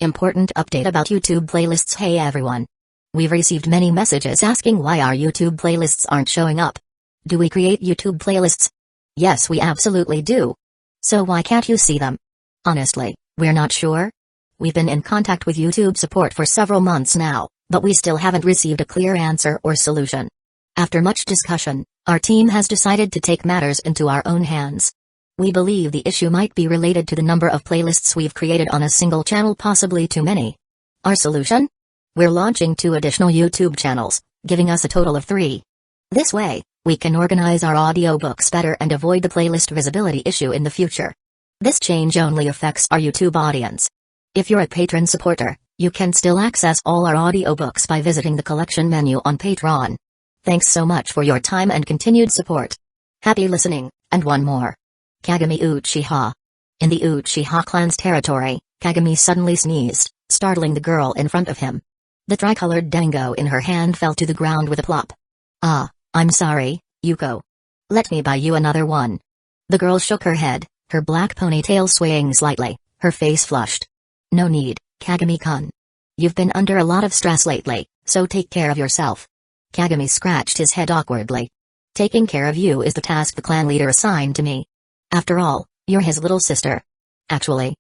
Important update about YouTube playlists. Hey everyone. We've received many messages asking why our YouTube playlists aren't showing up. Do we create YouTube playlists? Yes, we absolutely do. So why can't you see them? Honestly, we're not sure. We've been in contact with YouTube support for several months now, but we still haven't received a clear answer or solution. After much discussion, our team has decided to take matters into our own hands. We believe the issue might be related to the number of playlists we've created on a single channel, possibly too many. Our solution? We're launching 2 additional YouTube channels, giving us a total of 3. This way, we can organize our audiobooks better and avoid the playlist visibility issue in the future. This change only affects our YouTube audience. If you're a patron supporter, you can still access all our audiobooks by visiting the collection menu on Patreon. Thanks so much for your time and continued support. Happy listening, and one more. Kagami Uchiha. In the Uchiha clan's territory, Kagami suddenly sneezed, startling the girl in front of him. The tricolored dango in her hand fell to the ground with a plop. Ah, I'm sorry, Yuko. Let me buy you another one. The girl shook her head, her black ponytail swaying slightly, her face flushed. No need, Kagami-kun. You've been under a lot of stress lately, so take care of yourself. Kagami scratched his head awkwardly. Taking care of you is the task the clan leader assigned to me. After all, you're his little sister. Actually.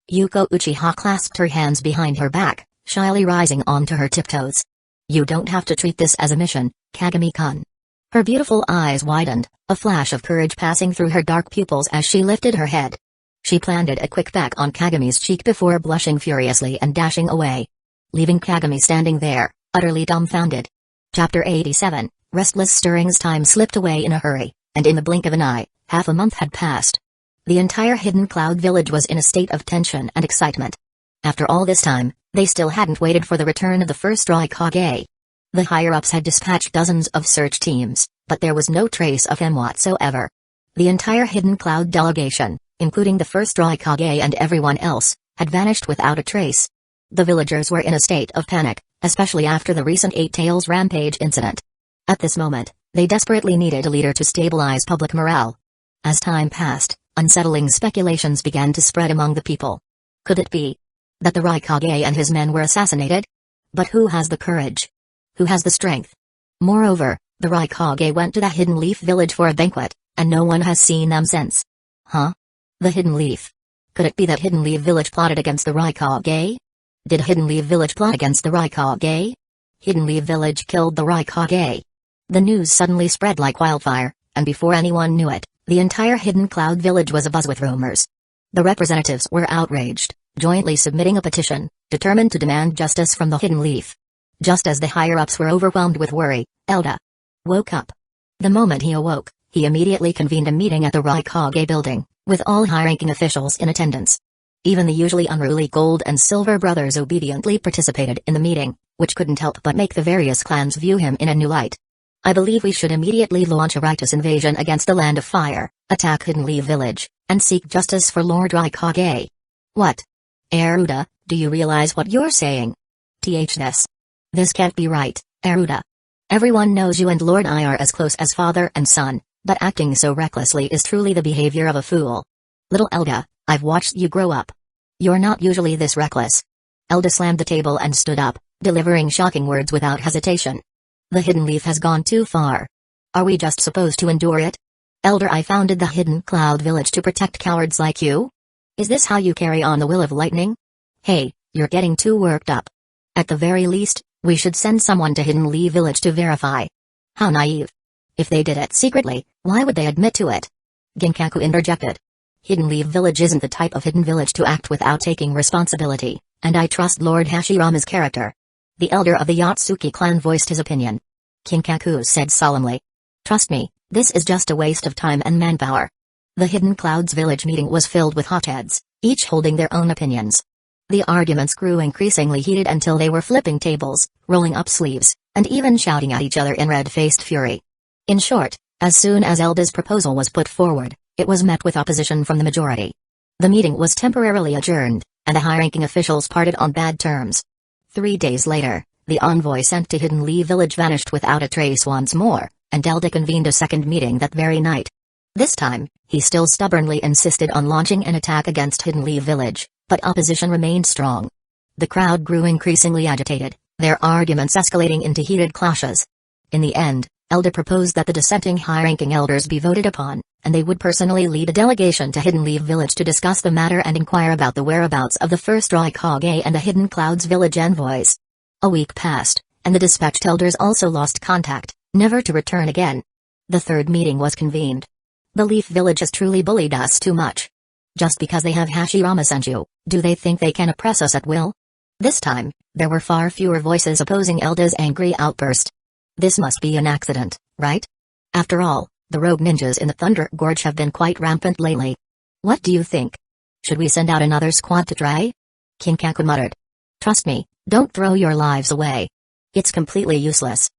Yuko Uchiha clasped her hands behind her back, shyly rising onto her tiptoes. You don't have to treat this as a mission, Kagami-kun. Her beautiful eyes widened, a flash of courage passing through her dark pupils as she lifted her head. She planted a quick peck on Kagami's cheek before blushing furiously and dashing away, leaving Kagami standing there, utterly dumbfounded. Chapter 87, Restless Stirrings. Time slipped away in a hurry, and in the blink of an eye, half a month had passed. The entire Hidden Cloud village was in a state of tension and excitement. After all this time, they still hadn't waited for the return of the first Raikage. The higher-ups had dispatched dozens of search teams, but there was no trace of him whatsoever. The entire Hidden Cloud delegation, including the first Raikage and everyone else, had vanished without a trace. The villagers were in a state of panic, especially after the recent Eight Tails Rampage incident. At this moment, they desperately needed a leader to stabilize public morale. As time passed, unsettling speculations began to spread among the people. Could it be that the Raikage and his men were assassinated? But who has the courage? Who has the strength? Moreover, the Raikage went to the Hidden Leaf village for a banquet, and no one has seen them since. Huh? The Hidden Leaf? Could it be that Hidden Leaf village plotted against the Raikage? Did Hidden Leaf village plot against the Raikage? Hidden Leaf village killed the Raikage. The news suddenly spread like wildfire, and before anyone knew it, the entire Hidden Cloud village was abuzz with rumors. The representatives were outraged, jointly submitting a petition, determined to demand justice from the Hidden Leaf. Just as the higher-ups were overwhelmed with worry, Elda woke up. The moment he awoke, he immediately convened a meeting at the Raikage building, with all high-ranking officials in attendance. Even the usually unruly Gold and Silver brothers obediently participated in the meeting, which couldn't help but make the various clans view him in a new light. I believe we should immediately launch a righteous invasion against the Land of Fire, attack Hidden Leaf village, and seek justice for Lord Raikage. What? Eruda, do you realize what you're saying? This can't be right, Eruda. Everyone knows you and Lord I are as close as father and son, but acting so recklessly is truly the behavior of a fool. Little Elda, I've watched you grow up. You're not usually this reckless. Elda slammed the table and stood up, delivering shocking words without hesitation. The Hidden Leaf has gone too far. Are we just supposed to endure it? Elder, I founded the Hidden Cloud village to protect cowards like you? Is this how you carry on the will of lightning? Hey, you're getting too worked up. At the very least, we should send someone to Hidden Leaf village to verify. How naive. If they did it secretly, why would they admit to it? Ginkaku interjected. Hidden Leaf village isn't the type of hidden village to act without taking responsibility, and I trust Lord Hashirama's character. The elder of the Yatsuki clan voiced his opinion. Kinkaku said solemnly. Trust me, this is just a waste of time and manpower. The Hidden Clouds village meeting was filled with hotheads, each holding their own opinions. The arguments grew increasingly heated until they were flipping tables, rolling up sleeves, and even shouting at each other in red-faced fury. In short, as soon as Elda's proposal was put forward, it was met with opposition from the majority. The meeting was temporarily adjourned, and the high-ranking officials parted on bad terms. 3 days later, the envoy sent to Hidden Leaf village vanished without a trace once more, and Elda convened a second meeting that very night. This time, he still stubbornly insisted on launching an attack against Hidden Leaf village, but opposition remained strong. The crowd grew increasingly agitated, their arguments escalating into heated clashes. In the end, Elda proposed that the dissenting high-ranking elders be voted upon, and they would personally lead a delegation to Hidden Leaf Village to discuss the matter and inquire about the whereabouts of the first Raikage and the Hidden Clouds Village envoys. A week passed, and the dispatched elders also lost contact, never to return again. The third meeting was convened. The Leaf Village has truly bullied us too much. Just because they have Hashirama Senju, do they think they can oppress us at will? This time, there were far fewer voices opposing Elda's angry outburst. This must be an accident, right? After all, the rogue ninjas in the Thunder Gorge have been quite rampant lately. What do you think? Should we send out another squad to try? Kinkaku muttered. Trust me, don't throw your lives away. It's completely useless.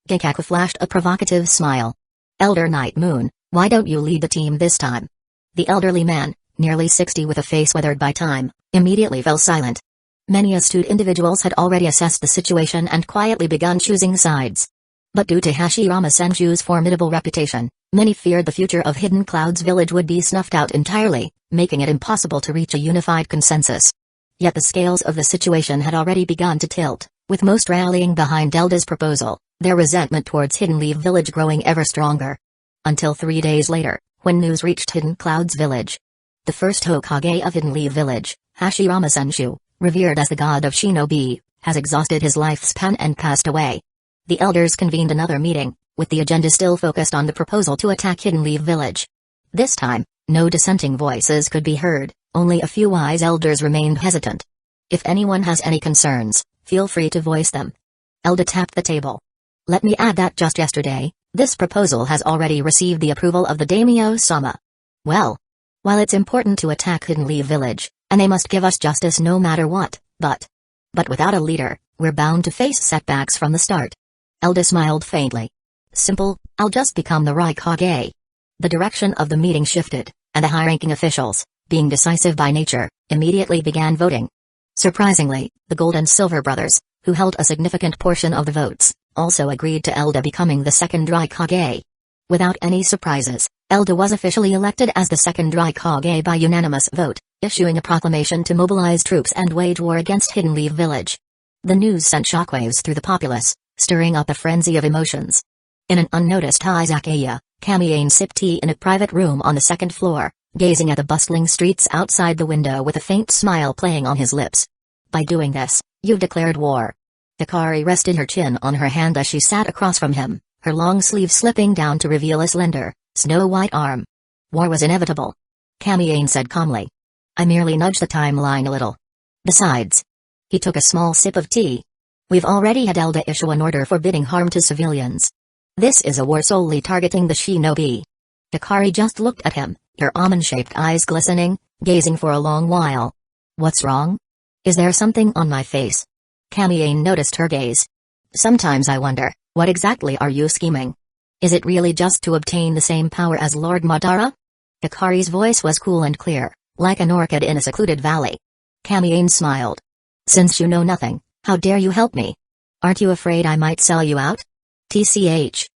Kinkaku flashed a provocative smile. Elder Night Moon, why don't you lead the team this time? The elderly man, nearly 60 with a face weathered by time, immediately fell silent. Many astute individuals had already assessed the situation and quietly begun choosing sides. But due to Hashirama Senju's formidable reputation, many feared the future of Hidden Clouds Village would be snuffed out entirely, making it impossible to reach a unified consensus. Yet the scales of the situation had already begun to tilt, with most rallying behind Elda's proposal, their resentment towards Hidden Leaf Village growing ever stronger. Until 3 days later, when news reached Hidden Clouds Village. The first Hokage of Hidden Leaf Village, Hashirama Senju, revered as the god of shinobi, has exhausted his lifespan and passed away. The elders convened another meeting, with the agenda still focused on the proposal to attack Hidden Leaf Village. This time, no dissenting voices could be heard, only a few wise elders remained hesitant. If anyone has any concerns, feel free to voice them. Elda tapped the table. Let me add that just yesterday, this proposal has already received the approval of the daimyo-sama. Well, while it's important to attack Hidden Leaf Village, and they must give us justice no matter what, but without a leader, we're bound to face setbacks from the start. Elda smiled faintly. Simple, I'll just become the Raikage. The direction of the meeting shifted, and the high-ranking officials, being decisive by nature, immediately began voting. Surprisingly, the Gold and Silver brothers, who held a significant portion of the votes, also agreed to Elda becoming the second Raikage. Without any surprises, Elda was officially elected as the second Raikage by unanimous vote, issuing a proclamation to mobilize troops and wage war against Hidden Leaf Village. The news sent shockwaves through the populace, stirring up a frenzy of emotions. In an unnoticed izakaya, Kamiane sipped tea in a private room on the second floor, gazing at the bustling streets outside the window with a faint smile playing on his lips. By doing this, you've declared war. Hikari rested her chin on her hand as she sat across from him, her long sleeve slipping down to reveal a slender, snow-white arm. War was inevitable. Kamiane said calmly. I merely nudged the timeline a little. Besides. He took a small sip of tea. We've already had Elda issue an order forbidding harm to civilians. This is a war solely targeting the shinobi. Hikari just looked at him, her almond-shaped eyes glistening, gazing for a long while. What's wrong? Is there something on my face? Kamiane noticed her gaze. Sometimes I wonder, what exactly are you scheming? Is it really just to obtain the same power as Lord Madara? Hikari's voice was cool and clear, like an orchid in a secluded valley. Kamiane smiled. Since you know nothing, how dare you help me? Aren't you afraid I might sell you out? TCH.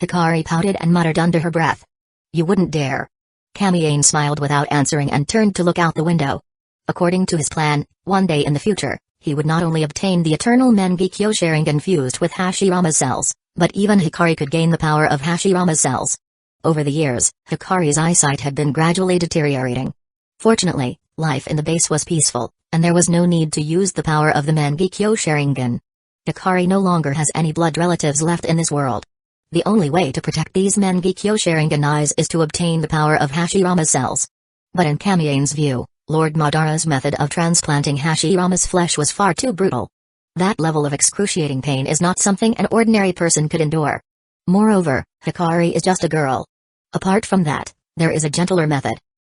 Hikari pouted and muttered under her breath. You wouldn't dare. Kamiane smiled without answering and turned to look out the window. According to his plan, one day in the future, he would not only obtain the eternal Mangekyo Sharingan fused with Hashirama's cells, but even Hikari could gain the power of Hashirama's cells. Over the years, Hikari's eyesight had been gradually deteriorating. Fortunately, life in the base was peaceful, and there was no need to use the power of the Mangekyo Sharingan. Hikari no longer has any blood relatives left in this world. The only way to protect these Mangekyo Sharingan eyes is to obtain the power of Hashirama's cells. But in Kamiane's view, Lord Madara's method of transplanting Hashirama's flesh was far too brutal. That level of excruciating pain is not something an ordinary person could endure. Moreover, Hikari is just a girl. Apart from that, there is a gentler method.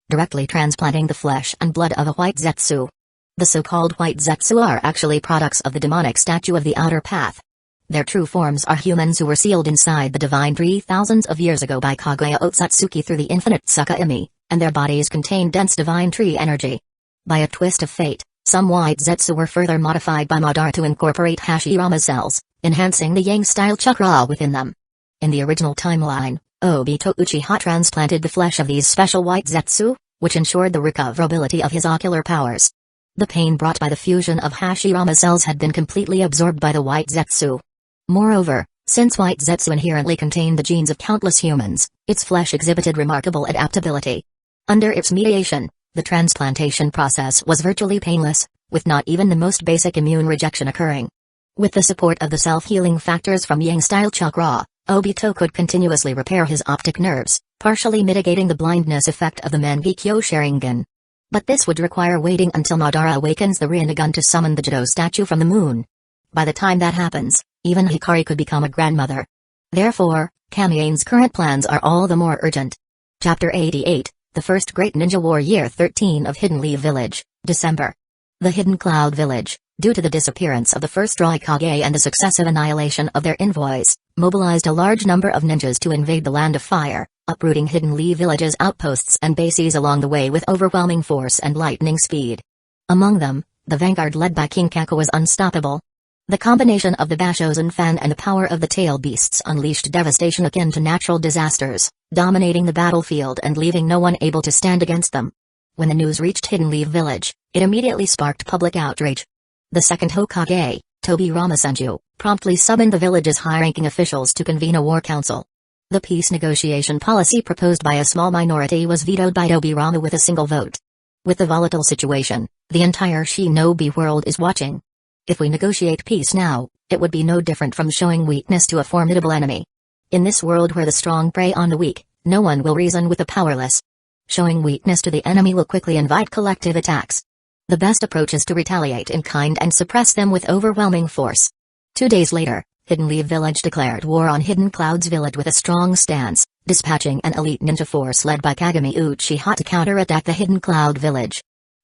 Directly transplanting the flesh and blood of a white Zetsu. The so-called white Zetsu are actually products of the demonic statue of the outer path. Their true forms are humans who were sealed inside the divine tree thousands of years ago by Kaguya Otsutsuki through the infinite Tsukuyomi, and their bodies contain dense divine tree energy. By a twist of fate, some white Zetsu were further modified by Madara to incorporate Hashirama's cells, enhancing the Yang-style chakra within them. In the original timeline, Obito Uchiha transplanted the flesh of these special white Zetsu, which ensured the recoverability of his ocular powers. The pain brought by the fusion of Hashirama cells had been completely absorbed by the white Zetsu. Moreover, since white Zetsu inherently contained the genes of countless humans, its flesh exhibited remarkable adaptability. Under its mediation, the transplantation process was virtually painless, with not even the most basic immune rejection occurring. With the support of the self-healing factors from Yang-style chakra, Obito could continuously repair his optic nerves, partially mitigating the blindness effect of the Mangekyo Sharingan. But this would require waiting until Madara awakens the Rinnegan to summon the Jido statue from the moon. By the time that happens, even Hikari could become a grandmother. Therefore, Kamien's current plans are all the more urgent. Chapter 88, The First Great Ninja War, Year 13 of Hidden Leaf Village, December. The Hidden Cloud Village, due to the disappearance of the first Raikage and the successive annihilation of their envoys, mobilized a large number of ninjas to invade the Land of Fire, uprooting Hidden Leaf Village's outposts and bases along the way with overwhelming force and lightning speed. Among them, the vanguard led by King Kaku was unstoppable. The combination of the Bashozen fan and the power of the tail beasts unleashed devastation akin to natural disasters, dominating the battlefield and leaving no one able to stand against them. When the news reached Hidden Leaf Village, it immediately sparked public outrage. The second Hokage, Tobi Ramasenju, promptly summoned the village's high-ranking officials to convene a war council. The peace negotiation policy proposed by a small minority was vetoed by Tobi Rama with a single vote. With the volatile situation, the entire shinobi world is watching. If we negotiate peace now, it would be no different from showing weakness to a formidable enemy. In this world where the strong prey on the weak, no one will reason with the powerless. Showing weakness to the enemy will quickly invite collective attacks. The best approach is to retaliate in kind and suppress them with overwhelming force. 2 days later, Hidden Leaf Village declared war on Hidden Clouds Village with a strong stance, dispatching an elite ninja force led by Kagami Uchiha to counterattack the Hidden Cloud Village.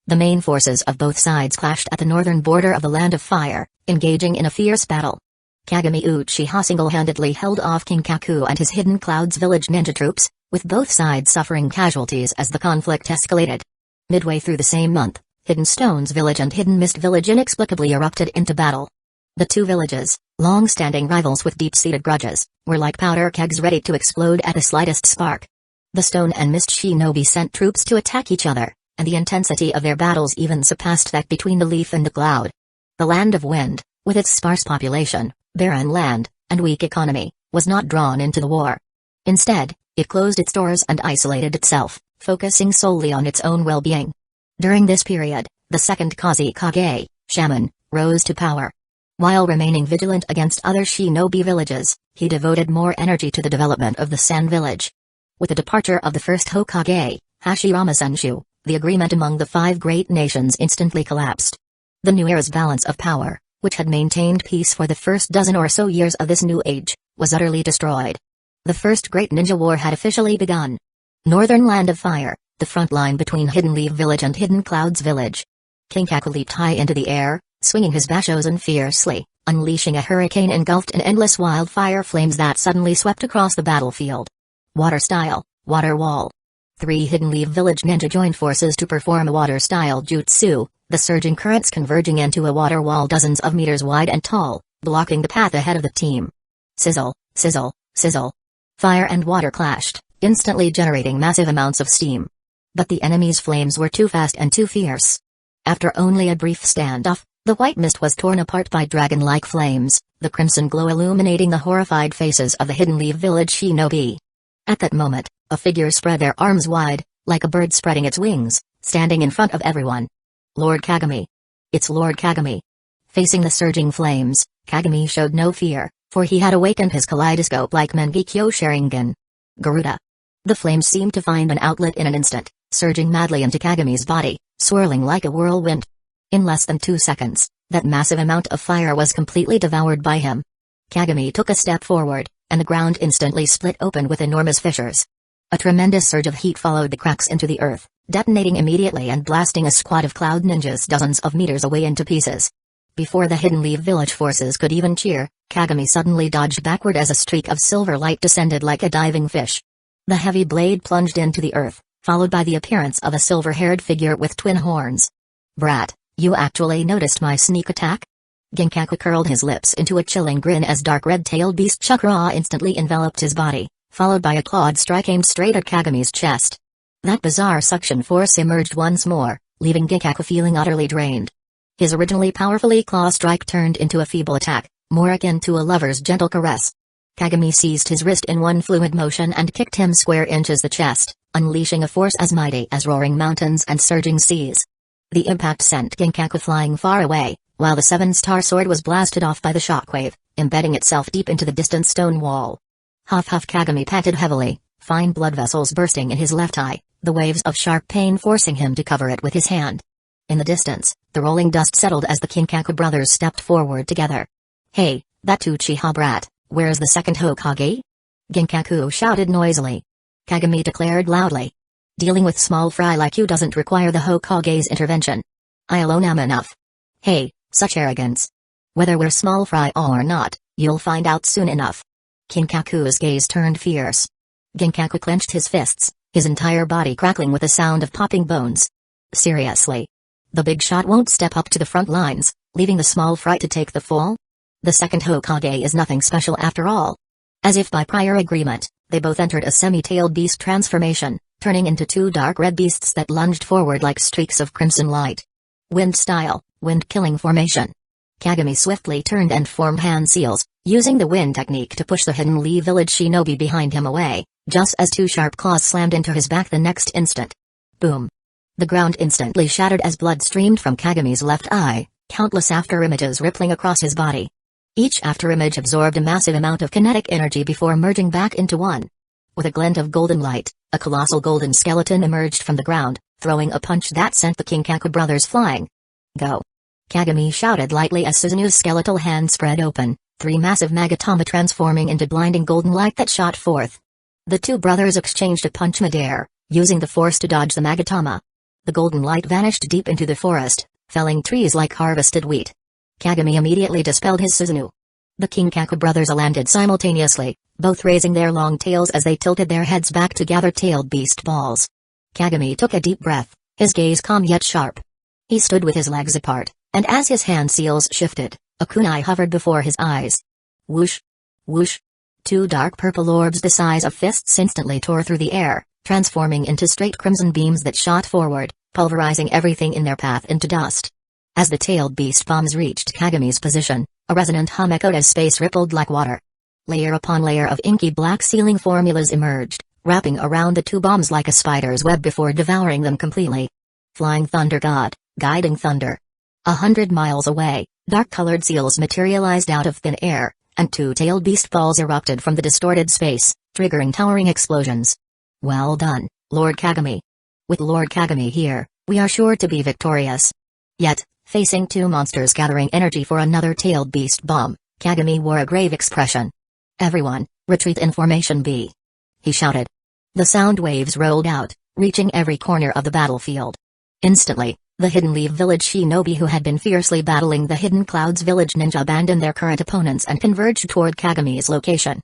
The main forces of both sides clashed at the northern border of the Land of Fire, engaging in a fierce battle. Kagami Uchiha single-handedly held off King Kaku and his Hidden Clouds Village ninja troops, with both sides suffering casualties as the conflict escalated. Midway through the same month, Hidden Stones Village and Hidden Mist Village inexplicably erupted into battle. The two villages, long-standing rivals with deep-seated grudges, were like powder kegs ready to explode at the slightest spark. The Stone and Mist shinobi sent troops to attack each other, and the intensity of their battles even surpassed that between the leaf and the cloud. The Land of Wind, with its sparse population, barren land, and weak economy, was not drawn into the war. Instead, it closed its doors and isolated itself, focusing solely on its own well-being. During this period, the second Kazekage, Shaman, rose to power. While remaining vigilant against other shinobi villages, he devoted more energy to the development of the Sen village. With the departure of the first Hokage, Hashirama Senshu, the agreement among the 5 great nations instantly collapsed. The new era's balance of power, which had maintained peace for the first dozen or so years of this new age, was utterly destroyed. The first great ninja war had officially begun. Northern Land of Fire, the front line between Hidden Leaf Village and Hidden Clouds Village. King Kaku leaped high into the air, swinging his Bashozen fiercely, unleashing a hurricane engulfed in endless wildfire flames that suddenly swept across the battlefield. Water style, water wall. 3 Hidden Leaf Village ninja joined forces to perform a water-style jutsu, the surging currents converging into a water wall dozens of meters wide and tall, blocking the path ahead of the team. Sizzle, sizzle, sizzle. Fire and water clashed, instantly generating massive amounts of steam. But the enemy's flames were too fast and too fierce. After only a brief standoff, the white mist was torn apart by dragon-like flames, the crimson glow illuminating the horrified faces of the Hidden Leaf Village shinobi. At that moment, a figure spread their arms wide, like a bird spreading its wings, standing in front of everyone. Lord Kagami. It's Lord Kagami. Facing the surging flames, Kagami showed no fear, for he had awakened his kaleidoscope-like Mangekyo Sharingan. Garuda. The flames seemed to find an outlet in an instant, surging madly into Kagami's body, swirling like a whirlwind. In less than 2 seconds, that massive amount of fire was completely devoured by him. Kagami took a step forward, and the ground instantly split open with enormous fissures. A tremendous surge of heat followed the cracks into the earth, detonating immediately and blasting a squad of cloud ninjas dozens of meters away into pieces. Before the Hidden Leaf Village forces could even cheer, Kagami suddenly dodged backward as a streak of silver light descended like a diving fish. The heavy blade plunged into the earth, followed by the appearance of a silver-haired figure with twin horns. Brat, you actually noticed my sneak attack? Ginkaku curled his lips into a chilling grin as dark red-tailed beast chakra instantly enveloped his body, followed by a clawed strike aimed straight at Kagami's chest. That bizarre suction force emerged once more, leaving Ginkaku feeling utterly drained. His originally powerfully claw strike turned into a feeble attack, more akin to a lover's gentle caress. Kagami seized his wrist in one fluid motion and kicked him square inches the chest, unleashing a force as mighty as roaring mountains and surging seas. The impact sent Ginkaku flying far away, while the seven-star sword was blasted off by the shockwave, embedding itself deep into the distant stone wall. Huff huff Kagami panted heavily, fine blood vessels bursting in his left eye, the waves of sharp pain forcing him to cover it with his hand. In the distance, the rolling dust settled as the Kinkaku brothers stepped forward together. "Hey, that Uchiha brat, where's the second Hokage?" Ginkaku shouted noisily. Kagami declared loudly. "Dealing with small fry like you doesn't require the Hokage's intervention. I alone am enough." "Hey, such arrogance. Whether we're small fry or not, you'll find out soon enough." Kinkaku's gaze turned fierce. Ginkaku clenched his fists, his entire body crackling with the sound of popping bones. "Seriously? The big shot won't step up to the front lines, leaving the small fry to take the fall? The second Hokage is nothing special after all." As if by prior agreement, they both entered a semi-tailed beast transformation, turning into two dark red beasts that lunged forward like streaks of crimson light. Wind style, wind-killing formation. Kagami swiftly turned and formed hand seals, using the wind technique to push the Hidden Lee village shinobi behind him away, just as two sharp claws slammed into his back the next instant. Boom. The ground instantly shattered as blood streamed from Kagami's left eye, countless afterimages rippling across his body. Each afterimage absorbed a massive amount of kinetic energy before merging back into one. With a glint of golden light, a colossal golden skeleton emerged from the ground, throwing a punch that sent the Kinkaku brothers flying. "Go!" Kagami shouted lightly as Suzunu's skeletal hand spread open, three massive magatama transforming into blinding golden light that shot forth. The two brothers exchanged a punch midair, using the force to dodge the magatama. The golden light vanished deep into the forest, felling trees like harvested wheat. Kagami immediately dispelled his Suzuno. The Kinkaku brothers landed simultaneously, both raising their long tails as they tilted their heads back to gather tailed beast balls. Kagami took a deep breath, his gaze calm yet sharp. He stood with his legs apart, and as his hand seals shifted, a kunai hovered before his eyes. Whoosh! Whoosh! Two dark purple orbs the size of fists instantly tore through the air, transforming into straight crimson beams that shot forward, pulverizing everything in their path into dust. As the tailed beast bombs reached Kagami's position, a resonant hum echoed as space rippled like water. Layer upon layer of inky black sealing formulas emerged, wrapping around the two bombs like a spider's web before devouring them completely. Flying Thunder God, guiding thunder. 100 miles away, dark-colored seals materialized out of thin air, and two tailed beast balls erupted from the distorted space, triggering towering explosions. Well done, Lord Kagami. With Lord Kagami here, we are sure to be victorious. Yet, facing two monsters gathering energy for another tailed beast bomb, Kagami wore a grave expression. "Everyone, retreat in formation B," he shouted. The sound waves rolled out, reaching every corner of the battlefield. Instantly, the Hidden Leaf village shinobi who had been fiercely battling the Hidden Clouds village ninja abandoned their current opponents and converged toward Kagami's location.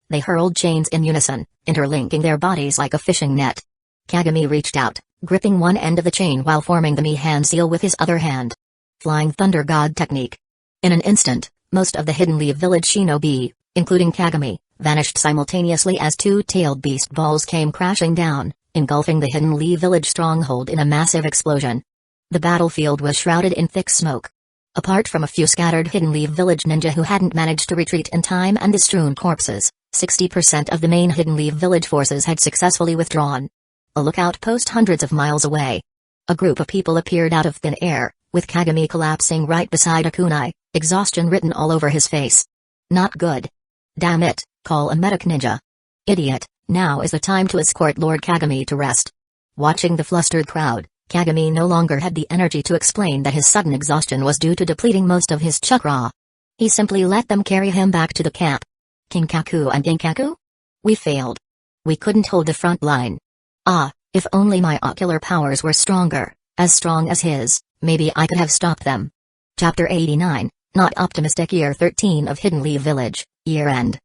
They hurled chains in unison, interlinking their bodies like a fishing net. Kagami reached out, gripping one end of the chain while forming the hand seal with his other hand. Flying Thunder God technique. In an instant, most of the Hidden Leaf village shinobi, including Kagami, vanished simultaneously as two tailed beast balls came crashing down, engulfing the Hidden Leaf village stronghold in a massive explosion. The battlefield was shrouded in thick smoke. Apart from a few scattered Hidden Leaf village ninja who hadn't managed to retreat in time and the strewn corpses, 60% of the main Hidden Leaf village forces had successfully withdrawn. A lookout post hundreds of miles away. A group of people appeared out of thin air, with Kagami collapsing right beside a kunai, exhaustion written all over his face. Not good. Damn it, call a medic ninja. Idiot, now is the time to escort Lord Kagami to rest. Watching the flustered crowd, Kagami no longer had the energy to explain that his sudden exhaustion was due to depleting most of his chakra. He simply let them carry him back to the camp. Kinkaku and Ginkaku? We failed. We couldn't hold the front line. Ah, if only my ocular powers were stronger, as strong as his, maybe I could have stopped them. Chapter 89, Not Optimistic. Year 13 of Hidden Leaf Village, year end.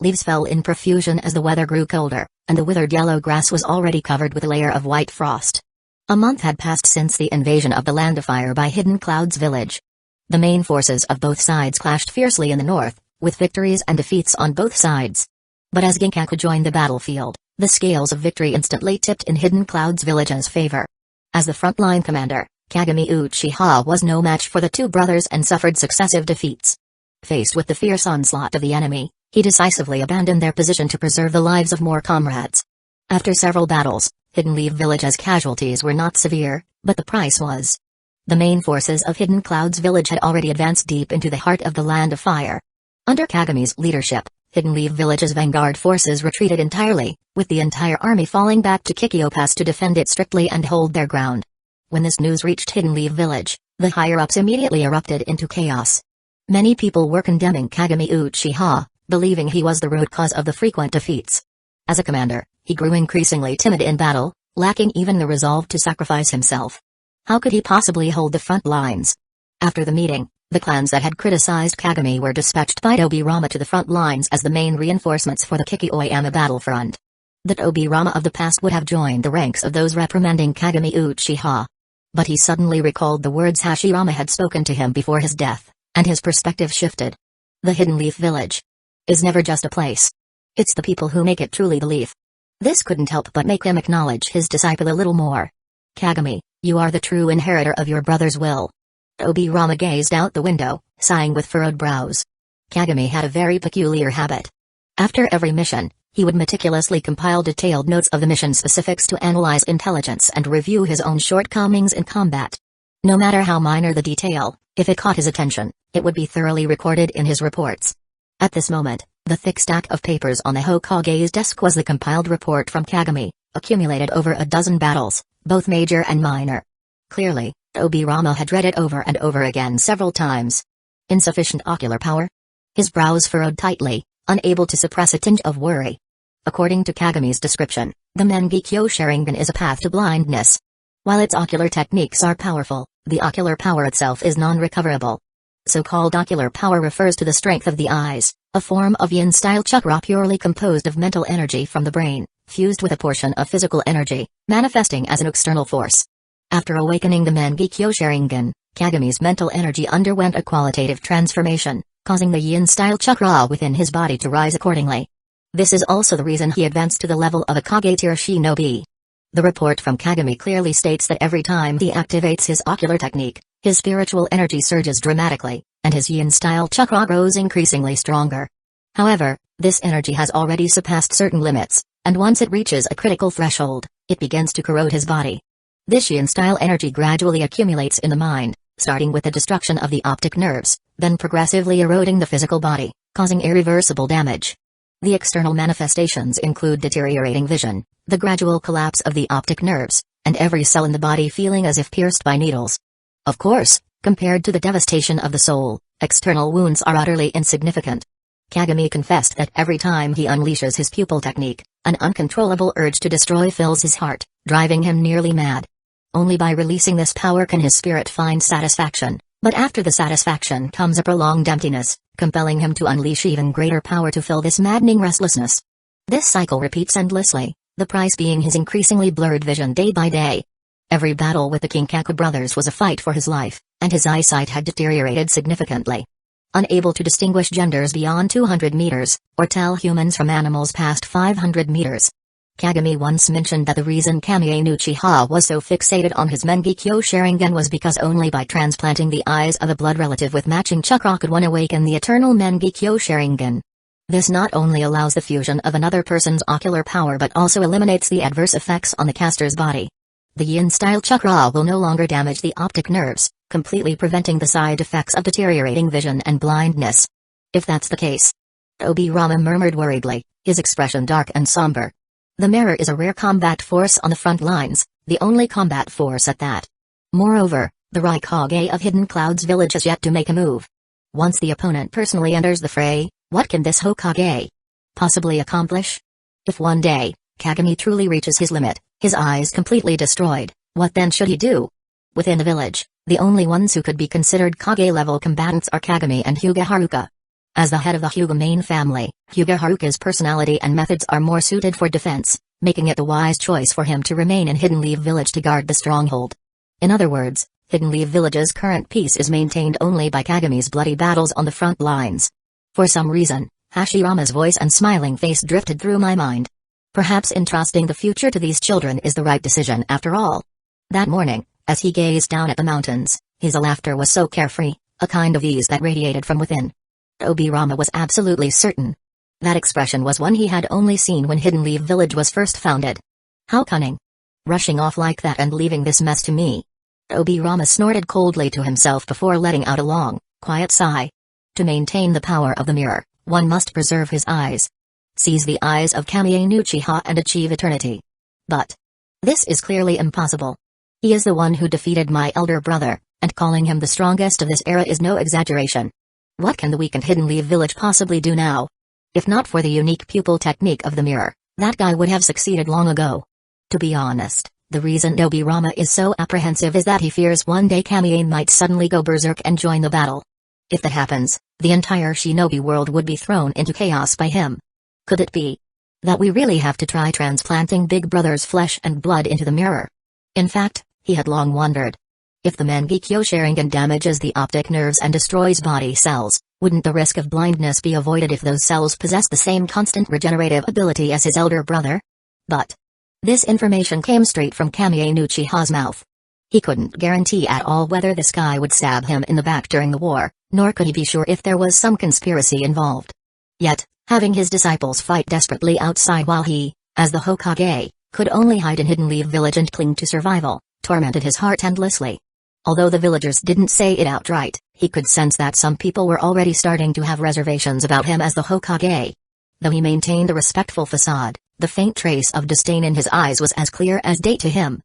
Leaves fell in profusion as the weather grew colder, and the withered yellow grass was already covered with a layer of white frost. A month had passed since the invasion of the Land of Fire by Hidden Clouds Village. The main forces of both sides clashed fiercely in the north, with victories and defeats on both sides. But as Ginkaku joined the battlefield, the scales of victory instantly tipped in Hidden Clouds Village's favor. As the frontline commander, Kagami Uchiha was no match for the two brothers and suffered successive defeats. Faced with the fierce onslaught of the enemy, he decisively abandoned their position to preserve the lives of more comrades. After several battles, Hidden Leaf Village's casualties were not severe, but the price was. The main forces of Hidden Cloud's village had already advanced deep into the heart of the Land of Fire. Under Kagami's leadership, Hidden Leaf Village's vanguard forces retreated entirely, with the entire army falling back to Kikyo Pass to defend it strictly and hold their ground. When this news reached Hidden Leaf Village, the higher-ups immediately erupted into chaos. Many people were condemning Kagami Uchiha, believing he was the root cause of the frequent defeats. As a commander, he grew increasingly timid in battle, lacking even the resolve to sacrifice himself. How could he possibly hold the front lines? After the meeting, the clans that had criticized Kagami were dispatched by Tobirama to the front lines as the main reinforcements for the Kikyo-yama battlefront. The Tobirama of the past would have joined the ranks of those reprimanding Kagami Uchiha. But he suddenly recalled the words Hashirama had spoken to him before his death, and his perspective shifted. The Hidden Leaf Village is never just a place. It's the people who make it truly the leaf. This couldn't help but make him acknowledge his disciple a little more. Kagami, you are the true inheritor of your brother's will. Tobirama gazed out the window, sighing with furrowed brows. Kagami had a very peculiar habit. After every mission, he would meticulously compile detailed notes of the mission specifics to analyze intelligence and review his own shortcomings in combat. No matter how minor the detail, if it caught his attention, it would be thoroughly recorded in his reports. At this moment, the thick stack of papers on the Hokage's desk was the compiled report from Kagami, accumulated over a dozen battles, both major and minor. Clearly, Tobirama had read it over and over again several times. Insufficient ocular power? His brows furrowed tightly, unable to suppress a tinge of worry. According to Kagami's description, the Mangekyo Sharingan is a path to blindness. While its ocular techniques are powerful, the ocular power itself is non-recoverable. So-called ocular power refers to the strength of the eyes, a form of yin-style chakra purely composed of mental energy from the brain, fused with a portion of physical energy, manifesting as an external force. After awakening the Mangekyo Sharingan, Kagami's mental energy underwent a qualitative transformation, causing the yin-style chakra within his body to rise accordingly. This is also the reason he advanced to the level of a Kage-tier shinobi. The report from Kagami clearly states that every time he activates his ocular technique, his spiritual energy surges dramatically, and his yin-style chakra grows increasingly stronger. However, this energy has already surpassed certain limits, and once it reaches a critical threshold, it begins to corrode his body. This yin-style energy gradually accumulates in the mind, starting with the destruction of the optic nerves, then progressively eroding the physical body, causing irreversible damage. The external manifestations include deteriorating vision, the gradual collapse of the optic nerves, and every cell in the body feeling as if pierced by needles. Of course, compared to the devastation of the soul, external wounds are utterly insignificant. Kagami confessed that every time he unleashes his pupil technique, an uncontrollable urge to destroy fills his heart, driving him nearly mad. Only by releasing this power can his spirit find satisfaction, but after the satisfaction comes a prolonged emptiness, compelling him to unleash even greater power to fill this maddening restlessness. This cycle repeats endlessly, the price being his increasingly blurred vision day by day. Every battle with the Kinkaku brothers was a fight for his life, and his eyesight had deteriorated significantly. Unable to distinguish genders beyond 200 meters, or tell humans from animals past 500 meters. Kagami once mentioned that the reason Kamiya Uchiha was so fixated on his Mangekyo Sharingan was because only by transplanting the eyes of a blood relative with matching chakra could one awaken the eternal Mangekyo Sharingan. This not only allows the fusion of another person's ocular power but also eliminates the adverse effects on the caster's body. The yin-style chakra will no longer damage the optic nerves, completely preventing the side effects of deteriorating vision and blindness. If that's the case. Tobirama murmured worriedly, his expression dark and somber. The mirror is a rare combat force on the front lines, the only combat force at that. Moreover, the Raikage of Hidden Cloud's village has yet to make a move. Once the opponent personally enters the fray, what can this Hokage possibly accomplish? If one day, Kagami truly reaches his limit, his eyes completely destroyed, what then should he do? Within the village, the only ones who could be considered Kage-level combatants are Kagami and Hyuga Haruka. As the head of the Hyuga main family, Hyuga Haruka's personality and methods are more suited for defense, making it a wise choice for him to remain in Hidden Leaf Village to guard the stronghold. In other words, Hidden Leaf Village's current peace is maintained only by Kagami's bloody battles on the front lines. For some reason, Hashirama's voice and smiling face drifted through my mind. Perhaps entrusting the future to these children is the right decision after all. That morning, As he gazed down at the mountains, his laughter was so carefree, a kind of ease that radiated from within. Obirama was absolutely certain. That expression was one he had only seen when Hidden Leaf Village was first founded. How cunning. Rushing off like that and leaving this mess to me. Obirama snorted coldly to himself before letting out a long, quiet sigh. To maintain the power of the mirror, one must preserve his eyes. Seize the eyes of Kamiye no Uchiha and achieve eternity. But this is clearly impossible. He is the one who defeated my elder brother, and calling him the strongest of this era is no exaggeration. What can the weakened Hidden Leaf Village possibly do now? If not for the unique pupil technique of the mirror, that guy would have succeeded long ago. To be honest, the reason Obirama is so apprehensive is that he fears one day Kamiye might suddenly go berserk and join the battle. If that happens, the entire shinobi world would be thrown into chaos by him. Could it be that we really have to try transplanting Big Brother's flesh and blood into the mirror? In fact, he had long wondered. If the Mangekyo Sharingan damages the optic nerves and destroys body cells, wouldn't the risk of blindness be avoided if those cells possess the same constant regenerative ability as his elder brother? But this information came straight from Kamiye no Uchiha's mouth. He couldn't guarantee at all whether this guy would stab him in the back during the war, nor could he be sure if there was some conspiracy involved. Yet, having his disciples fight desperately outside while he, as the Hokage, could only hide in Hidden Leaf Village and cling to survival, tormented his heart endlessly. Although the villagers didn't say it outright, he could sense that some people were already starting to have reservations about him as the Hokage. Though he maintained a respectful facade, the faint trace of disdain in his eyes was as clear as day to him.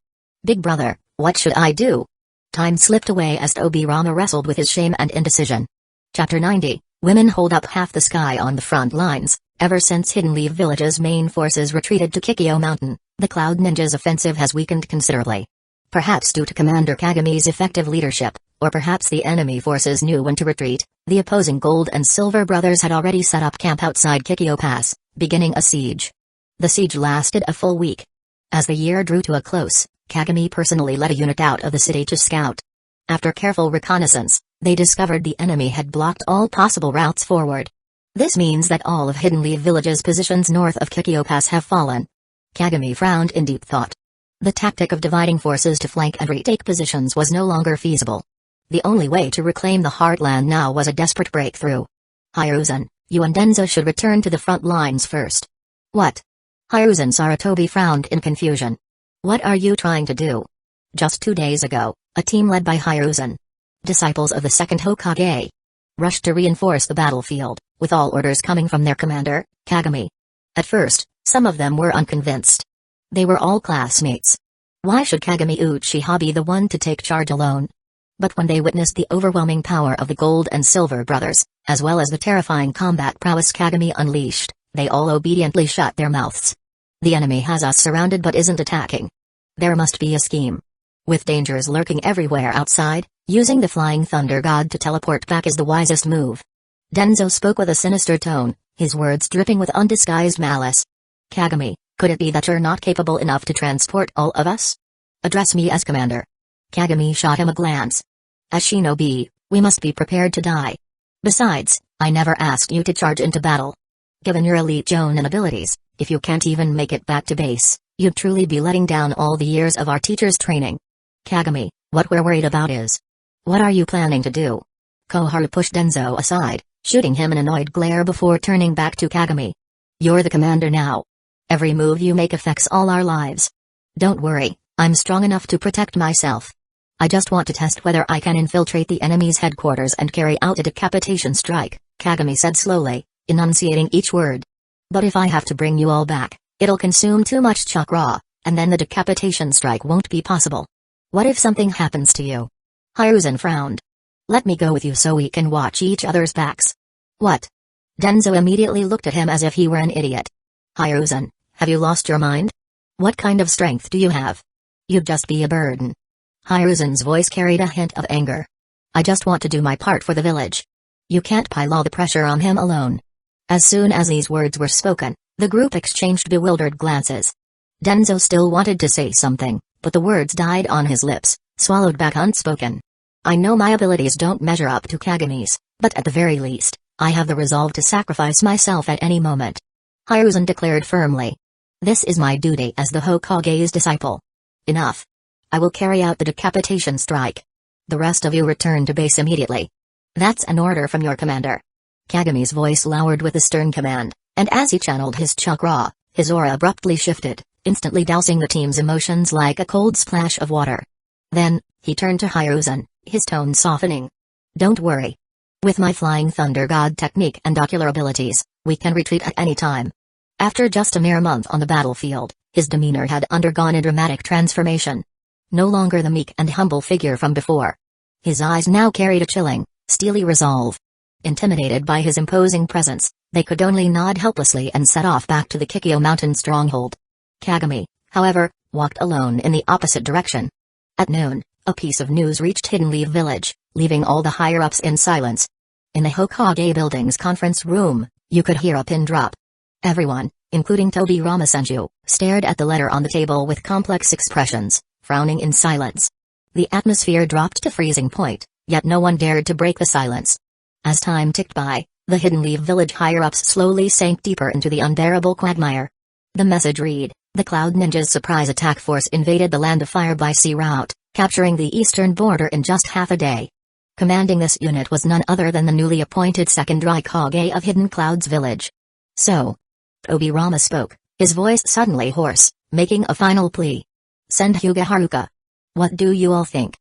Big brother, what should I do? Time slipped away as Obirama wrestled with his shame and indecision. Chapter 90, Women hold up half the sky on the front lines. Ever since Hidden Leaf Village's main forces retreated to Kikyo Mountain, the Cloud Ninja's offensive has weakened considerably. Perhaps due to Commander Kagami's effective leadership, or perhaps the enemy forces knew when to retreat, the opposing Gold and Silver brothers had already set up camp outside Kikyo Pass, beginning a siege. The siege lasted a full week. As the year drew to a close, Kagami personally led a unit out of the city to scout. After careful reconnaissance, they discovered the enemy had blocked all possible routes forward. This means that all of Hidden Leaf Village's positions north of Kikyo Pass have fallen. Kagami frowned in deep thought. The tactic of dividing forces to flank and retake positions was no longer feasible. The only way to reclaim the heartland now was a desperate breakthrough. Hiruzen, you and Denzo should return to the front lines first. What? Hiruzen Sarutobi frowned in confusion. What are you trying to do? Just 2 days ago, a team led by Hiruzen, disciples of the second Hokage, rushed to reinforce the battlefield, with all orders coming from their commander, Kagami. At first, some of them were unconvinced. They were all classmates. Why should Kagami Uchiha be the one to take charge alone? But when they witnessed the overwhelming power of the Gold and Silver brothers, as well as the terrifying combat prowess Kagami unleashed, they all obediently shut their mouths. The enemy has us surrounded but isn't attacking. There must be a scheme. With dangers lurking everywhere outside, using the Flying Thunder God to teleport back is the wisest move. Denzo spoke with a sinister tone, his words dripping with undisguised malice. Kagami, could it be that you're not capable enough to transport all of us? Address me as commander. Kagami shot him a glance. As shinobi, we must be prepared to die. Besides, I never asked you to charge into battle. Given your elite Jonin abilities, if you can't even make it back to base, you'd truly be letting down all the years of our teacher's training. Kagami, what we're worried about is, what are you planning to do? Koharu pushed Denzo aside, shooting him an annoyed glare before turning back to Kagami. You're the commander now. Every move you make affects all our lives. Don't worry, I'm strong enough to protect myself. I just want to test whether I can infiltrate the enemy's headquarters and carry out a decapitation strike, Kagami said slowly, enunciating each word. But if I have to bring you all back, it'll consume too much chakra, and then the decapitation strike won't be possible. What if something happens to you? Hiruzen frowned. Let me go with you so we can watch each other's backs. What? Denzo immediately looked at him as if he were an idiot. Hiruzen, have you lost your mind? What kind of strength do you have? You'd just be a burden. Hiruzen's voice carried a hint of anger. I just want to do my part for the village. You can't pile all the pressure on him alone. As soon as these words were spoken, the group exchanged bewildered glances. Denzo still wanted to say something, but the words died on his lips, swallowed back unspoken. I know my abilities don't measure up to Kagami's, but at the very least, I have the resolve to sacrifice myself at any moment. Hiruzen declared firmly. This is my duty as the Hokage's disciple. Enough. I will carry out the decapitation strike. The rest of you return to base immediately. That's an order from your commander. Kagami's voice lowered with a stern command, and as he channeled his chakra, his aura abruptly shifted, instantly dousing the team's emotions like a cold splash of water. Then, he turned to Hiruzen, his tone softening. Don't worry. With my Flying Thunder God technique and ocular abilities, we can retreat at any time. After just a mere month on the battlefield, his demeanor had undergone a dramatic transformation. No longer the meek and humble figure from before. His eyes now carried a chilling, steely resolve. Intimidated by his imposing presence, they could only nod helplessly and set off back to the Kikyo Mountain stronghold. Kagami, however, walked alone in the opposite direction. At noon, a piece of news reached Hidden Leaf Village, leaving all the higher-ups in silence. In the Hokage building's conference room, you could hear a pin drop. Everyone, including Tobirama Senju, stared at the letter on the table with complex expressions, frowning in silence. The atmosphere dropped to freezing point, yet no one dared to break the silence. As time ticked by, the Hidden Leaf Village higher-ups slowly sank deeper into the unbearable quagmire. The message read, the Cloud Ninjas' surprise attack force invaded the Land of Fire by sea route, capturing the eastern border in just half a day. Commanding this unit was none other than the newly appointed second Raikage of Hidden Clouds Village. So, Tobirama spoke, his voice suddenly hoarse, making a final plea. Send Hyuga Haruka. What do you all think?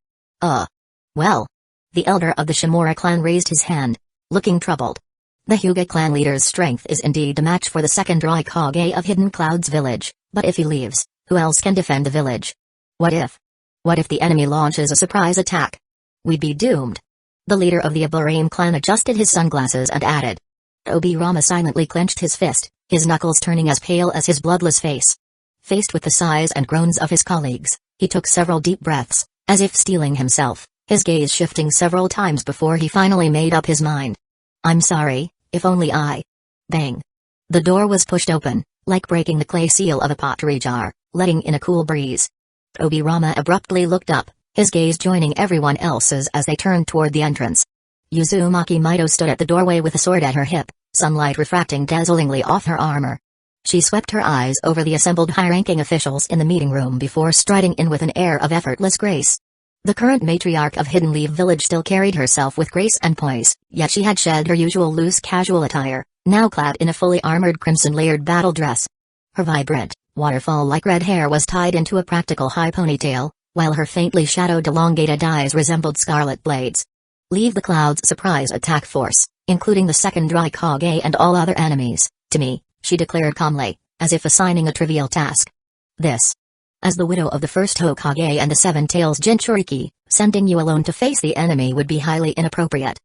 Well. The elder of the Shimura clan raised his hand, looking troubled. The Hyuga clan leader's strength is indeed a match for the second Raikage of Hidden Clouds Village, but if he leaves, who else can defend the village? What if the enemy launches a surprise attack? We'd be doomed. The leader of the Aburame clan adjusted his sunglasses and added. Tobirama silently clenched his fist, his knuckles turning as pale as his bloodless face. Faced with the sighs and groans of his colleagues, he took several deep breaths, as if steeling himself, his gaze shifting several times before he finally made up his mind. I'm sorry, if only I... Bang. The door was pushed open, like breaking the clay seal of a pottery jar, letting in a cool breeze. Tobirama abruptly looked up, his gaze joining everyone else's as they turned toward the entrance. Uzumaki Mido stood at the doorway with a sword at her hip, sunlight refracting dazzlingly off her armor. She swept her eyes over the assembled high-ranking officials in the meeting room before striding in with an air of effortless grace. The current matriarch of Hidden Leaf Village still carried herself with grace and poise, yet she had shed her usual loose casual attire, now clad in a fully armored crimson-layered battle dress. Her vibrant, waterfall-like red hair was tied into a practical high ponytail, while her faintly shadowed elongated eyes resembled scarlet blades. Leave the Cloud's surprise attack force, including the second Raikage and all other enemies, to me, she declared calmly, as if assigning a trivial task. This. As the widow of the first Hokage and the Seven Tails Jinchuriki, sending you alone to face the enemy would be highly inappropriate.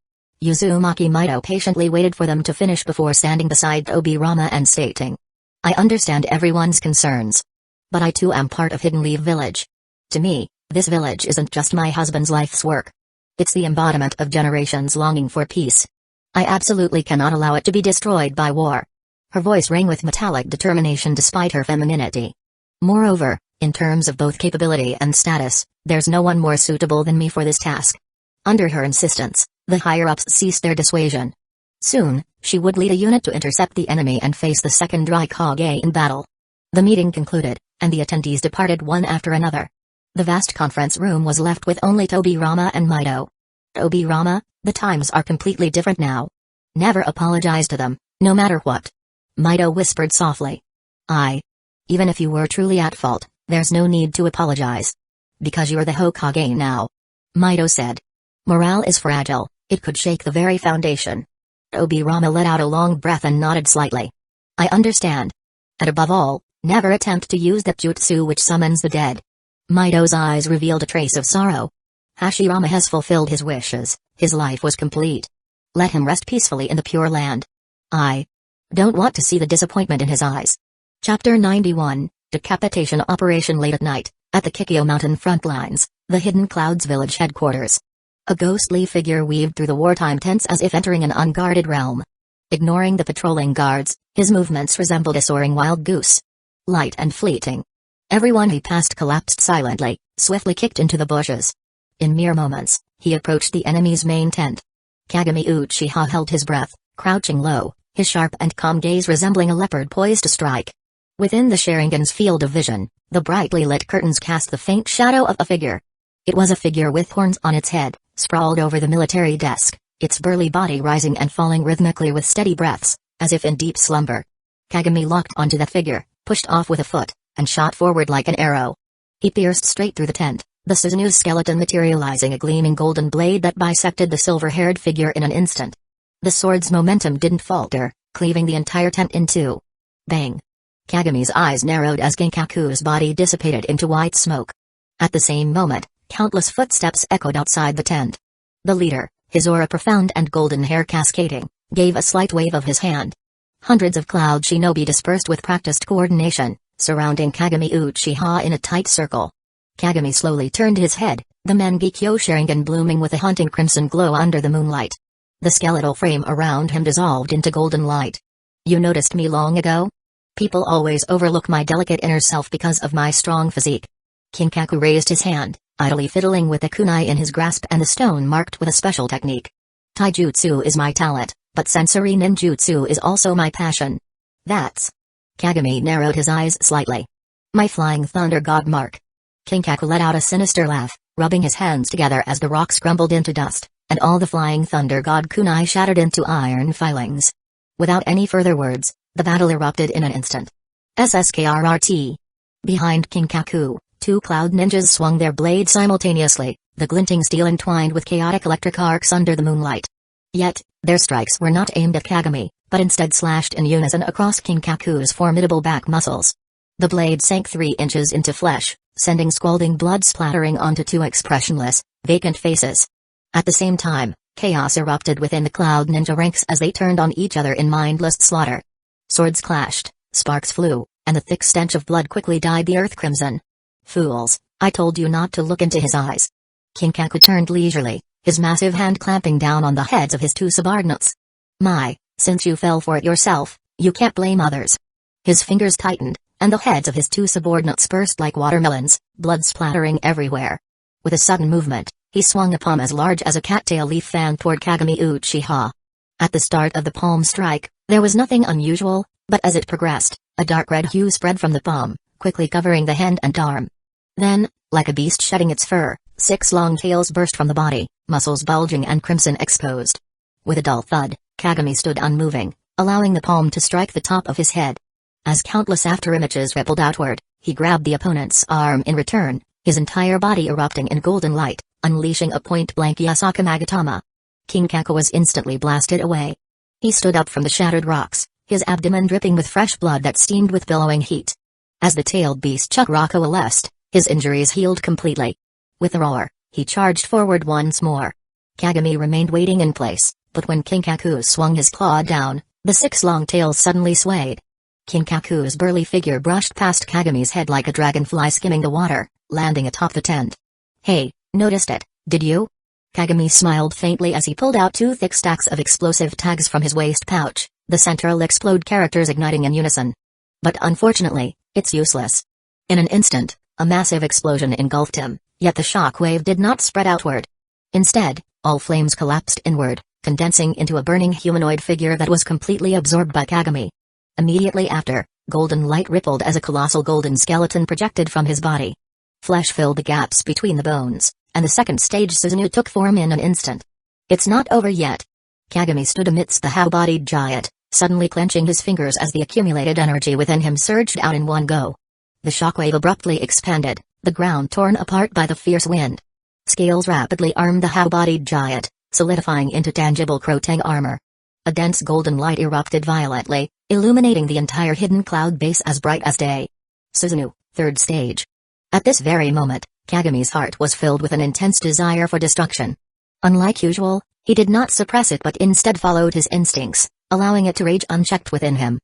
Uzumaki Mido patiently waited for them to finish before standing beside Tobirama and stating. I understand everyone's concerns. But I too am part of Hidden Leaf Village. To me, this village isn't just my husband's life's work. It's the embodiment of generations longing for peace. I absolutely cannot allow it to be destroyed by war. Her voice rang with metallic determination despite her femininity. Moreover, in terms of both capability and status, there's no one more suitable than me for this task. Under her insistence, the higher-ups ceased their dissuasion. Soon, she would lead a unit to intercept the enemy and face the second Raikage in battle. The meeting concluded, and the attendees departed one after another. The vast conference room was left with only Tobirama and Mido. Tobirama, the times are completely different now. Never apologize to them, no matter what. Mido whispered softly. Even if you were truly at fault, there's no need to apologize. Because you're the Hokage now. Mido said. Morale is fragile, it could shake the very foundation. Tobirama let out a long breath and nodded slightly. I understand. And above all, never attempt to use that jutsu which summons the dead. Mido's eyes revealed a trace of sorrow. Hashirama has fulfilled his wishes, his life was complete. Let him rest peacefully in the Pure Land. I don't want to see the disappointment in his eyes. Chapter 91, Decapitation Operation. Late at night, at the Kikyo Mountain front lines, the Hidden Clouds Village headquarters. A ghostly figure weaved through the wartime tents as if entering an unguarded realm. Ignoring the patrolling guards, his movements resembled a soaring wild goose. Light and fleeting. Everyone he passed collapsed silently, swiftly kicked into the bushes. In mere moments, he approached the enemy's main tent. Kagami Uchiha held his breath, crouching low, his sharp and calm gaze resembling a leopard poised to strike. Within the Sharingan's field of vision, the brightly lit curtains cast the faint shadow of a figure. It was a figure with horns on its head, sprawled over the military desk, its burly body rising and falling rhythmically with steady breaths, as if in deep slumber. Kagami locked onto that figure, pushed off with a foot, and shot forward like an arrow. He pierced straight through the tent, the Suzunu's skeleton materializing a gleaming golden blade that bisected the silver-haired figure in an instant. The sword's momentum didn't falter, cleaving the entire tent in two. Bang! Kagami's eyes narrowed as Kinkaku's body dissipated into white smoke. At the same moment, countless footsteps echoed outside the tent. The leader, his aura profound and golden hair cascading, gave a slight wave of his hand. Hundreds of cloud shinobi dispersed with practiced coordination, surrounding Kagami Uchiha in a tight circle. Kagami slowly turned his head, the Mangekyo Sharingan blooming with a haunting crimson glow under the moonlight. The skeletal frame around him dissolved into golden light. "You noticed me long ago? People always overlook my delicate inner self because of my strong physique." Kinkaku raised his hand, idly fiddling with the kunai in his grasp and the stone marked with a special technique. "Taijutsu is my talent, but sensory ninjutsu is also my passion." "That's..." Kagami narrowed his eyes slightly. "My flying thunder god mark." Kinkaku let out a sinister laugh, rubbing his hands together as the rocks crumbled into dust, and all the flying thunder god kunai shattered into iron filings. Without any further words, the battle erupted in an instant. SSKRRT. Behind Kinkaku, two cloud ninjas swung their blades simultaneously, the glinting steel entwined with chaotic electric arcs under the moonlight. Yet, their strikes were not aimed at Kagami, but instead slashed in unison across Kinkaku's formidable back muscles. The blade sank 3 inches into flesh, sending scalding blood splattering onto two expressionless, vacant faces. At the same time, chaos erupted within the cloud ninja ranks as they turned on each other in mindless slaughter. Swords clashed, sparks flew, and the thick stench of blood quickly dyed the earth crimson. "Fools, I told you not to look into his eyes." Kinkaku turned leisurely, his massive hand clamping down on the heads of his two subordinates. Since you fell for it yourself, you can't blame others." His fingers tightened, and the heads of his two subordinates burst like watermelons, blood splattering everywhere. With a sudden movement, he swung a palm as large as a cattail leaf fan toward Kagami Uchiha. At the start of the palm strike, there was nothing unusual, but as it progressed, a dark red hue spread from the palm, quickly covering the hand and arm. Then, like a beast shedding its fur, 6 long tails burst from the body, muscles bulging and crimson exposed. With a dull thud, Kagami stood unmoving, allowing the palm to strike the top of his head. As countless afterimages rippled outward, he grabbed the opponent's arm in return, his entire body erupting in golden light, unleashing a point-blank Yasaka Magatama. Kinkaku was instantly blasted away. He stood up from the shattered rocks, his abdomen dripping with fresh blood that steamed with billowing heat. As the tailed beast Chukraku coalesced, his injuries healed completely. With a roar, he charged forward once more. Kagami remained waiting in place, but when Kinkaku swung his claw down, the 6 long tails suddenly swayed. Kinkaku's burly figure brushed past Kagami's head like a dragonfly skimming the water, landing atop the tent. "Hey, noticed it, did you?" Kagami smiled faintly as he pulled out 2 thick stacks of explosive tags from his waist pouch, the central explode characters igniting in unison. "But unfortunately, it's useless." In an instant, a massive explosion engulfed him, yet the shock wave did not spread outward. Instead, all flames collapsed inward, condensing into a burning humanoid figure that was completely absorbed by Kagami. Immediately after, golden light rippled as a colossal golden skeleton projected from his body. Flesh filled the gaps between the bones, and the second stage Suzunu took form in an instant. "It's not over yet." Kagami stood amidst the how-bodied giant, suddenly clenching his fingers as the accumulated energy within him surged out in one go. The shockwave abruptly expanded, the ground torn apart by the fierce wind. Scales rapidly armed the how-bodied giant, solidifying into tangible Krotang armor. A dense golden light erupted violently, illuminating the entire hidden cloud base as bright as day. Suzunu, 3rd stage. At this very moment, Kagami's heart was filled with an intense desire for destruction. Unlike usual, he did not suppress it but instead followed his instincts, allowing it to rage unchecked within him.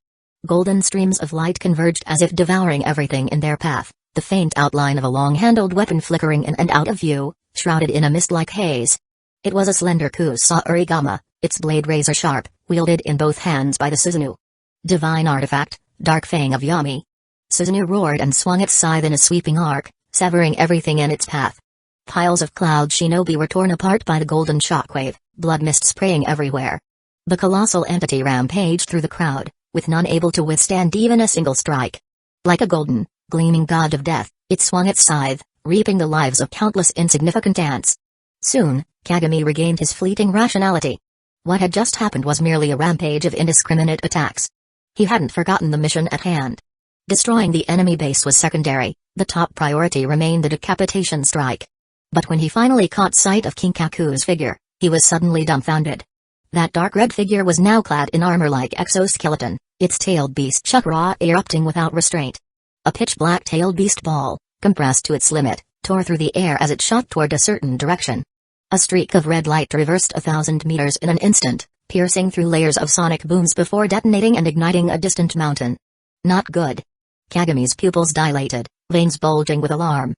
Golden streams of light converged as if devouring everything in their path, the faint outline of a long-handled weapon flickering in and out of view, shrouded in a mist-like haze. It was a slender kusa origama, its blade razor-sharp, wielded in both hands by the Suzunu. "Divine artifact, Dark Fang of Yami." Suzunu roared and swung its scythe in a sweeping arc, severing everything in its path. Piles of cloud shinobi were torn apart by the golden shockwave, blood mist spraying everywhere. The colossal entity rampaged through the crowd, with none able to withstand even a single strike. Like a golden, gleaming god of death, it swung its scythe, reaping the lives of countless insignificant ants. Soon, Kagami regained his fleeting rationality. What had just happened was merely a rampage of indiscriminate attacks. He hadn't forgotten the mission at hand. Destroying the enemy base was secondary, the top priority remained the decapitation strike. But when he finally caught sight of Kinkaku's figure, he was suddenly dumbfounded. That dark red figure was now clad in armor like exoskeleton, its tailed beast chakra erupting without restraint. A pitch-black tailed beast ball, compressed to its limit, tore through the air as it shot toward a certain direction. A streak of red light traversed 1,000 meters in an instant, piercing through layers of sonic booms before detonating and igniting a distant mountain. Not good. Kagami's pupils dilated, veins bulging with alarm.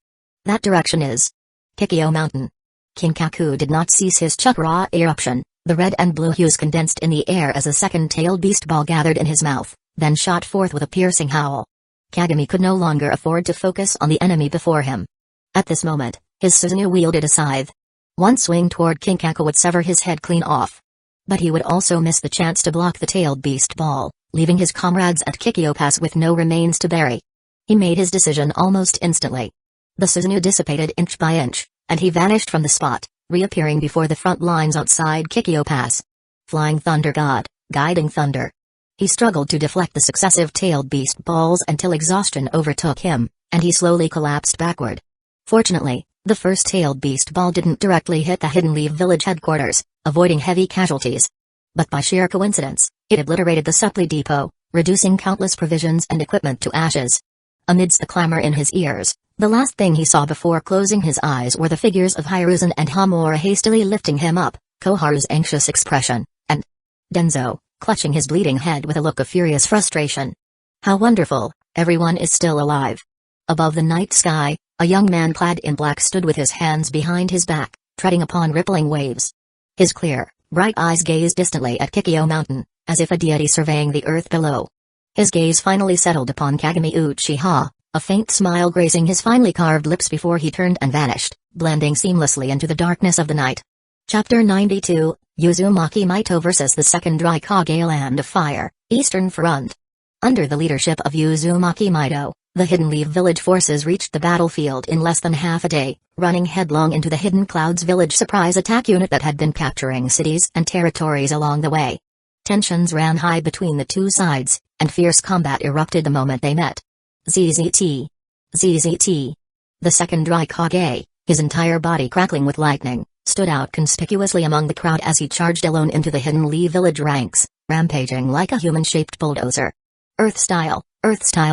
That direction is Kikyo Mountain. Kinkaku did not cease his chakra eruption, the red and blue hues condensed in the air as a second tailed beast ball gathered in his mouth, then shot forth with a piercing howl. Kagami could no longer afford to focus on the enemy before him. At this moment, his Susanoo wielded a scythe. One swing toward Kinkaku would sever his head clean off. But he would also miss the chance to block the tailed beast ball, leaving his comrades at Kikyo Pass with no remains to bury. He made his decision almost instantly. The Susanoo dissipated inch by inch, and he vanished from the spot, reappearing before the front lines outside Kikyo Pass. Flying Thunder God, guiding thunder. He struggled to deflect the successive tailed beast balls until exhaustion overtook him, and he slowly collapsed backward. Fortunately, the first tailed beast ball didn't directly hit the Hidden Leaf village headquarters, avoiding heavy casualties. But by sheer coincidence, it obliterated the supply depot, reducing countless provisions and equipment to ashes. Amidst the clamor in his ears, the last thing he saw before closing his eyes were the figures of Hiruzen and Hamura hastily lifting him up, Koharu's anxious expression, and Denzo, clutching his bleeding head with a look of furious frustration. How wonderful, everyone is still alive. Above the night sky, a young man clad in black stood with his hands behind his back, treading upon rippling waves. His clear, bright eyes gazed distantly at Kikyo Mountain, as if a deity surveying the earth below. His gaze finally settled upon Kagami Uchiha, a faint smile gracing his finely carved lips before he turned and vanished, blending seamlessly into the darkness of the night. Chapter 92, Uzumaki Maito vs. the Second Raikage Land of Fire, Eastern Front. Under the leadership of Uzumaki Maito, the Hidden Leaf village forces reached the battlefield in less than half a day, running headlong into the Hidden Clouds village surprise attack unit that had been capturing cities and territories along the way. Tensions ran high between the two sides, and fierce combat erupted the moment they met. ZZT. ZZT. The second Raikage, his entire body crackling with lightning, stood out conspicuously among the crowd as he charged alone into the Hidden Leaf village ranks, rampaging like a human-shaped bulldozer. Earth-style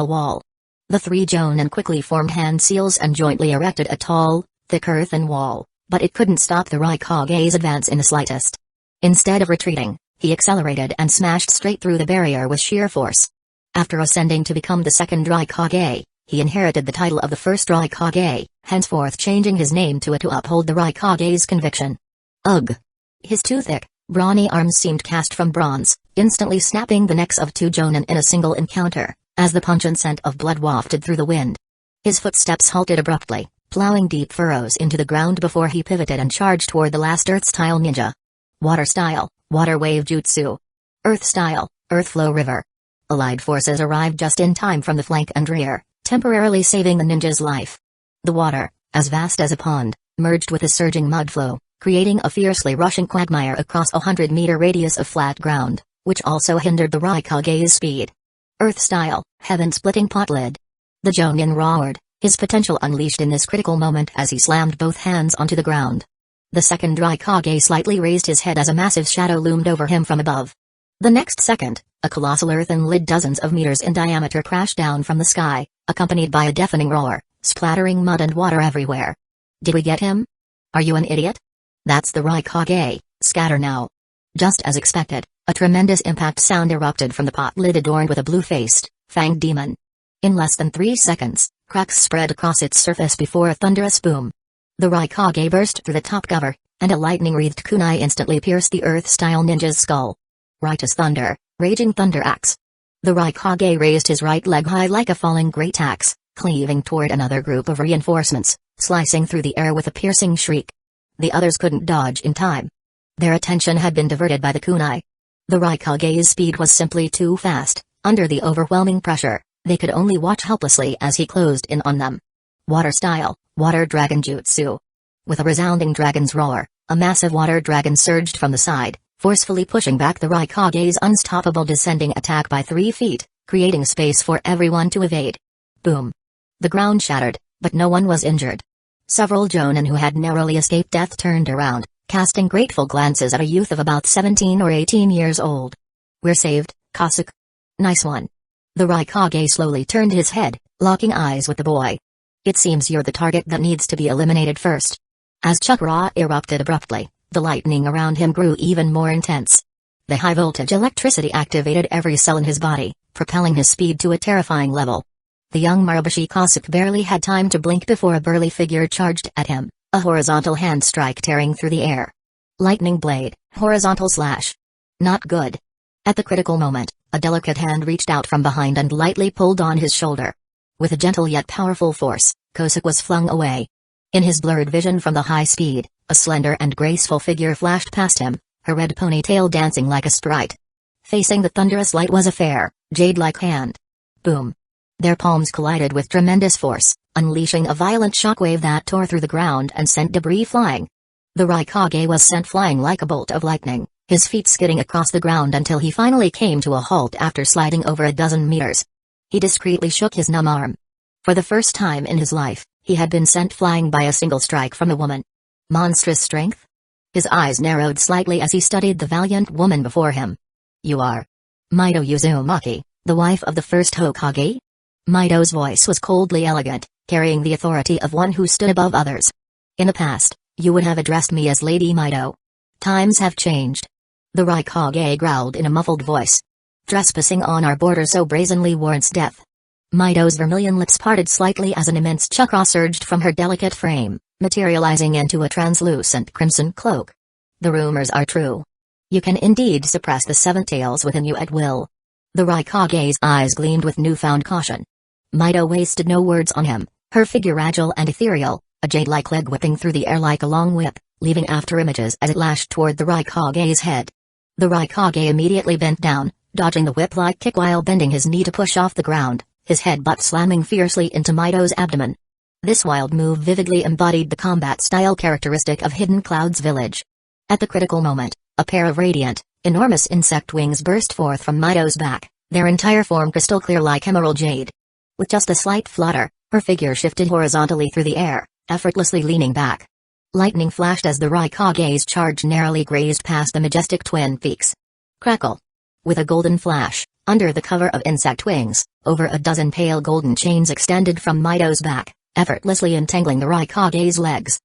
wall. The three Jonin quickly formed hand seals and jointly erected a tall, thick earthen wall, but it couldn't stop the Raikage's advance in the slightest. Instead of retreating, he accelerated and smashed straight through the barrier with sheer force. After ascending to become the second Raikage, he inherited the title of the first Raikage, henceforth changing his name to uphold the Raikage's conviction. Ugh! His two thick, brawny arms seemed cast from bronze, instantly snapping the necks of two Jonin in a single encounter, as the pungent scent of blood wafted through the wind. His footsteps halted abruptly, plowing deep furrows into the ground before he pivoted and charged toward the last Earth-style ninja. Water-style, water wave jutsu. Earth-style, earth flow river. Allied forces arrived just in time from the flank and rear, temporarily saving the ninja's life. The water, as vast as a pond, merged with a surging mud flow, creating a fiercely rushing quagmire across a 100-meter radius of flat ground, which also hindered the Raikage's speed. Earth-style, heaven-splitting pot lid. The Jonin roared, his potential unleashed in this critical moment as he slammed both hands onto the ground. The second Raikage slightly raised his head as a massive shadow loomed over him from above. The next second, a colossal earthen lid dozens of meters in diameter crashed down from the sky, accompanied by a deafening roar, splattering mud and water everywhere. Did we get him? Are you an idiot? That's the Raikage, scatter now. Just as expected, a tremendous impact sound erupted from the pot lid adorned with a blue-faced, fanged demon. In less than 3 seconds, cracks spread across its surface before a thunderous boom. The Raikage burst through the top cover, and a lightning-wreathed kunai instantly pierced the earth-style ninja's skull. Righteous thunder, raging thunder axe. The Raikage raised his right leg high like a falling great axe, cleaving toward another group of reinforcements, slicing through the air with a piercing shriek. The others couldn't dodge in time. Their attention had been diverted by the kunai. The Raikage's speed was simply too fast. Under the overwhelming pressure, They could only watch helplessly as he closed in on them. Water style, water dragon jutsu. With a resounding dragon's roar, a massive water dragon surged from the side, forcefully pushing back the Raikage's unstoppable descending attack by 3 feet, creating space for everyone to evade. Boom. The ground shattered, but no one was injured. Several jonin who had narrowly escaped death turned around, casting grateful glances at a youth of about 17 or 18 years old. "We're saved, Kasuke. Nice one." The Raikage slowly turned his head, locking eyes with the boy. "It seems you're the target that needs to be eliminated first." As chakra erupted abruptly, the lightning around him grew even more intense. The high-voltage electricity activated every cell in his body, propelling his speed to a terrifying level. The young Marubushi Kasuke barely had time to blink before a burly figure charged at him, a horizontal hand strike tearing through the air. Lightning blade, horizontal slash. Not good. At the critical moment, a delicate hand reached out from behind and lightly pulled on his shoulder. With a gentle yet powerful force, Kasuke was flung away. In his blurred vision from the high speed, a slender and graceful figure flashed past him, her red ponytail dancing like a sprite. Facing the thunderous light was a fair, jade-like hand. Boom. Their palms collided with tremendous force, unleashing a violent shockwave that tore through the ground and sent debris flying. The Raikage was sent flying like a bolt of lightning, his feet skidding across the ground until he finally came to a halt after sliding over a dozen meters. He discreetly shook his numb arm. For the first time in his life, he had been sent flying by a single strike from a woman. Monstrous strength? His eyes narrowed slightly as he studied the valiant woman before him. "You are Mido Uzumaki, the wife of the first Hokage?" Mido's voice was coldly elegant, carrying the authority of one who stood above others. "In the past, you would have addressed me as Lady Mido. Times have changed." The Raikage growled in a muffled voice. "Trespassing on our border so brazenly warrants death." Mido's vermilion lips parted slightly as an immense chakra surged from her delicate frame, materializing into a translucent crimson cloak. "The rumors are true. You can indeed suppress the 7 tails within you at will." The Raikage's eyes gleamed with newfound caution. Mido wasted no words on him, her figure agile and ethereal, a jade-like leg whipping through the air like a long whip, leaving after images as it lashed toward the Raikage's head. The Raikage immediately bent down, dodging the whip-like kick while bending his knee to push off the ground, his head-butt slamming fiercely into Mido's abdomen. This wild move vividly embodied the combat style characteristic of Hidden Cloud's village. At the critical moment, a pair of radiant, enormous insect wings burst forth from Mido's back, their entire form crystal clear like emerald jade. With just a slight flutter, her figure shifted horizontally through the air, effortlessly leaning back. Lightning flashed as the Raikage's charge narrowly grazed past the majestic twin peaks. Crackle. With a golden flash, under the cover of insect wings, over a dozen pale golden chains extended from Mido's back, effortlessly entangling the Raikage's legs.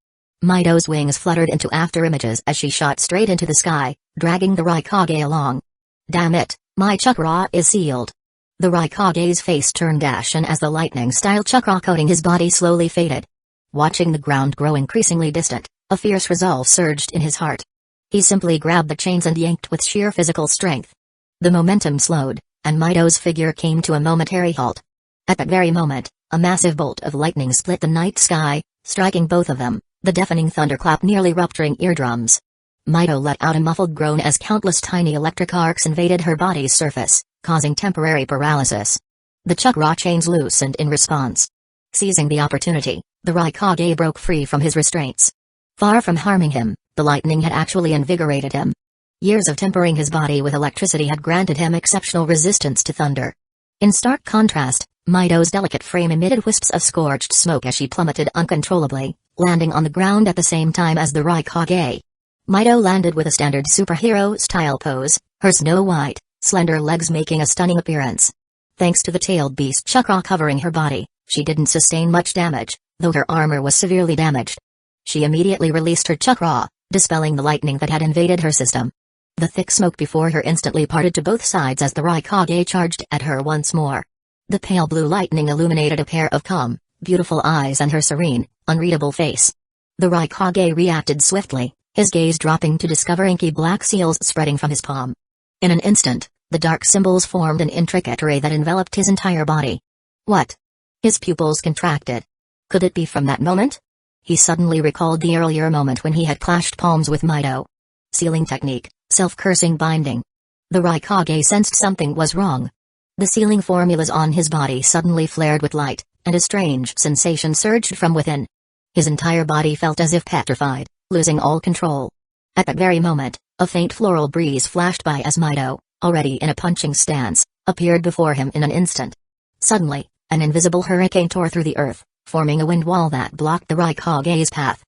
Mido's wings fluttered into afterimages as she shot straight into the sky, dragging the Raikage along. "Damn it, my chakra is sealed." The Raikage's face turned ashen as the lightning-style chakra coating his body slowly faded. Watching the ground grow increasingly distant, a fierce resolve surged in his heart. He simply grabbed the chains and yanked with sheer physical strength. The momentum slowed, and Mido's figure came to a momentary halt. At that very moment, a massive bolt of lightning split the night sky, striking both of them, the deafening thunderclap nearly rupturing eardrums. Mido let out a muffled groan as countless tiny electric arcs invaded her body's surface, causing temporary paralysis. The chakra chains loosened in response. Seizing the opportunity, the Raikage broke free from his restraints. Far from harming him, the lightning had actually invigorated him. Years of tempering his body with electricity had granted him exceptional resistance to thunder. In stark contrast, Mido's delicate frame emitted wisps of scorched smoke as she plummeted uncontrollably, landing on the ground at the same time as the Raikage. Mido landed with a standard superhero-style pose, her snow-white, slender legs making a stunning appearance. Thanks to the tailed beast chakra covering her body, she didn't sustain much damage, though her armor was severely damaged. She immediately released her chakra, dispelling the lightning that had invaded her system. The thick smoke before her instantly parted to both sides as the Raikage charged at her once more. The pale blue lightning illuminated a pair of calm, beautiful eyes and her serene, unreadable face. The Raikage reacted swiftly, his gaze dropping to discover inky black seals spreading from his palm. In an instant, the dark symbols formed an intricate array that enveloped his entire body. What? His pupils contracted. Could it be from that moment? He suddenly recalled the earlier moment when he had clashed palms with Mido. Sealing technique, self-cursing binding. The Raikage sensed something was wrong. The sealing formulas on his body suddenly flared with light, and a strange sensation surged from within. His entire body felt as if petrified, losing all control. At that very moment, a faint floral breeze flashed by as Mido, already in a punching stance, appeared before him in an instant. Suddenly, an invisible hurricane tore through the earth, forming a wind wall that blocked the Raikage's path.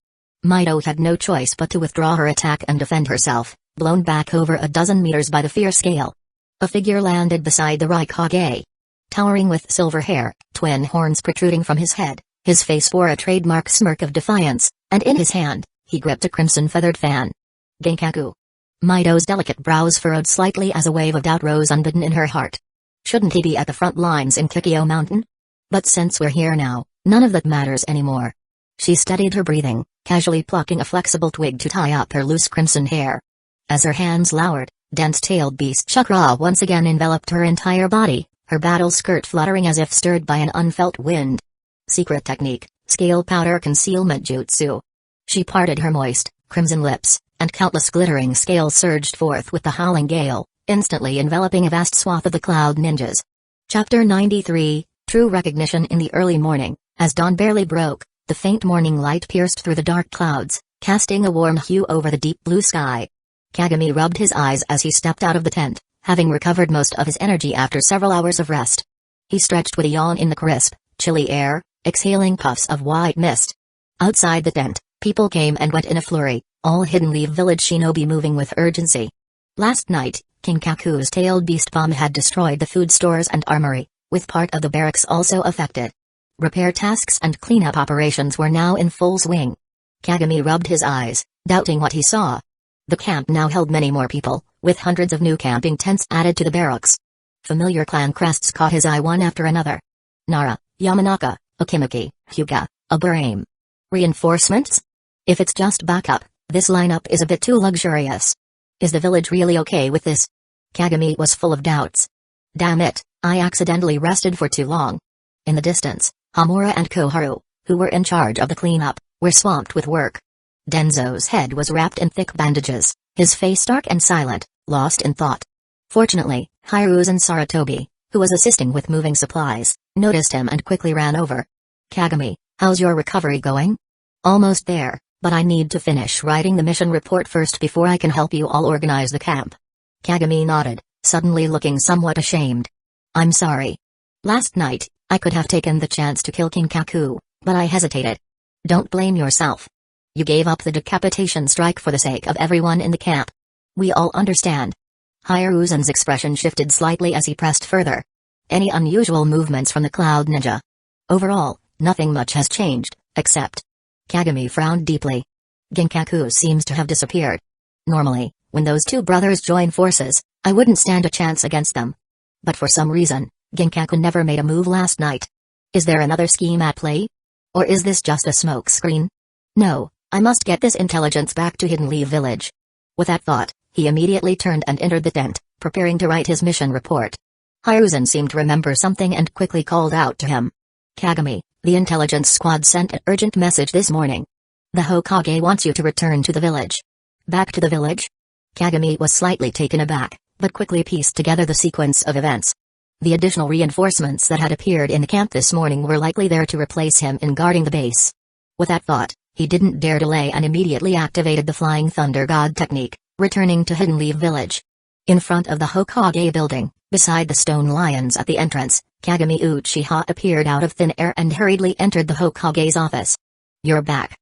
Mido had no choice but to withdraw her attack and defend herself, blown back over a dozen meters by the fierce gale. A figure landed beside the Raikage. Towering with silver hair, twin horns protruding from his head, his face bore a trademark smirk of defiance, and in his hand, he gripped a crimson feathered fan. Genkaku. Mido's delicate brows furrowed slightly as a wave of doubt rose unbidden in her heart. Shouldn't he be at the front lines in Kikyo Mountain? But since we're here now, none of that matters anymore. She steadied her breathing, casually plucking a flexible twig to tie up her loose crimson hair. As her hands lowered, dense-tailed beast chakra once again enveloped her entire body, her battle skirt fluttering as if stirred by an unfelt wind. Secret technique, scale powder concealment jutsu. She parted her moist, crimson lips, and countless glittering scales surged forth with the howling gale, instantly enveloping a vast swath of the cloud ninjas. Chapter 93, True Recognition. In the early morning, as dawn barely broke, the faint morning light pierced through the dark clouds, casting a warm hue over the deep blue sky. Kagami rubbed his eyes as he stepped out of the tent, having recovered most of his energy after several hours of rest. He stretched with a yawn in the crisp, chilly air, exhaling puffs of white mist. Outside the tent, people came and went in a flurry, all Hidden Leaf Village shinobi moving with urgency. Last night, King Kaku's tailed beast bomb had destroyed the food stores and armory, with part of the barracks also affected. Repair tasks and cleanup operations were now in full swing. Kagami rubbed his eyes, doubting what he saw. The camp now held many more people, with hundreds of new camping tents added to the barracks. Familiar clan crests caught his eye one after another. Nara, Yamanaka, Okimaki, Hyuga, Aburame. Reinforcements? If it's just backup, this lineup is a bit too luxurious. Is the village really okay with this? Kagami was full of doubts. Damn it, I accidentally rested for too long. In the distance, Hamura and Koharu, who were in charge of the cleanup, were swamped with work. Denzo's head was wrapped in thick bandages, his face stark and silent, lost in thought. Fortunately, Hiruzen Saratobi, who was assisting with moving supplies, noticed him and quickly ran over. Kagami, how's your recovery going? Almost there, but I need to finish writing the mission report first before I can help you all organize the camp. Kagami nodded, suddenly looking somewhat ashamed. I'm sorry. Last night, I could have taken the chance to kill King Kaku, but I hesitated. Don't blame yourself. You gave up the decapitation strike for the sake of everyone in the camp. We all understand. Hiruzen's expression shifted slightly as he pressed further. Any unusual movements from the Cloud Ninja? Overall, nothing much has changed, except... Kagami frowned deeply. Genkaku seems to have disappeared. Normally, when those two brothers join forces, I wouldn't stand a chance against them. But for some reason, Genkaku never made a move last night. Is there another scheme at play? Or is this just a smokescreen? No, I must get this intelligence back to Hidden Leaf Village. With that thought, he immediately turned and entered the tent, preparing to write his mission report. Hiruzen seemed to remember something and quickly called out to him. Kagami, the intelligence squad sent an urgent message this morning. The Hokage wants you to return to the village. Back to the village? Kagami was slightly taken aback, but quickly pieced together the sequence of events. The additional reinforcements that had appeared in the camp this morning were likely there to replace him in guarding the base. With that thought, he didn't dare delay and immediately activated the Flying Thunder God technique, returning to Hidden Leaf Village. In front of the Hokage building, beside the stone lions at the entrance, Kagami Uchiha appeared out of thin air and hurriedly entered the Hokage's office. You're back.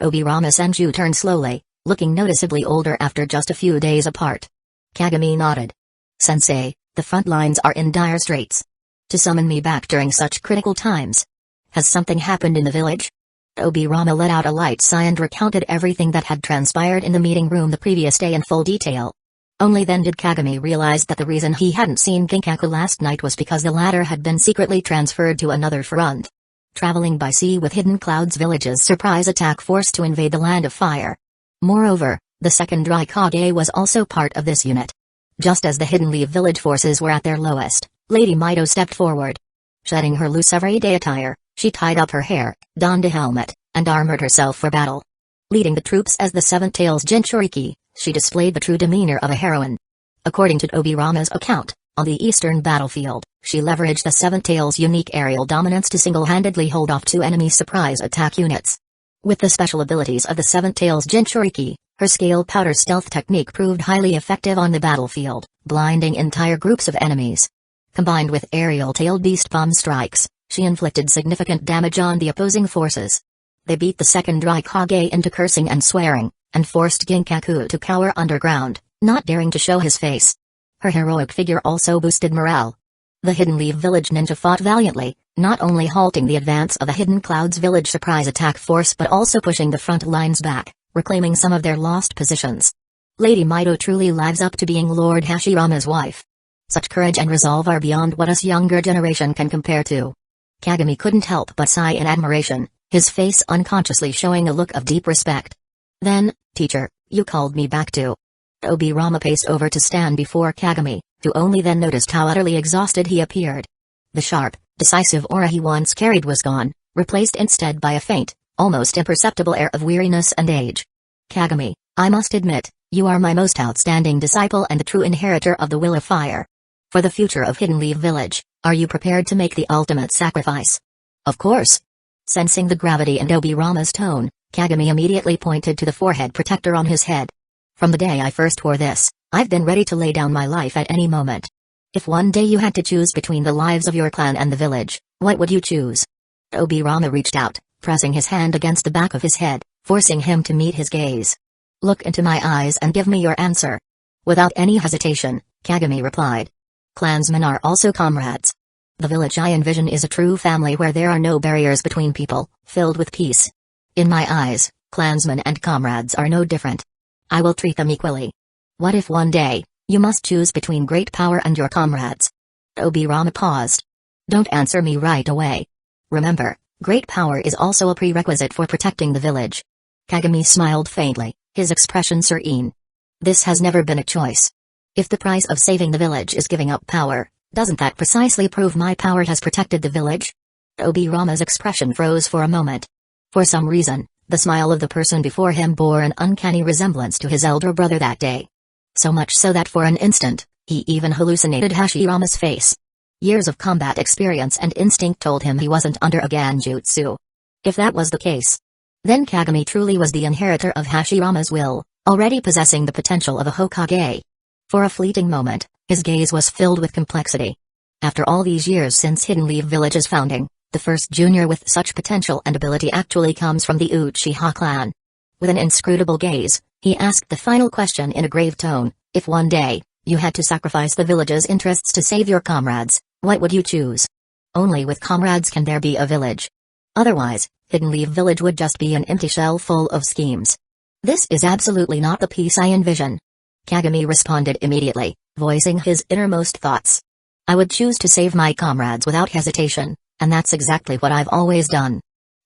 Obirama Senju turned slowly, looking noticeably older after just a few days apart. Kagami nodded. Sensei, the front lines are in dire straits. To summon me back during such critical times. Has something happened in the village? Obirama let out a light sigh and recounted everything that had transpired in the meeting room the previous day in full detail. Only then did Kagami realize that the reason he hadn't seen Genkaku last night was because the latter had been secretly transferred to another front. Traveling by sea with Hidden Cloud's village's surprise attack force to invade the Land of Fire. Moreover, the second Raikage was also part of this unit. Just as the Hidden Leaf Village forces were at their lowest, Lady Mido stepped forward. Shedding her loose everyday attire, she tied up her hair, donned a helmet, and armored herself for battle. Leading the troops as the Seven Tails Jinchuriki, she displayed the true demeanor of a heroine. According to Obirama's account, On the eastern battlefield, she leveraged the Seven Tails' unique aerial dominance to single-handedly hold off 2 enemy surprise attack units. With the special abilities of the Seven Tails Jinchuriki, her scale powder stealth technique proved highly effective on the battlefield, blinding entire groups of enemies. Combined with aerial tailed beast bomb strikes, she inflicted significant damage on the opposing forces. They beat the second Raikage into cursing and swearing, and forced Ginkaku to cower underground, not daring to show his face. Her heroic figure also boosted morale. The Hidden Leaf Village ninja fought valiantly, not only halting the advance of the Hidden Clouds Village surprise attack force but also pushing the front lines back, reclaiming some of their lost positions. Lady Mido truly lives up to being Lord Hashirama's wife. Such courage and resolve are beyond what us younger generation can compare to. Kagami couldn't help but sigh in admiration, his face unconsciously showing a look of deep respect. Then, teacher, you called me back too. Obirama paced over to stand before Kagami, who only then noticed how utterly exhausted he appeared. The sharp, decisive aura he once carried was gone, replaced instead by a faint, almost imperceptible air of weariness and age. Kagami, I must admit, you are my most outstanding disciple and the true inheritor of the Will of Fire. For the future of Hidden Leaf Village, are you prepared to make the ultimate sacrifice? Of course. Sensing the gravity in Obirama's tone, Kagami immediately pointed to the forehead protector on his head. From the day I first wore this, I've been ready to lay down my life at any moment. If one day you had to choose between the lives of your clan and the village, what would you choose? Obirama reached out, pressing his hand against the back of his head, forcing him to meet his gaze. Look into my eyes and give me your answer. Without any hesitation, Kagami replied. Clansmen are also comrades. The village I envision is a true family where there are no barriers between people, filled with peace. In my eyes, clansmen and comrades are no different. I will treat them equally. What if one day, you must choose between great power and your comrades? Obirama paused. Don't answer me right away. Remember, great power is also a prerequisite for protecting the village. Kagami smiled faintly, his expression serene. This has never been a choice. If the price of saving the village is giving up power, doesn't that precisely prove my power has protected the village? Obirama's expression froze for a moment. For some reason, the smile of the person before him bore an uncanny resemblance to his elder brother that day. So much so that for an instant, he even hallucinated Hashirama's face. Years of combat experience and instinct told him he wasn't under a Genjutsu. If that was the case, then Kagami truly was the inheritor of Hashirama's will, already possessing the potential of a Hokage. For a fleeting moment, his gaze was filled with complexity. After all these years since Hidden Leaf Village's founding, the first junior with such potential and ability actually comes from the Uchiha clan. With an inscrutable gaze, he asked the final question in a grave tone, if one day, you had to sacrifice the village's interests to save your comrades, what would you choose? Only with comrades can there be a village. Otherwise, Hidden Leaf Village would just be an empty shell full of schemes. This is absolutely not the peace I envision. Kagami responded immediately, voicing his innermost thoughts. I would choose to save my comrades without hesitation, and that's exactly what I've always done.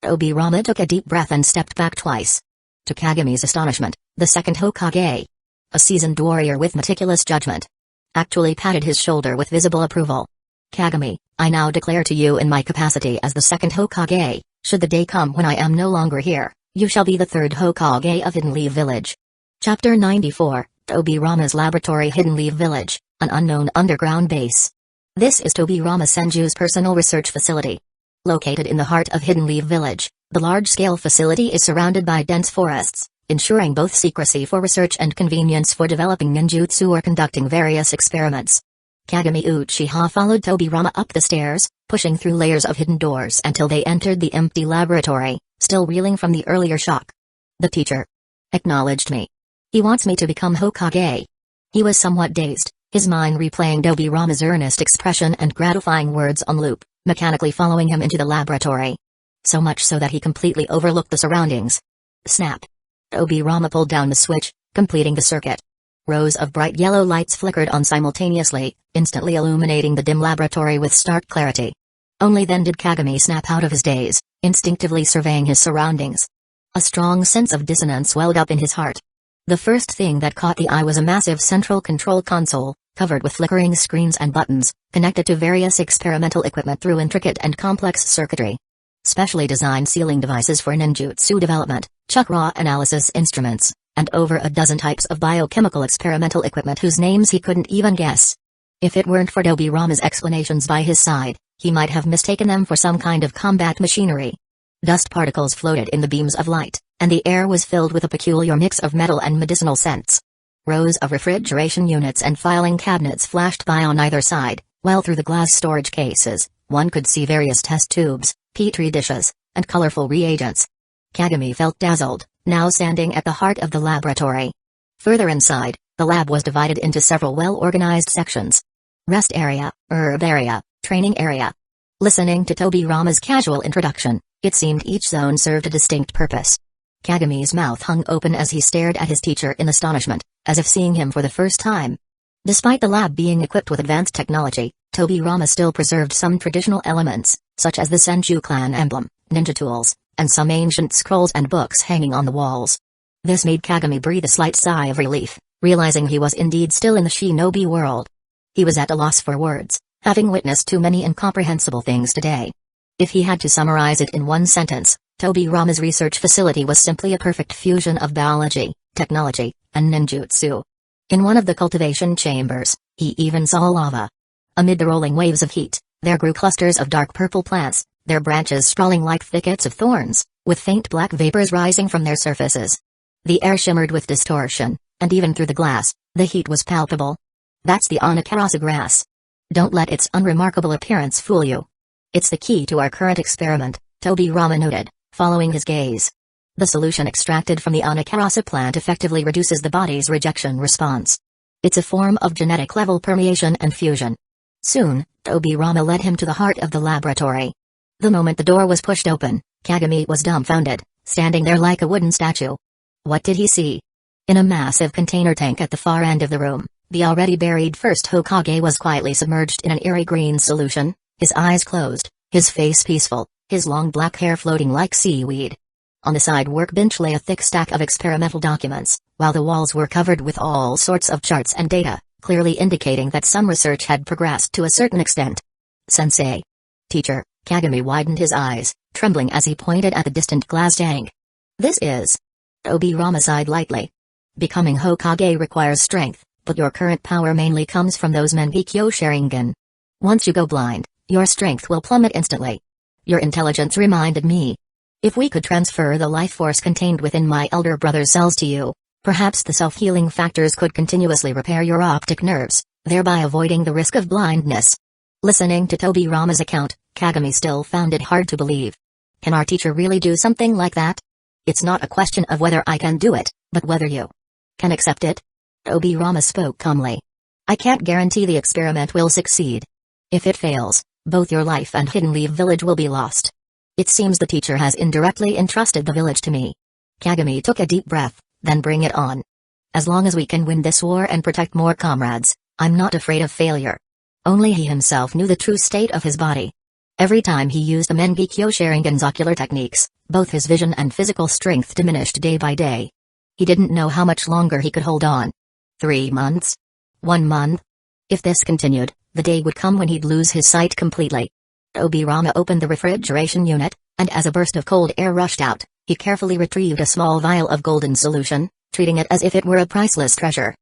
Obirama took a deep breath and stepped back twice. To Kagami's astonishment, the second Hokage, a seasoned warrior with meticulous judgment, actually patted his shoulder with visible approval. Kagami, I now declare to you in my capacity as the second Hokage, should the day come when I am no longer here, you shall be the third Hokage of Hidden Leaf Village. Chapter 94, Obirama's Laboratory. Hidden Leaf Village, an unknown underground base. This is Tobirama Senju's personal research facility. Located in the heart of Hidden Leaf Village, the large-scale facility is surrounded by dense forests, ensuring both secrecy for research and convenience for developing ninjutsu or conducting various experiments. Kagami Uchiha followed Tobirama up the stairs, pushing through layers of hidden doors until they entered the empty laboratory, still reeling from the earlier shock. The teacher acknowledged me. He wants me to become Hokage. He was somewhat dazed, his mind replaying Tobirama's earnest expression and gratifying words on loop, mechanically following him into the laboratory. So much so that he completely overlooked the surroundings. Snap. Tobirama pulled down the switch, completing the circuit. Rows of bright yellow lights flickered on simultaneously, instantly illuminating the dim laboratory with stark clarity. Only then did Kagami snap out of his daze, instinctively surveying his surroundings. A strong sense of dissonance welled up in his heart. The first thing that caught the eye was a massive central control console, covered with flickering screens and buttons, connected to various experimental equipment through intricate and complex circuitry. Specially designed sealing devices for ninjutsu development, chakra analysis instruments, and over a dozen types of biochemical experimental equipment whose names he couldn't even guess. If it weren't for Tobirama's explanations by his side, he might have mistaken them for some kind of combat machinery. Dust particles floated in the beams of light, and the air was filled with a peculiar mix of metal and medicinal scents. Rows of refrigeration units and filing cabinets flashed by on either side, while through the glass storage cases, one could see various test tubes, petri dishes, and colorful reagents. Kagami felt dazzled, now standing at the heart of the laboratory. Further inside, the lab was divided into several well-organized sections. Rest area, herb area, training area. Listening to Tobirama's casual introduction, it seemed each zone served a distinct purpose. Kagami's mouth hung open as he stared at his teacher in astonishment, as if seeing him for the first time. Despite the lab being equipped with advanced technology, Tobirama still preserved some traditional elements, such as the Senju clan emblem, ninja tools, and some ancient scrolls and books hanging on the walls. This made Kagami breathe a slight sigh of relief, realizing he was indeed still in the shinobi world. He was at a loss for words, having witnessed too many incomprehensible things today. If he had to summarize it in one sentence, Tobirama's research facility was simply a perfect fusion of biology, technology, and ninjutsu. In one of the cultivation chambers, he even saw lava. Amid the rolling waves of heat, there grew clusters of dark purple plants, their branches sprawling like thickets of thorns, with faint black vapors rising from their surfaces. The air shimmered with distortion, and even through the glass, the heat was palpable. That's the Anakarasa grass. Don't let its unremarkable appearance fool you. It's the key to our current experiment, Tobirama noted, following his gaze. The solution extracted from the Anakarasa plant effectively reduces the body's rejection response. It's a form of genetic-level permeation and fusion. Soon, Tobirama led him to the heart of the laboratory. The moment the door was pushed open, Kagami was dumbfounded, standing there like a wooden statue. What did he see? In a massive container tank at the far end of the room, the already buried first Hokage was quietly submerged in an eerie green solution, his eyes closed, his face peaceful, his long black hair floating like seaweed. On the side workbench lay a thick stack of experimental documents, while the walls were covered with all sorts of charts and data, clearly indicating that some research had progressed to a certain extent. Sensei. Teacher, Kagami widened his eyes, trembling as he pointed at the distant glass tank. This is... Tobirama sighed lightly. Becoming Hokage requires strength, but your current power mainly comes from those Mangekyo Sharingan. Once you go blind, your strength will plummet instantly. Your intelligence reminded me. If we could transfer the life force contained within my elder brother's cells to you, perhaps the self-healing factors could continuously repair your optic nerves, thereby avoiding the risk of blindness. Listening to Tobirama's account, Kagami still found it hard to believe. Can our teacher really do something like that? It's not a question of whether I can do it, but whether you can accept it. Tobirama spoke calmly. I can't guarantee the experiment will succeed. If it fails, both your life and Hidden Leaf Village will be lost. It seems the teacher has indirectly entrusted the village to me. Kagami took a deep breath, then bring it on. As long as we can win this war and protect more comrades, I'm not afraid of failure. Only he himself knew the true state of his body. Every time he used the Mangekyo Sharingan's ocular techniques, both his vision and physical strength diminished day by day. He didn't know how much longer he could hold on. 3 months? 1 month? If this continued, the day would come when he'd lose his sight completely. Tobirama opened the refrigeration unit, and as a burst of cold air rushed out, he carefully retrieved a small vial of golden solution, treating it as if it were a priceless treasure.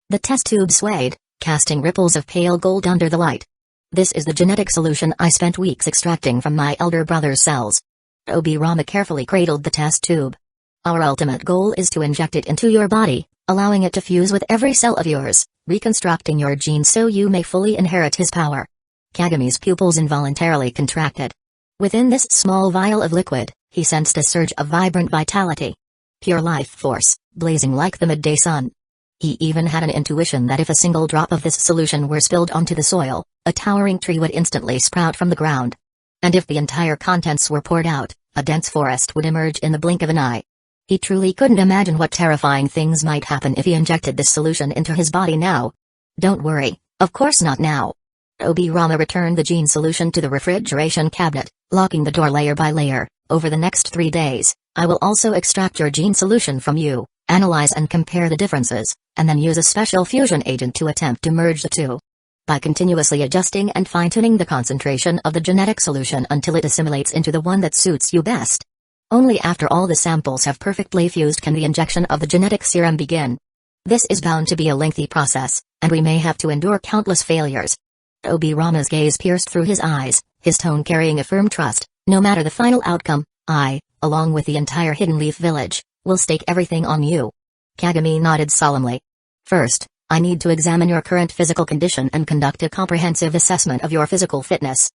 The test tube swayed, casting ripples of pale gold under the light. This is the genetic solution I spent weeks extracting from my elder brother's cells. Tobirama carefully cradled the test tube. Our ultimate goal is to inject it into your body, allowing it to fuse with every cell of yours, reconstructing your genes so you may fully inherit his power. Kagami's pupils involuntarily contracted. Within this small vial of liquid, he sensed a surge of vibrant vitality. Pure life force, blazing like the midday sun. He even had an intuition that if a single drop of this solution were spilled onto the soil, a towering tree would instantly sprout from the ground. And if the entire contents were poured out, a dense forest would emerge in the blink of an eye. He truly couldn't imagine what terrifying things might happen if he injected this solution into his body now. Don't worry, of course not now. Tobirama returned the gene solution to the refrigeration cabinet, locking the door layer by layer. Over the next 3 days, I will also extract your gene solution from you, analyze and compare the differences, and then use a special fusion agent to attempt to merge the two. By continuously adjusting and fine-tuning the concentration of the genetic solution until it assimilates into the one that suits you best. Only after all the samples have perfectly fused can the injection of the genetic serum begin. This is bound to be a lengthy process, and we may have to endure countless failures. Obirama's gaze pierced through his eyes, his tone carrying a firm trust. No matter the final outcome, I, along with the entire Hidden Leaf Village, will stake everything on you. Kagami nodded solemnly. First, I need to examine your current physical condition and conduct a comprehensive assessment of your physical fitness.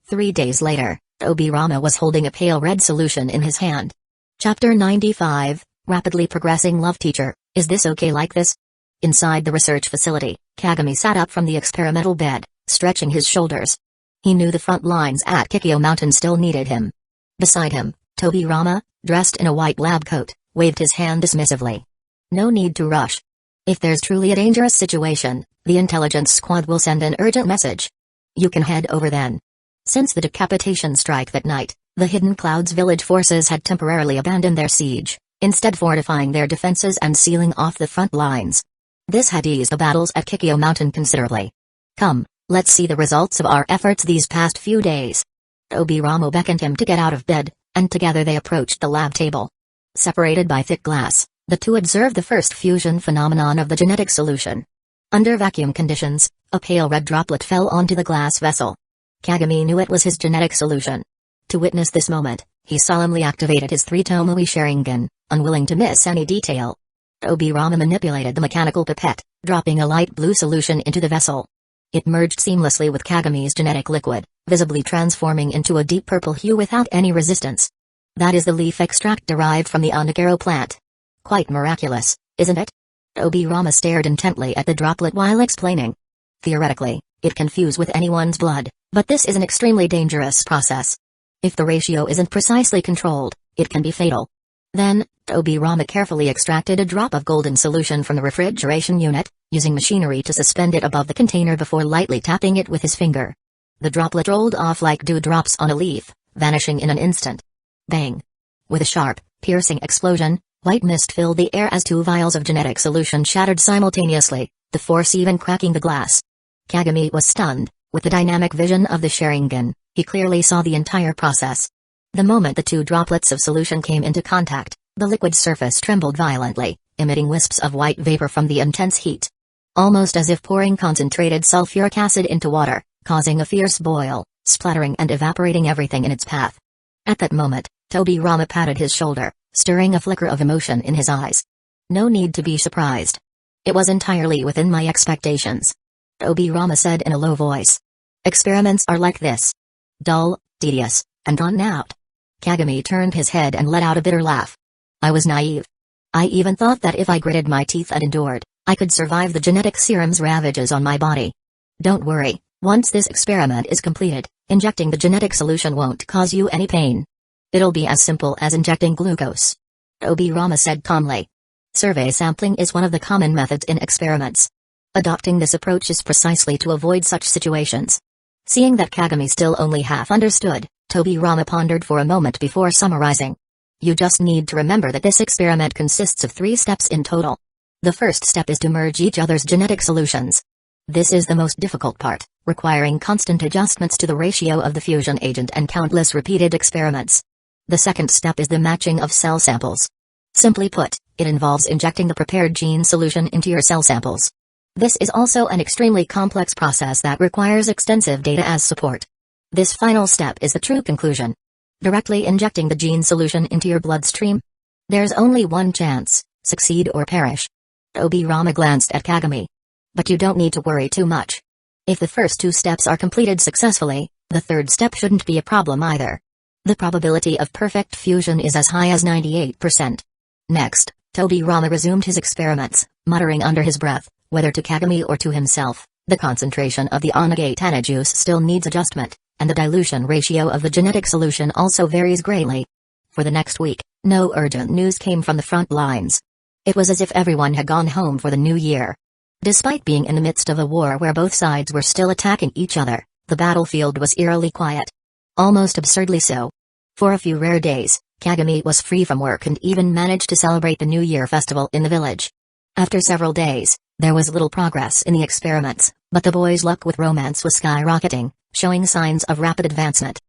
3 days later, Obirama was holding a pale red solution in his hand. Chapter 95, Rapidly Progressing Love Teacher, Is This Okay Like This? Inside the research facility, Kagami sat up from the experimental bed, stretching his shoulders. He knew the front lines at Kikyo Mountain still needed him. Beside him, Obirama, dressed in a white lab coat, waved his hand dismissively. No need to rush. If there's truly a dangerous situation, the intelligence squad will send an urgent message. You can head over then. Since the decapitation strike that night, the Hidden Clouds village forces had temporarily abandoned their siege, instead fortifying their defenses and sealing off the front lines. This had eased the battles at Kikyo Mountain considerably. Come, let's see the results of our efforts these past few days. Obirama beckoned him to get out of bed, and together they approached the lab table. Separated by thick glass, the two observed the first fusion phenomenon of the genetic solution. Under vacuum conditions, a pale red droplet fell onto the glass vessel. Kagami knew it was his genetic solution. To witness this moment, he solemnly activated his 3 Tomoe Sharingan, unwilling to miss any detail. Obirama manipulated the mechanical pipette, dropping a light blue solution into the vessel. It merged seamlessly with Kagami's genetic liquid, visibly transforming into a deep purple hue without any resistance. That is the leaf extract derived from the Mangekyo plant. Quite miraculous, isn't it? Obirama stared intently at the droplet while explaining. Theoretically, it can fuse with anyone's blood, but this is an extremely dangerous process. If the ratio isn't precisely controlled, it can be fatal. Then, Obirama carefully extracted a drop of golden solution from the refrigeration unit, using machinery to suspend it above the container before lightly tapping it with his finger. The droplet rolled off like dewdrops on a leaf, vanishing in an instant. Bang! With a sharp, piercing explosion, white mist filled the air as 2 vials of genetic solution shattered simultaneously, the force even cracking the glass. Kagami was stunned. With the dynamic vision of the Sharingan, he clearly saw the entire process. The moment the 2 droplets of solution came into contact, the liquid surface trembled violently, emitting wisps of white vapor from the intense heat. Almost as if pouring concentrated sulfuric acid into water, causing a fierce boil, splattering and evaporating everything in its path. At that moment, Obirama patted his shoulder, stirring a flicker of emotion in his eyes. No need to be surprised. It was entirely within my expectations. Obirama said in a low voice. Experiments are like this. Dull, tedious, and drawn out. Kagami turned his head and let out a bitter laugh. I was naive. I even thought that if I gritted my teeth and endured, I could survive the genetic serum's ravages on my body. Don't worry, once this experiment is completed, injecting the genetic solution won't cause you any pain. It'll be as simple as injecting glucose. Obirama said calmly. Survey sampling is one of the common methods in experiments. Adopting this approach is precisely to avoid such situations. Seeing that Kagami still only half understood, Obirama pondered for a moment before summarizing. You just need to remember that this experiment consists of 3 steps in total. The first step is to merge each other's genetic solutions. This is the most difficult part, requiring constant adjustments to the ratio of the fusion agent and countless repeated experiments. The second step is the matching of cell samples. Simply put, it involves injecting the prepared gene solution into your cell samples. This is also an extremely complex process that requires extensive data as support. This final step is the true conclusion. Directly injecting the gene solution into your bloodstream? There's only one chance, succeed or perish. Obirama glanced at Kagami. But you don't need to worry too much. If the first 2 steps are completed successfully, the third step shouldn't be a problem either. The probability of perfect fusion is as high as 98%. Next, Obirama resumed his experiments, muttering under his breath, whether to Kagami or to himself, the concentration of the Onigate juice still needs adjustment, and the dilution ratio of the genetic solution also varies greatly. For the next week, no urgent news came from the front lines. It was as if everyone had gone home for the new year. Despite being in the midst of a war where both sides were still attacking each other, the battlefield was eerily quiet. Almost absurdly so. For a few rare days, Kagami was free from work and even managed to celebrate the New Year festival in the village. After several days, there was little progress in the experiments, but the boy's luck with romance was skyrocketing, showing signs of rapid advancement.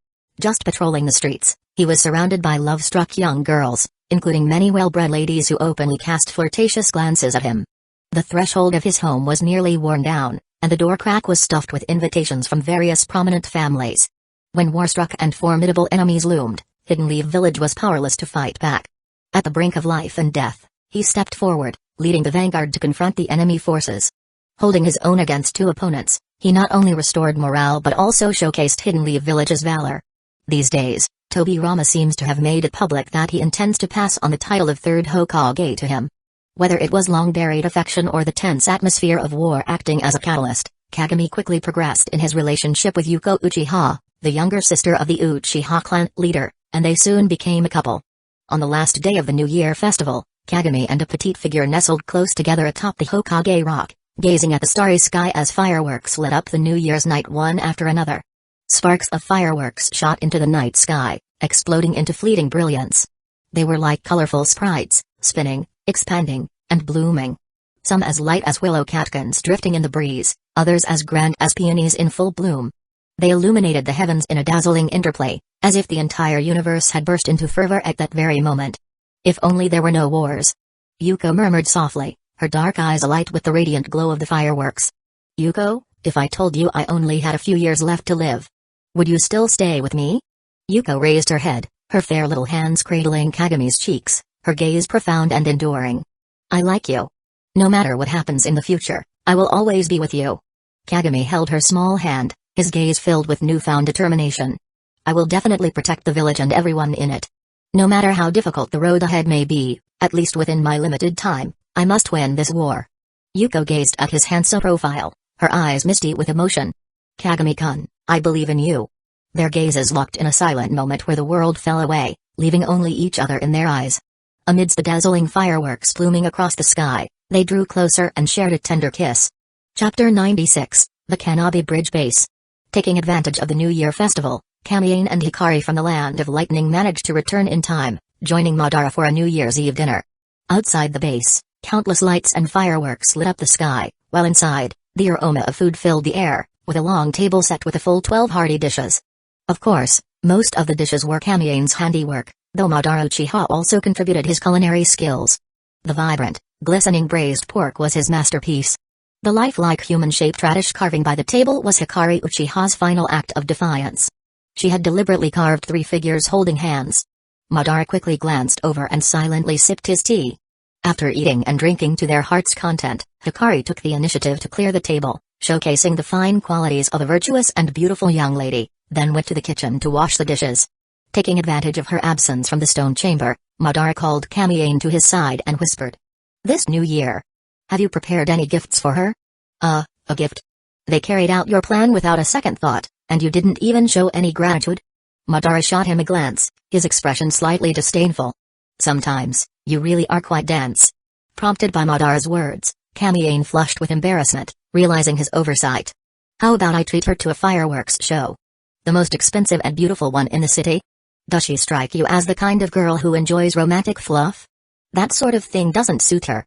Just patrolling the streets, he was surrounded by love-struck young girls, including many well-bred ladies who openly cast flirtatious glances at him. The threshold of his home was nearly worn down, and the door crack was stuffed with invitations from various prominent families. When war struck and formidable enemies loomed, Hidden Leaf Village was powerless to fight back. At the brink of life and death, he stepped forward, leading the vanguard to confront the enemy forces. Holding his own against two opponents, he not only restored morale but also showcased Hidden Leaf Village's valor. These days, Tobirama seems to have made it public that he intends to pass on the title of third Hokage to him. Whether it was long-buried affection or the tense atmosphere of war acting as a catalyst, Kagami quickly progressed in his relationship with Yuko Uchiha, the younger sister of the Uchiha clan leader, and they soon became a couple. On the last day of the New Year festival, Kagami and a petite figure nestled close together atop the Hokage rock, gazing at the starry sky as fireworks lit up the New Year's night one after another. Sparks of fireworks shot into the night sky, exploding into fleeting brilliance. They were like colorful sprites, spinning, expanding, and blooming. Some as light as willow catkins drifting in the breeze, others as grand as peonies in full bloom. They illuminated the heavens in a dazzling interplay, as if the entire universe had burst into fervor at that very moment. If only there were no wars. Yuko murmured softly, her dark eyes alight with the radiant glow of the fireworks. Yuko, if I told you I only had a few years left to live, would you still stay with me? Yuko raised her head, her fair little hands cradling Kagami's cheeks, her gaze profound and enduring. I like you. No matter what happens in the future, I will always be with you. Kagami held her small hand, his gaze filled with newfound determination. I will definitely protect the village and everyone in it. No matter how difficult the road ahead may be, at least within my limited time, I must win this war. Yuko gazed at his handsome profile, her eyes misty with emotion. Kagami-kun, I believe in you. Their gazes locked in a silent moment where the world fell away, leaving only each other in their eyes. Amidst the dazzling fireworks blooming across the sky, they drew closer and shared a tender kiss. Chapter 96, The Kanabi Bridge Base. Taking advantage of the New Year festival, Kamiane and Hikari from the Land of Lightning managed to return in time, joining Madara for a New Year's Eve dinner. Outside the base, countless lights and fireworks lit up the sky, while inside, the aroma of food filled the air, with a long table set with a full 12 hearty dishes. Of course, most of the dishes were Kamiane's handiwork, though Madara Uchiha also contributed his culinary skills. The vibrant, glistening braised pork was his masterpiece. The lifelike human-shaped radish carving by the table was Hikari Uchiha's final act of defiance. She had deliberately carved 3 figures holding hands. Madara quickly glanced over and silently sipped his tea. After eating and drinking to their heart's content, Hikari took the initiative to clear the table, showcasing the fine qualities of a virtuous and beautiful young lady, then went to the kitchen to wash the dishes. Taking advantage of her absence from the stone chamber, Madara called Kamiane to his side and whispered. This New Year, have you prepared any gifts for her? A gift? They carried out your plan without a second thought, and you didn't even show any gratitude? Madara shot him a glance, his expression slightly disdainful. Sometimes, you really are quite dense. Prompted by Madara's words, Kamiane flushed with embarrassment, realizing his oversight. How about I treat her to a fireworks show? The most expensive and beautiful one in the city? Does she strike you as the kind of girl who enjoys romantic fluff? That sort of thing doesn't suit her.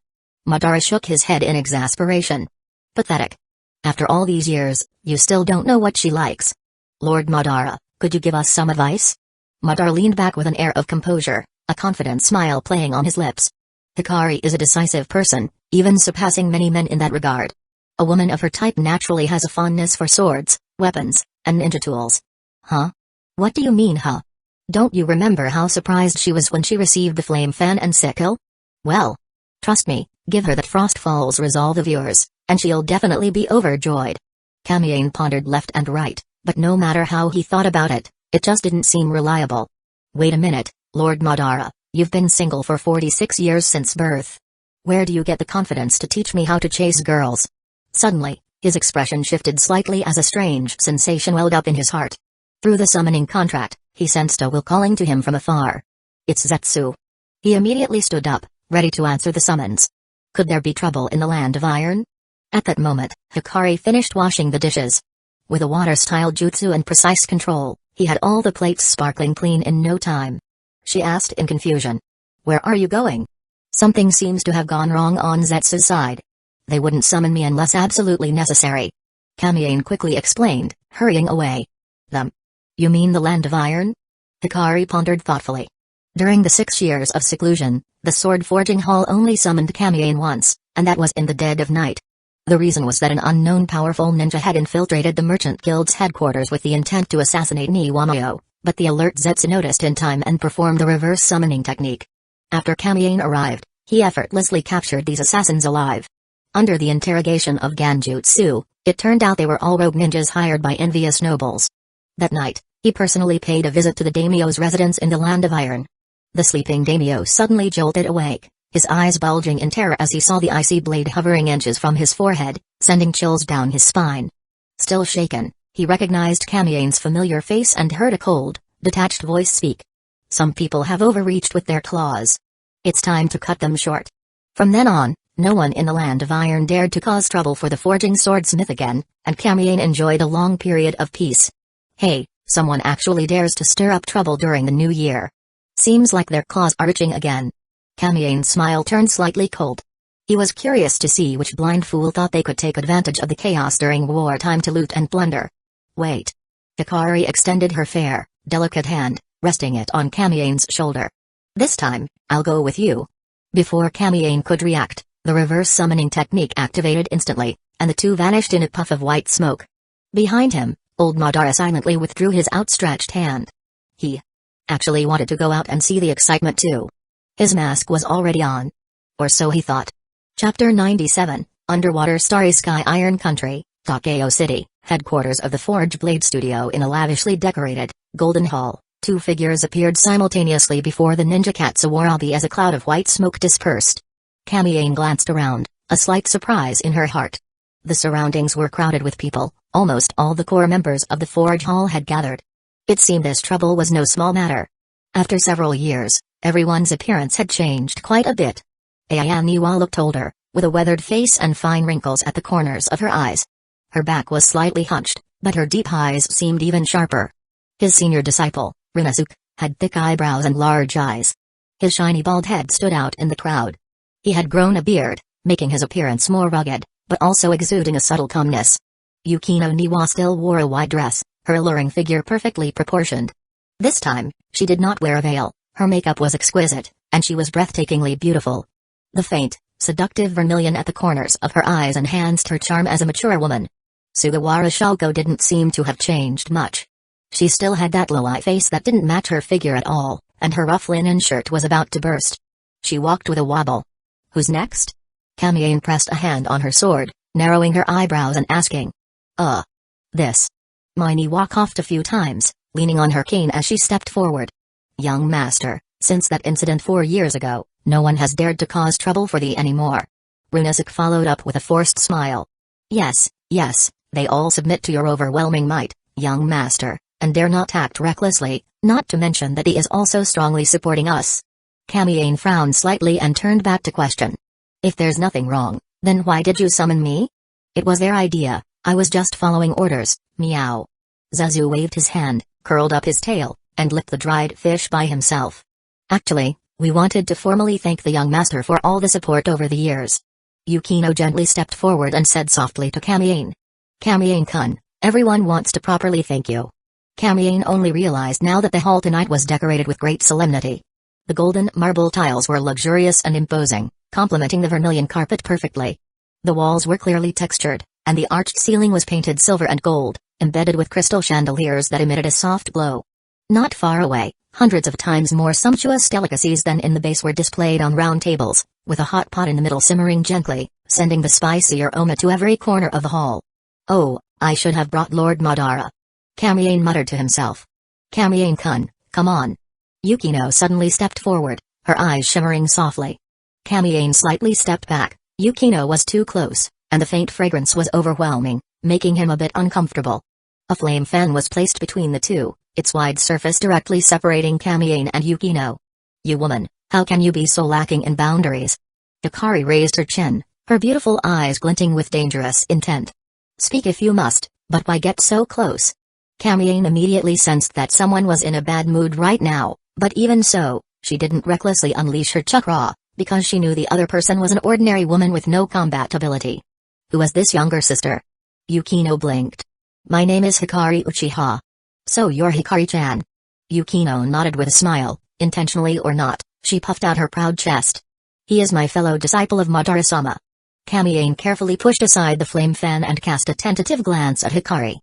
Madara shook his head in exasperation. Pathetic. After all these years, you still don't know what she likes. Lord Madara, could you give us some advice? Madara leaned back with an air of composure, a confident smile playing on his lips. Hikari is a decisive person, even surpassing many men in that regard. A woman of her type naturally has a fondness for swords, weapons, and ninja tools. Huh? What do you mean, huh? Don't you remember how surprised she was when she received the flame fan and sickle? Well, trust me, give her that Frost Falls resolve of yours, and she'll definitely be overjoyed. Kamiane pondered left and right, but no matter how he thought about it, it just didn't seem reliable. Wait a minute, Lord Madara, you've been single for 46 years since birth. Where do you get the confidence to teach me how to chase girls? Suddenly, his expression shifted slightly as a strange sensation welled up in his heart. Through the summoning contract, he sensed a will calling to him from afar. It's Zetsu. He immediately stood up, ready to answer the summons. Could there be trouble in the Land of Iron? At that moment, Hikari finished washing the dishes. With a water-style jutsu and precise control, he had all the plates sparkling clean in no time. She asked in confusion. Where are you going? Something seems to have gone wrong on Zetsu's side. They wouldn't summon me unless absolutely necessary. Kamiane quickly explained, hurrying away. You mean the Land of Iron? Hikari pondered thoughtfully. During the 6 years of seclusion, the sword forging hall only summoned Kamiane once, and that was in the dead of night. The reason was that an unknown powerful ninja had infiltrated the Merchant Guild's headquarters with the intent to assassinate Niwamayo, but the alert Zetsu noticed in time and performed the reverse summoning technique. After Kamiyane arrived, he effortlessly captured these assassins alive. Under the interrogation of Ganjutsu, it turned out they were all rogue ninjas hired by envious nobles. That night, he personally paid a visit to the daimyo's residence in the Land of Iron. The sleeping daimyo suddenly jolted awake, his eyes bulging in terror as he saw the icy blade hovering inches from his forehead, sending chills down his spine. Still shaken, he recognized Kamiyane's familiar face and heard a cold, detached voice speak. Some people have overreached with their claws. It's time to cut them short. From then on, no one in the Land of Iron dared to cause trouble for the forging swordsmith again, and Kamiyane enjoyed a long period of peace. Hey, someone actually dares to stir up trouble during the new year. Seems like their claws are itching again. Kamiyane's smile turned slightly cold. He was curious to see which blind fool thought they could take advantage of the chaos during wartime to loot and plunder. Wait. Hikari extended her fair, delicate hand, resting it on Kamiyane's shoulder. This time, I'll go with you. Before Kamiyane could react, the reverse summoning technique activated instantly, and the two vanished in a puff of white smoke. Behind him, old Madara silently withdrew his outstretched hand. He actually wanted to go out and see the excitement too. His mask was already on. Or so he thought. Chapter 97, Underwater Starry Sky Iron Country, Takeo City, headquarters of the Forge Blade Studio. In a lavishly decorated, golden hall, two figures appeared simultaneously before the ninja Katsuwarabi as a cloud of white smoke dispersed. Kamiyane glanced around, a slight surprise in her heart. The surroundings were crowded with people, almost all the core members of the Forge Hall had gathered. It seemed this trouble was no small matter. After several years, everyone's appearance had changed quite a bit. Ayaniwa looked older, with a weathered face and fine wrinkles at the corners of her eyes. Her back was slightly hunched, but her deep eyes seemed even sharper. His senior disciple, Rinasuke, had thick eyebrows and large eyes. His shiny bald head stood out in the crowd. He had grown a beard, making his appearance more rugged, but also exuding a subtle calmness. Yukino Niwa still wore a wide dress, her alluring figure perfectly proportioned. This time, she did not wear a veil, her makeup was exquisite, and she was breathtakingly beautiful. The faint, seductive vermilion at the corners of her eyes enhanced her charm as a mature woman. Sugawara Shoko didn't seem to have changed much. She still had that low-eye face that didn't match her figure at all, and her rough linen shirt was about to burst. She walked with a wobble. Who's next? Kamiyane pressed a hand on her sword, narrowing her eyebrows and asking. This. Niwa coughed a few times, leaning on her cane as she stepped forward. Young master, since that incident 4 years ago, no one has dared to cause trouble for thee anymore. Rinasuke followed up with a forced smile. Yes, they all submit to your overwhelming might, young master, and dare not act recklessly, not to mention that he is also strongly supporting us. Kamiyane frowned slightly and turned back to question. If there's nothing wrong, then why did you summon me? It was their idea, I was just following orders, meow. Zazu waved his hand, curled up his tail, and licked the dried fish by himself. Actually, we wanted to formally thank the young master for all the support over the years. Yukino gently stepped forward and said softly to Kamiyane. Kamiyane-kun, everyone wants to properly thank you. Kamiyane only realized now that the hall tonight was decorated with great solemnity. The golden marble tiles were luxurious and imposing, complementing the vermilion carpet perfectly. The walls were clearly textured, and the arched ceiling was painted silver and gold, embedded with crystal chandeliers that emitted a soft glow. Not far away, hundreds of times more sumptuous delicacies than in the base were displayed on round tables, with a hot pot in the middle simmering gently, sending the spicy aroma to every corner of the hall. Oh, I should have brought Lord Madara. Kamiyane muttered to himself. Kamiyane-kun, come on. Yukino suddenly stepped forward, her eyes shimmering softly. Kamiyane slightly stepped back. Yukino was too close, and the faint fragrance was overwhelming, making him a bit uncomfortable. A flame fan was placed between the two, its wide surface directly separating Kamiyane and Yukino. You woman, how can you be so lacking in boundaries? Hikari raised her chin, her beautiful eyes glinting with dangerous intent. Speak if you must, but why get so close? Kamiyane immediately sensed that someone was in a bad mood right now, but even so, she didn't recklessly unleash her chakra, because she knew the other person was an ordinary woman with no combat ability. Who was this younger sister? Yukino blinked. My name is Hikari Uchiha. So you're Hikari-chan. Yukino nodded with a smile, intentionally or not, she puffed out her proud chest. He is my fellow disciple of Madara-sama. Kamiyane carefully pushed aside the flame fan and cast a tentative glance at Hikari.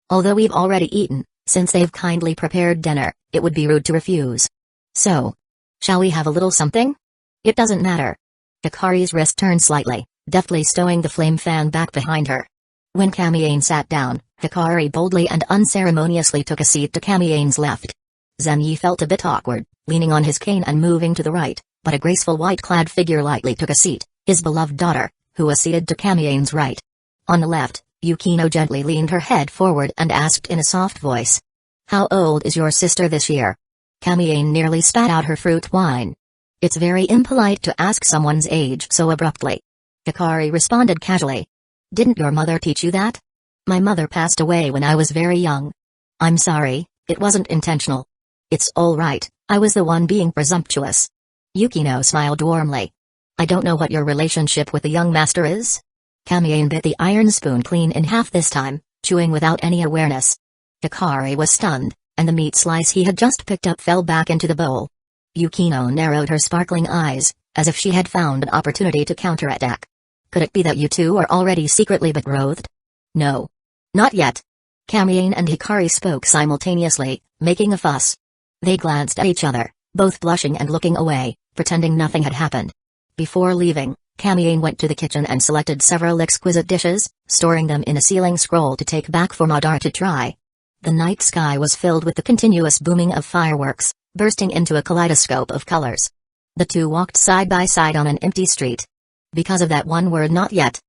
Although we've already eaten, since they've kindly prepared dinner, it would be rude to refuse. So, shall we have a little something? It doesn't matter. Hikari's wrist turned slightly, deftly stowing the flame fan back behind her. When Kamiyane sat down, Hikari boldly and unceremoniously took a seat to Kamiyane's left. Zenyi felt a bit awkward, leaning on his cane and moving to the right, but a graceful white-clad figure lightly took a seat, his beloved daughter, who was seated to Kamiyane's right. On the left, Yukino gently leaned her head forward and asked in a soft voice. How old is your sister this year? Kamiyane nearly spat out her fruit wine. It's very impolite to ask someone's age so abruptly. Hikari responded casually. Didn't your mother teach you that? My mother passed away when I was very young. I'm sorry, it wasn't intentional. It's all right, I was the one being presumptuous. Yukino smiled warmly. I don't know what your relationship with the young master is? Kamiyane bit the iron spoon clean in half this time, chewing without any awareness. Hikari was stunned, and the meat slice he had just picked up fell back into the bowl. Yukino narrowed her sparkling eyes, as if she had found an opportunity to counterattack. Could it be that you two are already secretly betrothed? No. Not yet. Kamiyane and Hikari spoke simultaneously, making a fuss. They glanced at each other, both blushing and looking away, pretending nothing had happened. Before leaving, Kamiyane went to the kitchen and selected several exquisite dishes, storing them in a sealing scroll to take back for Madara to try. The night sky was filled with the continuous booming of fireworks, bursting into a kaleidoscope of colors. The two walked side by side on an empty street. Because of that one word not yet.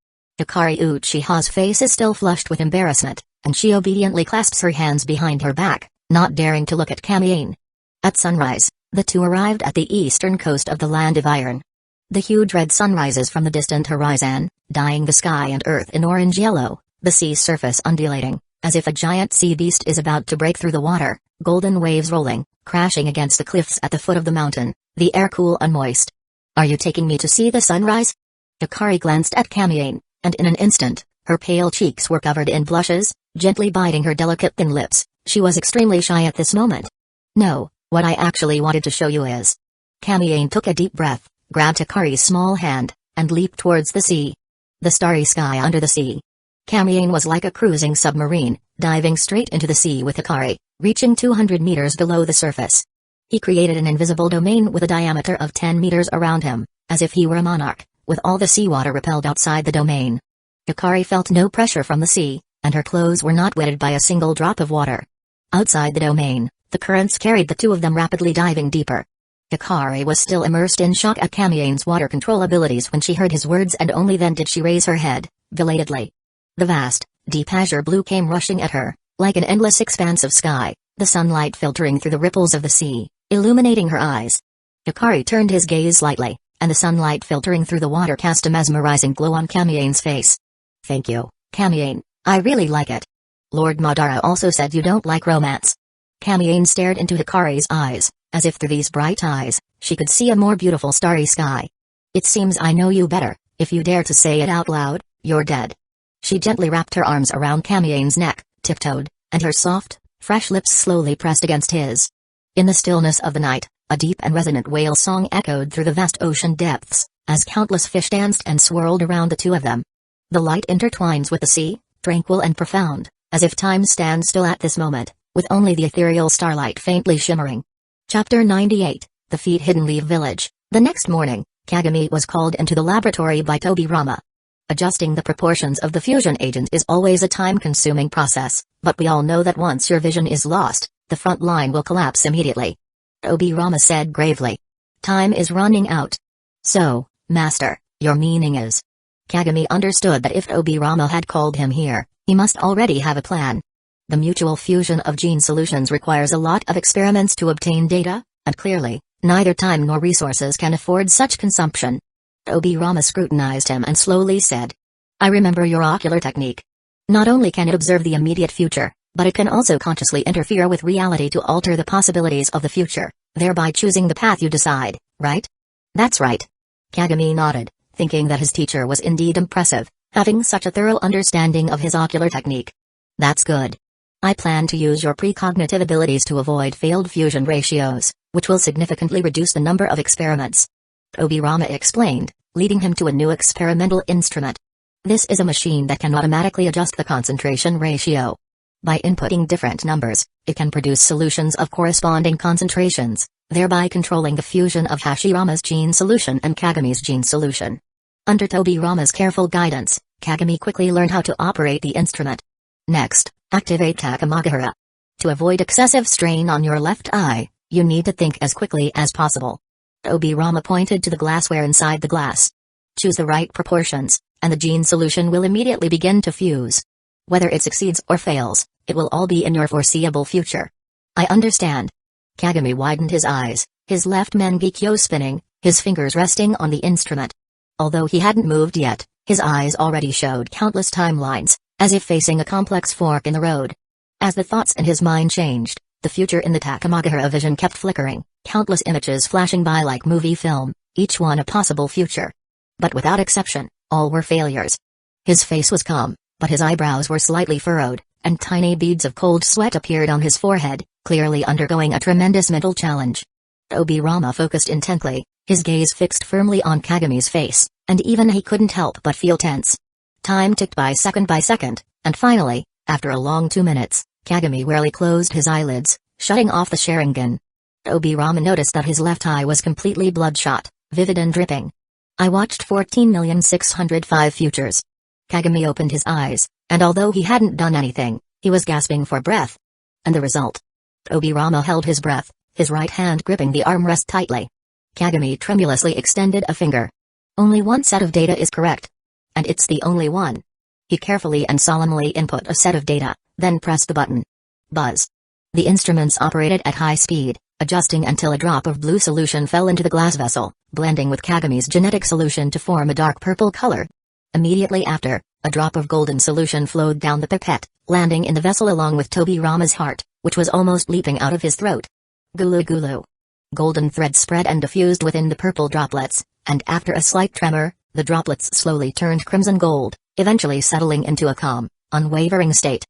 Hikari Uchiha's face is still flushed with embarrassment, and she obediently clasps her hands behind her back, not daring to look at Kamiyane. At sunrise, the two arrived at the eastern coast of the Land of Iron. The huge red sun rises from the distant horizon, dyeing the sky and earth in orange-yellow, the sea's surface undulating, as if a giant sea beast is about to break through the water, golden waves rolling, crashing against the cliffs at the foot of the mountain, the air cool and moist. Are you taking me to see the sunrise? Hikari glanced at Kamiyane, and in an instant, her pale cheeks were covered in blushes, gently biting her delicate thin lips. She was extremely shy at this moment. No, what I actually wanted to show you is. Kamiyane took a deep breath, grabbed Hikari's small hand, and leaped towards the sea. The starry sky under the sea. Kamiyane was like a cruising submarine, diving straight into the sea with Hikari, reaching 200 meters below the surface. He created an invisible domain with a diameter of 10 meters around him, as if he were a monarch, with all the seawater repelled outside the domain. Hikari felt no pressure from the sea, and her clothes were not wetted by a single drop of water. Outside the domain, the currents carried the two of them rapidly diving deeper. Hikari was still immersed in shock at Kamiyane's water control abilities when she heard his words, and only then did she raise her head, belatedly. The vast, deep azure blue came rushing at her, like an endless expanse of sky, the sunlight filtering through the ripples of the sea, illuminating her eyes. Hikari turned his gaze slightly, and the sunlight filtering through the water cast a mesmerizing glow on Kamiyane's face. Thank you, Kamiyane, I really like it. Lord Madara also said you don't like romance. Kamiyane stared into Hikari's eyes, as if through these bright eyes, she could see a more beautiful starry sky. It seems I know you better. If you dare to say it out loud, you're dead. She gently wrapped her arms around Kamiyane's neck, tiptoed, and her soft, fresh lips slowly pressed against his. In the stillness of the night, a deep and resonant whale song echoed through the vast ocean depths, as countless fish danced and swirled around the two of them. The light intertwines with the sea, tranquil and profound, as if time stands still at this moment, with only the ethereal starlight faintly shimmering. Chapter 98, The Feet Hidden Leave Village. The next morning, Kagami was called into the laboratory by Tobirama. Adjusting the proportions of the fusion agent is always a time-consuming process, but we all know that once your vision is lost, the front line will collapse immediately. Tobirama said gravely. Time is running out. So, Master, your meaning is? Kagami understood that if Tobirama had called him here, he must already have a plan. The mutual fusion of gene solutions requires a lot of experiments to obtain data, and clearly, neither time nor resources can afford such consumption. Tobirama scrutinized him and slowly said. I remember your ocular technique. Not only can it observe the immediate future, but it can also consciously interfere with reality to alter the possibilities of the future, thereby choosing the path you decide, right? That's right. Kagami nodded, thinking that his teacher was indeed impressive, having such a thorough understanding of his ocular technique. That's good. I plan to use your precognitive abilities to avoid failed fusion ratios, which will significantly reduce the number of experiments. Tobirama explained, leading him to a new experimental instrument. This is a machine that can automatically adjust the concentration ratio. By inputting different numbers, it can produce solutions of corresponding concentrations, thereby controlling the fusion of Hashirama's gene solution and Kagami's gene solution. Under Tobirama's careful guidance, Kagami quickly learned how to operate the instrument. Next, activate Takamagahara. To avoid excessive strain on your left eye, you need to think as quickly as possible. Tobirama pointed to the glassware inside the glass. Choose the right proportions, and the gene solution will immediately begin to fuse. Whether it succeeds or fails, it will all be in your foreseeable future. I understand. Kagami widened his eyes, his left Mangekyo spinning, his fingers resting on the instrument. Although he hadn't moved yet, his eyes already showed countless timelines, as if facing a complex fork in the road. As the thoughts in his mind changed, the future in the Takamagahara vision kept flickering, countless images flashing by like movie film, each one a possible future. But without exception, all were failures. His face was calm, but his eyebrows were slightly furrowed, and tiny beads of cold sweat appeared on his forehead, clearly undergoing a tremendous mental challenge. Tobirama focused intently, his gaze fixed firmly on Kagami's face, and even he couldn't help but feel tense. Time ticked by second, and finally, after a long 2 minutes, Kagami wearily closed his eyelids, shutting off the Sharingan. Tobirama noticed that his left eye was completely bloodshot, vivid and dripping. I watched 14,605 futures. Kagami opened his eyes, and although he hadn't done anything, he was gasping for breath. And the result? Tobirama held his breath, his right hand gripping the armrest tightly. Kagami tremulously extended a finger. Only one set of data is correct. And it's the only one. He carefully and solemnly input a set of data, then pressed the button. Buzz. The instruments operated at high speed, adjusting until a drop of blue solution fell into the glass vessel, blending with Kagami's genetic solution to form a dark purple color. Immediately after, a drop of golden solution flowed down the pipette, landing in the vessel along with Tobirama's heart, which was almost leaping out of his throat. Gulu gulu. Golden thread spread and diffused within the purple droplets, and after a slight tremor, the droplets slowly turned crimson gold, eventually settling into a calm, unwavering state.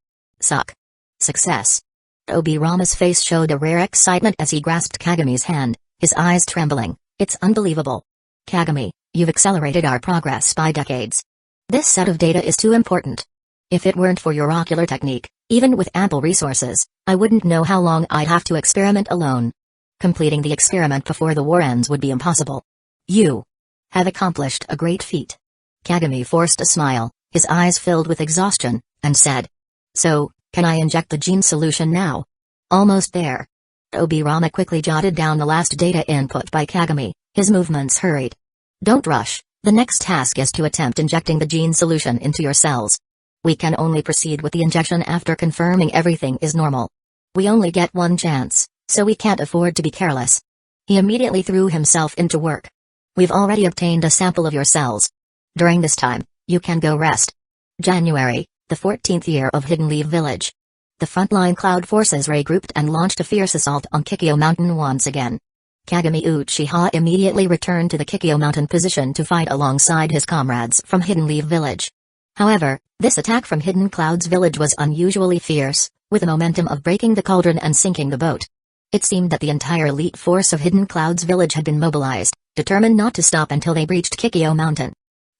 Success. Tobirama's face showed a rare excitement as he grasped Kagami's hand, his eyes trembling. It's unbelievable. Kagami, you've accelerated our progress by decades. This set of data is too important. If it weren't for your ocular technique, even with ample resources, I wouldn't know how long I'd have to experiment alone. Completing the experiment before the war ends would be impossible. You have accomplished a great feat. Kagami forced a smile, his eyes filled with exhaustion, and said. So, can I inject the gene solution now? Almost there. Tobirama quickly jotted down the last data input by Kagami, his movements hurried. Don't rush, the next task is to attempt injecting the gene solution into your cells. We can only proceed with the injection after confirming everything is normal. We only get one chance, so we can't afford to be careless. He immediately threw himself into work. We've already obtained a sample of your cells. During this time, you can go rest. January, the 14th year of Hidden Leaf Village. The frontline cloud forces regrouped and launched a fierce assault on Kikyo Mountain once again. Kagami Uchiha immediately returned to the Kikyo Mountain position to fight alongside his comrades from Hidden Leaf Village. However, this attack from Hidden Cloud's village was unusually fierce, with a momentum of breaking the cauldron and sinking the boat. It seemed that the entire elite force of Hidden Cloud's village had been mobilized, determined not to stop until they breached Kikyo Mountain.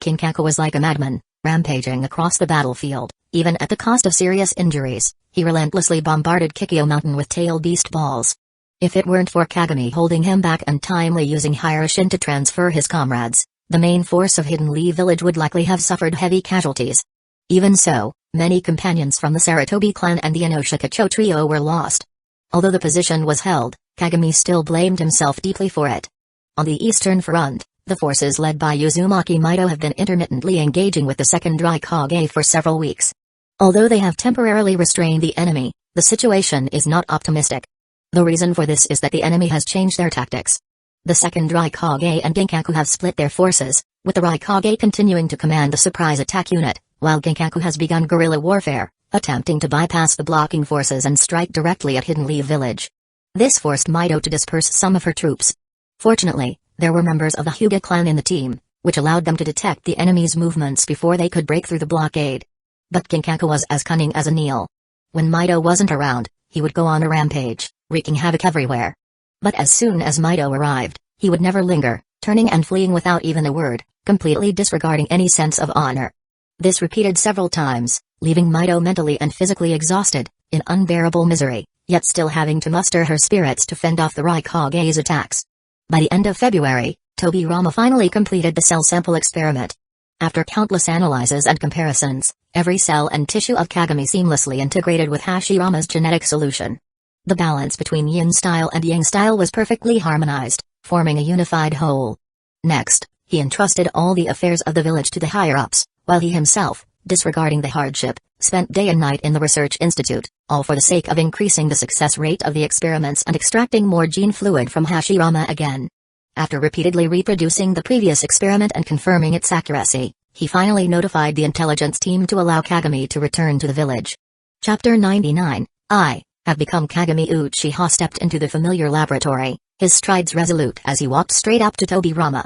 Kinkaku was like a madman, rampaging across the battlefield, even at the cost of serious injuries. He relentlessly bombarded Kikyo Mountain with tail beast balls. If it weren't for Kagami holding him back and timely using Hiroshin to transfer his comrades, the main force of Hidden Leaf Village would likely have suffered heavy casualties. Even so, many companions from the Saratobi clan and the Inoshikacho trio were lost. Although the position was held, Kagami still blamed himself deeply for it. On the eastern front, the forces led by Uzumaki Mido have been intermittently engaging with the second Raikage for several weeks. Although they have temporarily restrained the enemy, the situation is not optimistic. The reason for this is that the enemy has changed their tactics. The second Raikage and Ginkaku have split their forces, with the Raikage continuing to command the surprise attack unit, while Ginkaku has begun guerrilla warfare, attempting to bypass the blocking forces and strike directly at Hidden Leaf Village. This forced Mido to disperse some of her troops. Fortunately, there were members of the Hyuga clan in the team, which allowed them to detect the enemy's movements before they could break through the blockade. But Ginkaku was as cunning as a Neil. When Mido wasn't around, he would go on a rampage, wreaking havoc everywhere. But as soon as Mido arrived, He would never linger, turning and fleeing without even a word, completely disregarding any sense of honor. This repeated several times, leaving Mito mentally and physically exhausted, in unbearable misery, yet still having to muster her spirits to fend off the Raikage's attacks. By the end of February, Tobirama finally completed the cell sample experiment. After countless analyses and comparisons, every cell and tissue of Kagami seamlessly integrated with Hashirama's genetic solution. The balance between yin style and yang style was perfectly harmonized, forming a unified whole. Next, he entrusted all the affairs of the village to the higher-ups, while he himself, disregarding the hardship, spent day and night in the research institute, all for the sake of increasing the success rate of the experiments and extracting more gene fluid from Hashirama again. After repeatedly reproducing the previous experiment and confirming its accuracy, he finally notified the intelligence team to allow Kagami to return to the village. Chapter 99, I have become Kagami. Uchiha stepped into the familiar laboratory, his strides resolute as he walked straight up to Tobirama.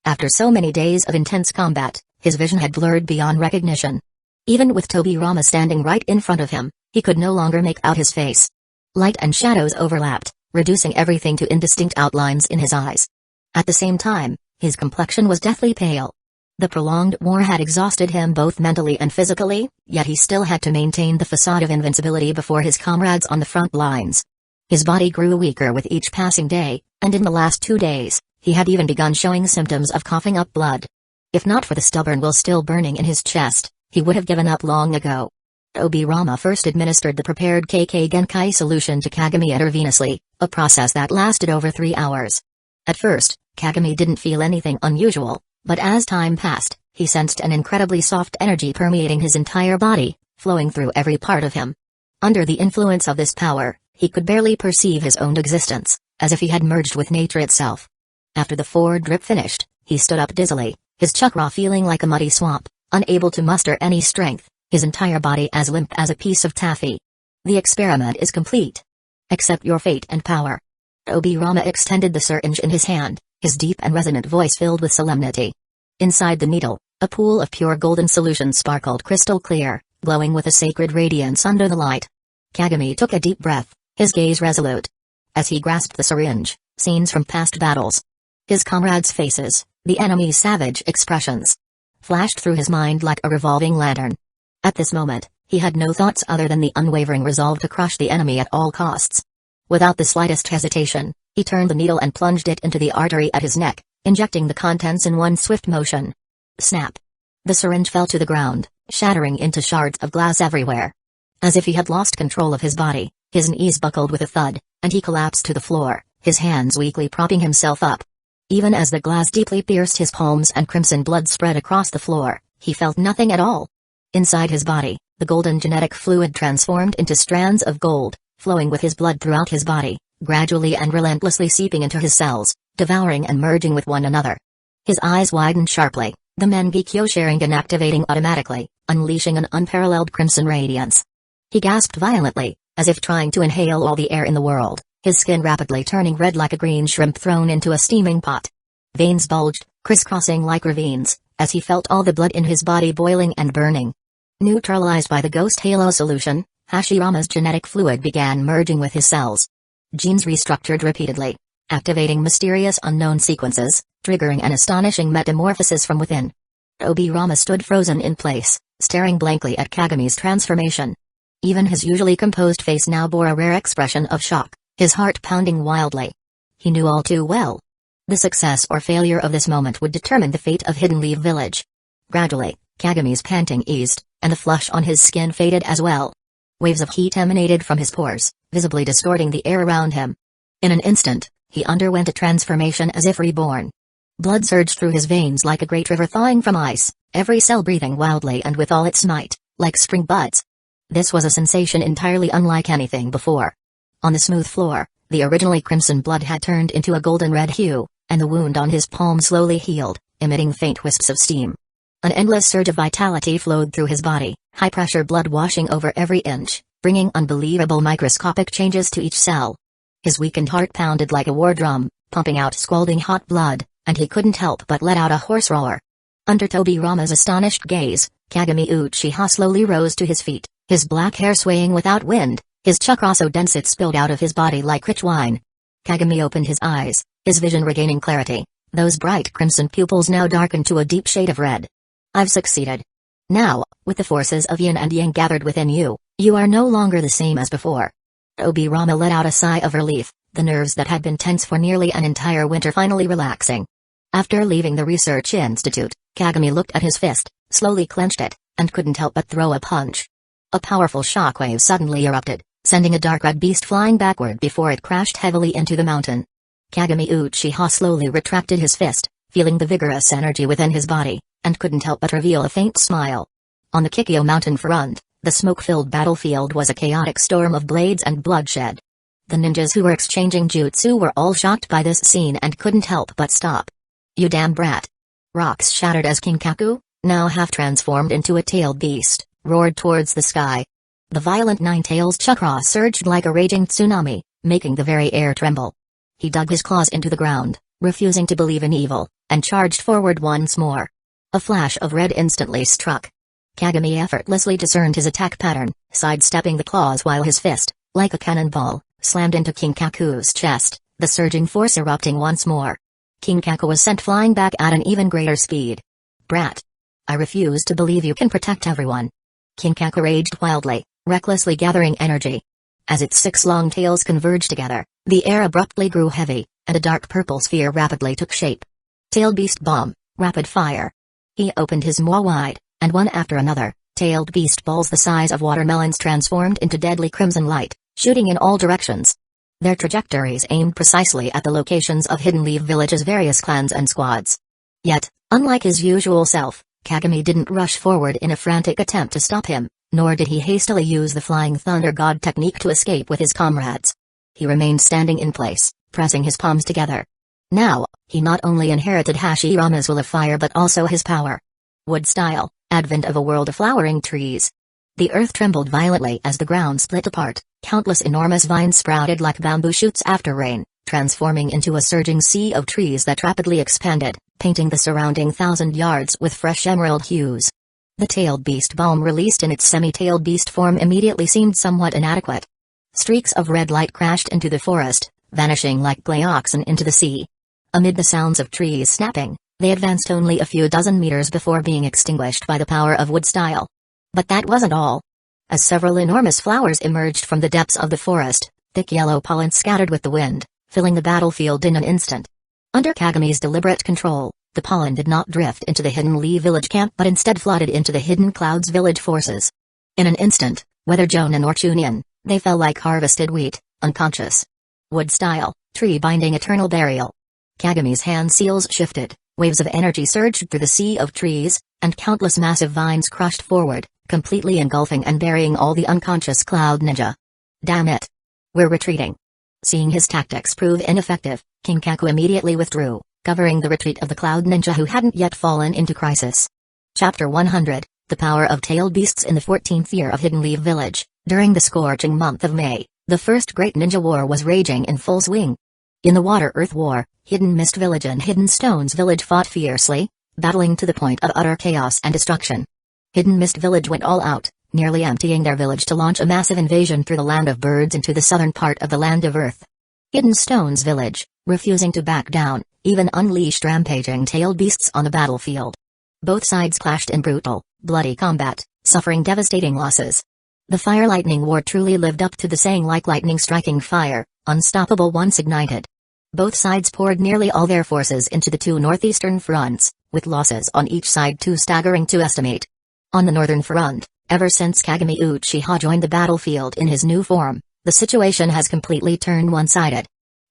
After so many days of intense combat, his vision had blurred beyond recognition. Even with Tobirama standing right in front of him, he could no longer make out his face. Light and shadows overlapped, reducing everything to indistinct outlines in his eyes. At the same time, his complexion was deathly pale. The prolonged war had exhausted him both mentally and physically, yet he still had to maintain the facade of invincibility before his comrades on the front lines. His body grew weaker with each passing day, and in the last 2 days, he had even begun showing symptoms of coughing up blood. If not for the stubborn will still burning in his chest, he would have given up long ago. Tobirama first administered the prepared KK Genkai solution to Kagami intravenously, a process that lasted over 3 hours. At first, Kagami didn't feel anything unusual, but as time passed, he sensed an incredibly soft energy permeating his entire body, flowing through every part of him. Under the influence of this power, he could barely perceive his own existence, as if he had merged with nature itself. After the 4th drip finished, he stood up dizzily, his chakra feeling like a muddy swamp, unable to muster any strength, his entire body as limp as a piece of taffy. The experiment is complete. Accept your fate and power. Tobirama extended the syringe in his hand, his deep and resonant voice filled with solemnity. Inside the needle, a pool of pure golden solution sparkled crystal clear, glowing with a sacred radiance under the light. Kagami took a deep breath, his gaze resolute. As he grasped the syringe, scenes from past battles, his comrades' faces, the enemy's savage expressions, flashed through his mind like a revolving lantern. At this moment, he had no thoughts other than the unwavering resolve to crush the enemy at all costs. Without the slightest hesitation, he turned the needle and plunged it into the artery at his neck, injecting the contents in one swift motion. Snap! The syringe fell to the ground, shattering into shards of glass everywhere. As if he had lost control of his body, his knees buckled with a thud, and he collapsed to the floor, his hands weakly propping himself up. Even as the glass deeply pierced his palms and crimson blood spread across the floor, he felt nothing at all. Inside his body, the golden genetic fluid transformed into strands of gold, flowing with his blood throughout his body, gradually and relentlessly seeping into his cells, devouring and merging with one another. His eyes widened sharply, the Mangekyo Sharingan activating automatically, unleashing an unparalleled crimson radiance. He gasped violently, as if trying to inhale all the air in the world, his skin rapidly turning red like a green shrimp thrown into a steaming pot. Veins bulged, crisscrossing like ravines, as he felt all the blood in his body boiling and burning. Neutralized by the ghost halo solution, Hashirama's genetic fluid began merging with his cells. Genes restructured repeatedly, activating mysterious unknown sequences, triggering an astonishing metamorphosis from within. Tobirama stood frozen in place, staring blankly at Kagami's transformation. Even his usually composed face now bore a rare expression of shock, his heart pounding wildly. He knew all too well. The success or failure of this moment would determine the fate of Hidden Leaf Village. Gradually, Kagami's panting eased, and the flush on his skin faded as well. Waves of heat emanated from his pores, visibly distorting the air around him. In an instant, he underwent a transformation as if reborn. Blood surged through his veins like a great river thawing from ice, every cell breathing wildly and with all its might, like spring buds. This was a sensation entirely unlike anything before. On the smooth floor, the originally crimson blood had turned into a golden red hue, and the wound on his palm slowly healed, emitting faint wisps of steam. An endless surge of vitality flowed through his body, high-pressure blood washing over every inch, bringing unbelievable microscopic changes to each cell. His weakened heart pounded like a war drum, pumping out scalding hot blood, and he couldn't help but let out a hoarse roar. Under Tobirama's astonished gaze, Kagami Uchiha slowly rose to his feet, his black hair swaying without wind, his chakra so dense it spilled out of his body like rich wine. Kagami opened his eyes, his vision regaining clarity. Those bright crimson pupils now darkened to a deep shade of red. I've succeeded. Now, with the forces of yin and yang gathered within you, you are no longer the same as before. Obi-Rama let out a sigh of relief, the nerves that had been tense for nearly an entire winter finally relaxing. After leaving the research institute, Kagami looked at his fist, slowly clenched it, and couldn't help but throw a punch. A powerful shockwave suddenly erupted, sending a dark red beast flying backward before it crashed heavily into the mountain. Kagami Uchiha slowly retracted his fist, feeling the vigorous energy within his body, and couldn't help but reveal a faint smile. On the Kikyo mountain front, the smoke-filled battlefield was a chaotic storm of blades and bloodshed. The ninjas who were exchanging jutsu were all shocked by this scene and couldn't help but stop. You damn brat! Rocks shattered as Kinkaku, now half-transformed into a tailed beast, roared towards the sky. The violent nine-tails chakra surged like a raging tsunami, making the very air tremble. He dug his claws into the ground, refusing to believe in evil, and charged forward once more. A flash of red instantly struck. Kagami effortlessly discerned his attack pattern, sidestepping the claws while his fist, like a cannonball, slammed into Kinkaku's chest, the surging force erupting once more. Kinkaku was sent flying back at an even greater speed. Brat! I refuse to believe you can protect everyone. Kinkaku raged wildly, recklessly gathering energy. As its 6 long tails converged together, the air abruptly grew heavy, and a dark purple sphere rapidly took shape. Tailed Beast Bomb, rapid fire. He opened his maw wide, and one after another, tailed beast balls the size of watermelons transformed into deadly crimson light, shooting in all directions. Their trajectories aimed precisely at the locations of Hidden Leaf Village's various clans and squads. Yet, unlike his usual self, Kagami didn't rush forward in a frantic attempt to stop him, nor did he hastily use the Flying Thunder God technique to escape with his comrades. He remained standing in place, pressing his palms together. Now, he not only inherited Hashirama's will of fire but also his power. Wood style, advent of a world of flowering trees. The earth trembled violently as the ground split apart, countless enormous vines sprouted like bamboo shoots after rain, transforming into a surging sea of trees that rapidly expanded, painting the surrounding 1,000 yards with fresh emerald hues. The tailed beast bomb released in its semi-tailed beast form immediately seemed somewhat inadequate. Streaks of red light crashed into the forest, vanishing like gray oxen into the sea. Amid the sounds of trees snapping, they advanced only a few dozen meters before being extinguished by the power of wood style. But that wasn't all. As several enormous flowers emerged from the depths of the forest, thick yellow pollen scattered with the wind, filling the battlefield in an instant. Under Kagami's deliberate control, the pollen did not drift into the Hidden Leaf Village camp but instead flooded into the Hidden Clouds Village forces. In an instant, whether Jonin or Chunin, they fell like harvested wheat, unconscious. Wood style, tree binding eternal burial. Kagami's hand seals shifted, waves of energy surged through the sea of trees, and countless massive vines crushed forward, completely engulfing and burying all the unconscious Cloud Ninja. Damn it! We're retreating. Seeing his tactics prove ineffective, Kinkaku immediately withdrew, covering the retreat of the Cloud Ninja who hadn't yet fallen into crisis. Chapter 100, The Power of Tailed Beasts in the 14th year of Hidden Leaf Village. During the scorching month of May, the first great ninja war was raging in full swing. In the Water-Earth War, Hidden Mist Village and Hidden Stones Village fought fiercely, battling to the point of utter chaos and destruction. Hidden Mist Village went all out, nearly emptying their village to launch a massive invasion through the Land of Birds into the southern part of the Land of Earth. Hidden Stones Village, refusing to back down, even unleashed rampaging tailed beasts on the battlefield. Both sides clashed in brutal, bloody combat, suffering devastating losses. The Fire Lightning War truly lived up to the saying, like lightning striking fire, unstoppable once ignited. Both sides poured nearly all their forces into the 2 northeastern fronts, with losses on each side too staggering to estimate. On the northern front, ever since Kagami Uchiha joined the battlefield in his new form, the situation has completely turned one-sided.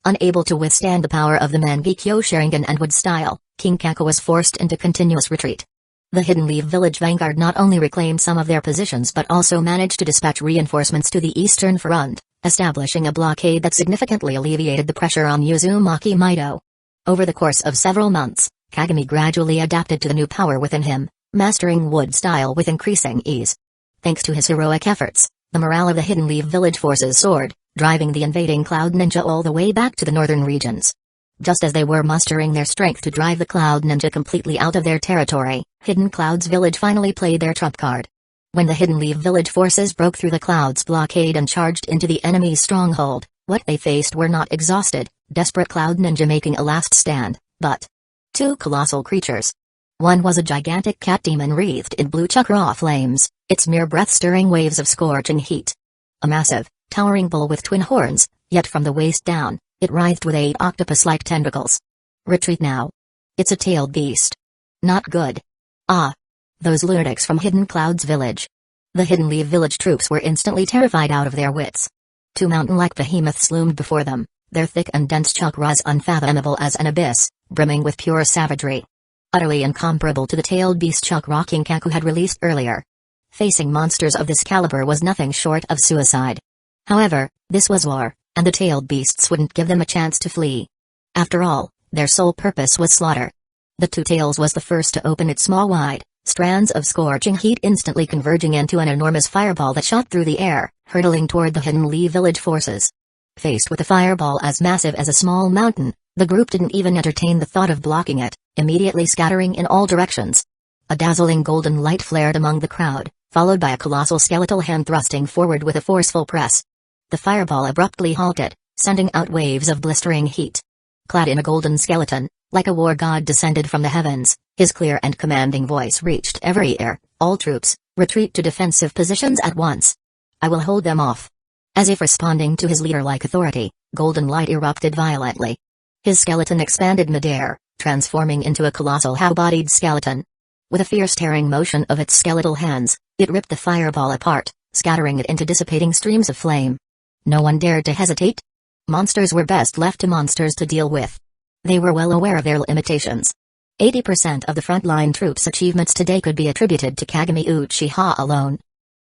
Unable to withstand the power of the Mangekyo Sharingan and wood style, Kinkaku was forced into continuous retreat. The Hidden Leaf Village vanguard not only reclaimed some of their positions but also managed to dispatch reinforcements to the eastern front, establishing a blockade that significantly alleviated the pressure on Uzumaki Mido. Over the course of several months, Kagami gradually adapted to the new power within him, mastering wood style with increasing ease. Thanks to his heroic efforts, the morale of the Hidden Leaf Village forces soared, driving the invading Cloud Ninja all the way back to the northern regions. Just as they were mustering their strength to drive the Cloud Ninja completely out of their territory, Hidden Clouds Village finally played their trump card. When the Hidden Leaf Village forces broke through the Clouds blockade and charged into the enemy's stronghold, what they faced were not exhausted, desperate cloud ninja making a last stand, but two colossal creatures. One was a gigantic cat demon wreathed in blue chakra flames, its mere breath stirring waves of scorching heat. A massive, towering bull with twin horns, yet from the waist down, it writhed with 8 octopus-like tentacles. Retreat now. It's a tailed beast. Not good. Ah. Those lunatics from Hidden Cloud's village. The Hidden Leaf village troops were instantly terrified out of their wits. Two mountain-like behemoths loomed before them, their thick and dense chakras unfathomable as an abyss, brimming with pure savagery. Utterly incomparable to the tailed beast chakra King Kaku had released earlier. Facing monsters of this caliber was nothing short of suicide. However, this was war, and the tailed beasts wouldn't give them a chance to flee. After all, their sole purpose was slaughter. The Two Tails was the first to open its maw wide, strands of scorching heat instantly converging into an enormous fireball that shot through the air, hurtling toward the Hidden Leaf village forces. Faced with a fireball as massive as a small mountain, the group didn't even entertain the thought of blocking it, immediately scattering in all directions. A dazzling golden light flared among the crowd, followed by a colossal skeletal hand thrusting forward with a forceful press. The fireball abruptly halted, sending out waves of blistering heat. Clad in a golden skeleton, like a war god descended from the heavens, his clear and commanding voice reached every ear. All troops, retreat to defensive positions at once. I will hold them off. As if responding to his leader-like authority, golden light erupted violently. His skeleton expanded midair, transforming into a colossal how-bodied skeleton. With a fierce tearing motion of its skeletal hands, it ripped the fireball apart, scattering it into dissipating streams of flame. No one dared to hesitate. Monsters were best left to monsters to deal with. They were well aware of their limitations. 80% of the frontline troops' achievements today could be attributed to Kagami Uchiha alone.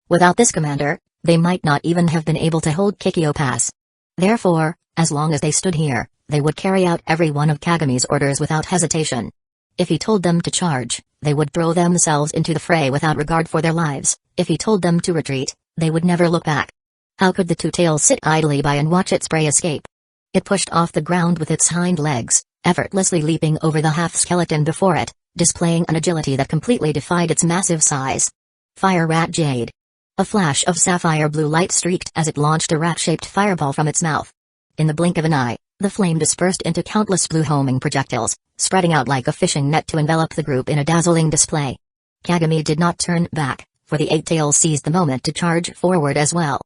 Without this commander, they might not even have been able to hold Kikyo Pass. Therefore, as long as they stood here, they would carry out every one of Kagami's orders without hesitation. If he told them to charge, they would throw themselves into the fray without regard for their lives. If he told them to retreat, they would never look back. How could the Two Tails sit idly by and watch its prey escape? It pushed off the ground with its hind legs, effortlessly leaping over the half-skeleton before it, displaying an agility that completely defied its massive size. Fire Rat Jade. A flash of sapphire blue light streaked as it launched a rat-shaped fireball from its mouth. In the blink of an eye, the flame dispersed into countless blue homing projectiles, spreading out like a fishing net to envelop the group in a dazzling display. Kagami did not turn back, for the Eight Tails seized the moment to charge forward as well.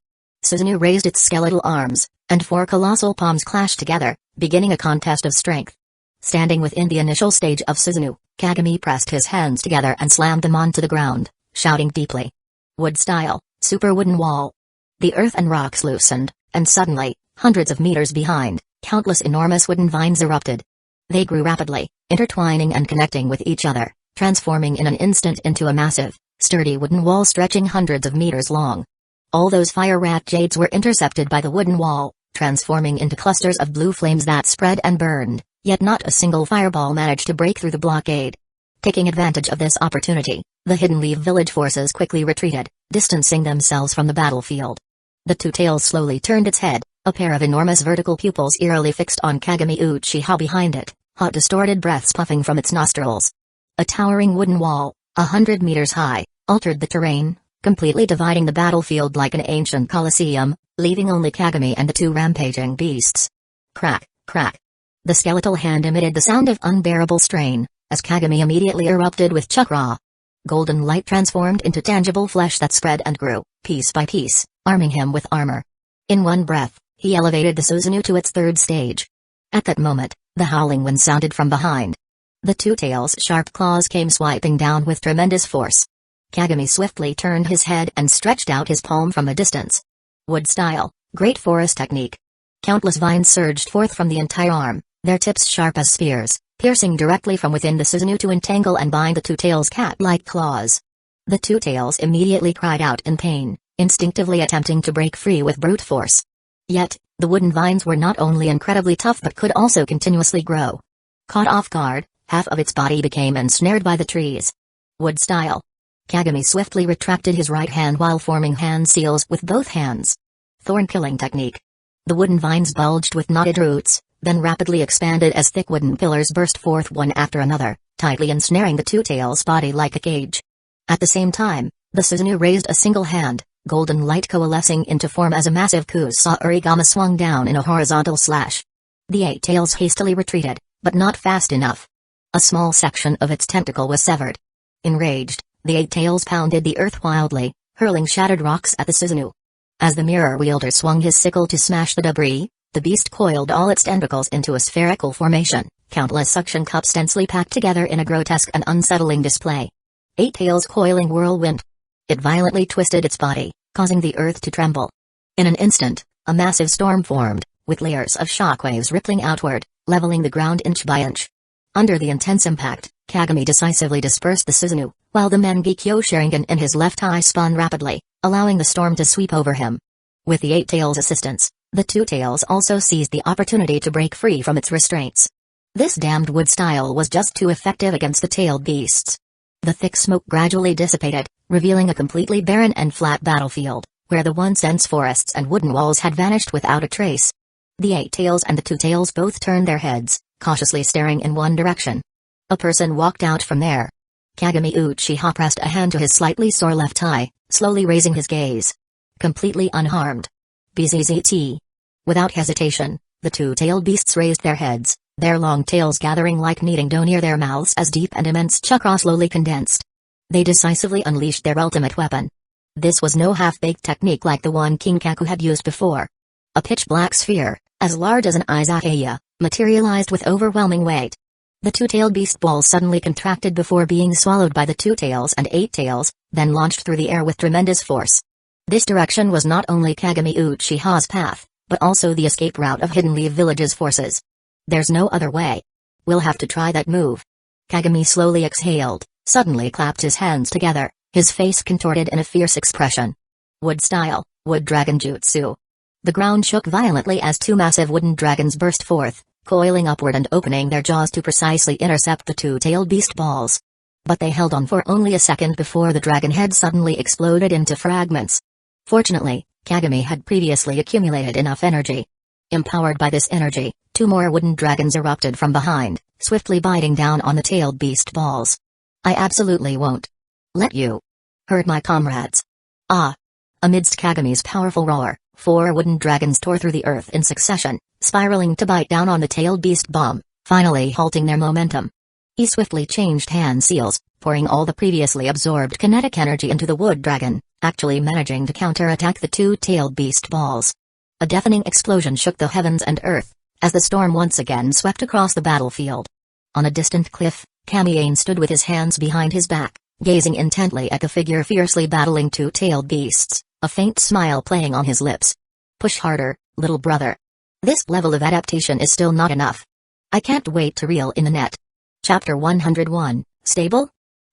Susanoo raised its skeletal arms, and 4 colossal palms clashed together, beginning a contest of strength. Standing within the initial stage of Susanoo, Kagami pressed his hands together and slammed them onto the ground, shouting deeply. Wood style, super wooden wall. The earth and rocks loosened, and suddenly, hundreds of meters behind, countless enormous wooden vines erupted. They grew rapidly, intertwining and connecting with each other, transforming in an instant into a massive, sturdy wooden wall stretching hundreds of meters long. All those fire rat jades were intercepted by the wooden wall, transforming into clusters of blue flames that spread and burned, yet not a single fireball managed to break through the blockade. Taking advantage of this opportunity, the Hidden Leaf village forces quickly retreated, distancing themselves from the battlefield. The Two Tails slowly turned its head, a pair of enormous vertical pupils eerily fixed on Kagami Uchiha behind it, hot distorted breaths puffing from its nostrils. A towering wooden wall, 100 meters high, altered the terrain, completely dividing the battlefield like an ancient coliseum, leaving only Kagami and the 2 rampaging beasts. Crack, crack. The skeletal hand emitted the sound of unbearable strain, as Kagami immediately erupted with chakra. Golden light transformed into tangible flesh that spread and grew, piece by piece, arming him with armor. In one breath, he elevated the Susanoo to its 3rd stage. At that moment, the howling wind sounded from behind. The Two Tails' sharp claws came swiping down with tremendous force. Kagami swiftly turned his head and stretched out his palm from a distance. Wood style, great forest technique. Countless vines surged forth from the entire arm, their tips sharp as spears, piercing directly from within the Susanoo to entangle and bind the Two Tails' cat-like claws. The Two Tails immediately cried out in pain, instinctively attempting to break free with brute force. Yet, the wooden vines were not only incredibly tough but could also continuously grow. Caught off guard, half of its body became ensnared by the trees. Wood style. Kagami swiftly retracted his right hand while forming hand seals with both hands. Thorn-killing technique. The wooden vines bulged with knotted roots, then rapidly expanded as thick wooden pillars burst forth one after another, tightly ensnaring the Two Tails' body like a cage. At the same time, the Susanoo raised a single hand, golden light coalescing into form as a massive kusa origami swung down in a horizontal slash. The Eight Tails hastily retreated, but not fast enough. A small section of its tentacle was severed. Enraged, the Eight Tails pounded the earth wildly, hurling shattered rocks at the Susanoo. As the mirror wielder swung his sickle to smash the debris, the beast coiled all its tentacles into a spherical formation, countless suction cups densely packed together in a grotesque and unsettling display. Eight Tails' coiling whirlwind. It violently twisted its body, causing the earth to tremble. In an instant, a massive storm formed, with layers of shockwaves rippling outward, leveling the ground inch by inch. Under the intense impact, Kagami decisively dispersed the Susanoo, while the Mangekyo Sharingan in his left eye spun rapidly, allowing the storm to sweep over him. With the Eight Tails' assistance, the Two Tails also seized the opportunity to break free from its restraints. This damned wood style was just too effective against the tailed beasts. The thick smoke gradually dissipated, revealing a completely barren and flat battlefield, where the once dense forests and wooden walls had vanished without a trace. The Eight Tails and the Two Tails both turned their heads, cautiously staring in one direction. A person walked out from there. Kagami Uchiha pressed a hand to his slightly sore left eye, slowly raising his gaze. Completely unharmed. BZZT. Without hesitation, the two-tailed beasts raised their heads, their long tails gathering like kneading dough near their mouths as deep and immense chakra slowly condensed. They decisively unleashed their ultimate weapon. This was no half-baked technique like the one King Kaku had used before. A pitch-black sphere, as large as an izakaya, materialized with overwhelming weight. The two-tailed beast ball suddenly contracted before being swallowed by the Two Tails and Eight Tails, then launched through the air with tremendous force. This direction was not only Kagami Uchiha's path, but also the escape route of Hidden Leaf Village's forces. There's no other way. We'll have to try that move. Kagami slowly exhaled, suddenly clapped his hands together, his face contorted in a fierce expression. Wood style, wood dragon jutsu. The ground shook violently as two massive wooden dragons burst forth, coiling upward and opening their jaws to precisely intercept the two-tailed beast balls. But they held on for only a second before the dragon head suddenly exploded into fragments. Fortunately, Kagami had previously accumulated enough energy. Empowered by this energy, two more wooden dragons erupted from behind, swiftly biting down on the tailed beast balls. I absolutely won't let you hurt my comrades. Ah! Amidst Kagami's powerful roar, four wooden dragons tore through the earth in succession, spiraling to bite down on the tailed beast bomb, finally halting their momentum. He swiftly changed hand seals, pouring all the previously absorbed kinetic energy into the wood dragon, actually managing to counterattack the two-tailed beast balls. A deafening explosion shook the heavens and earth, as the storm once again swept across the battlefield. On a distant cliff, Kamiane stood with his hands behind his back, gazing intently at the figure fiercely battling two-tailed beasts, a faint smile playing on his lips. Push harder, little brother. This level of adaptation is still not enough. I can't wait to reel in the net. Chapter 101, Stable?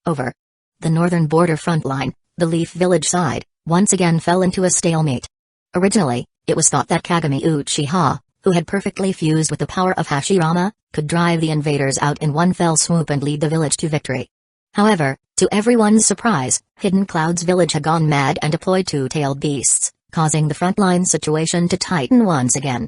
Over. The northern border front line, the Leaf Village side, once again fell into a stalemate. Originally, it was thought that Kagami Uchiha, who had perfectly fused with the power of Hashirama, could drive the invaders out in one fell swoop and lead the village to victory. However, to everyone's surprise, Hidden Cloud's village had gone mad and deployed two-tailed beasts, causing the frontline situation to tighten once again.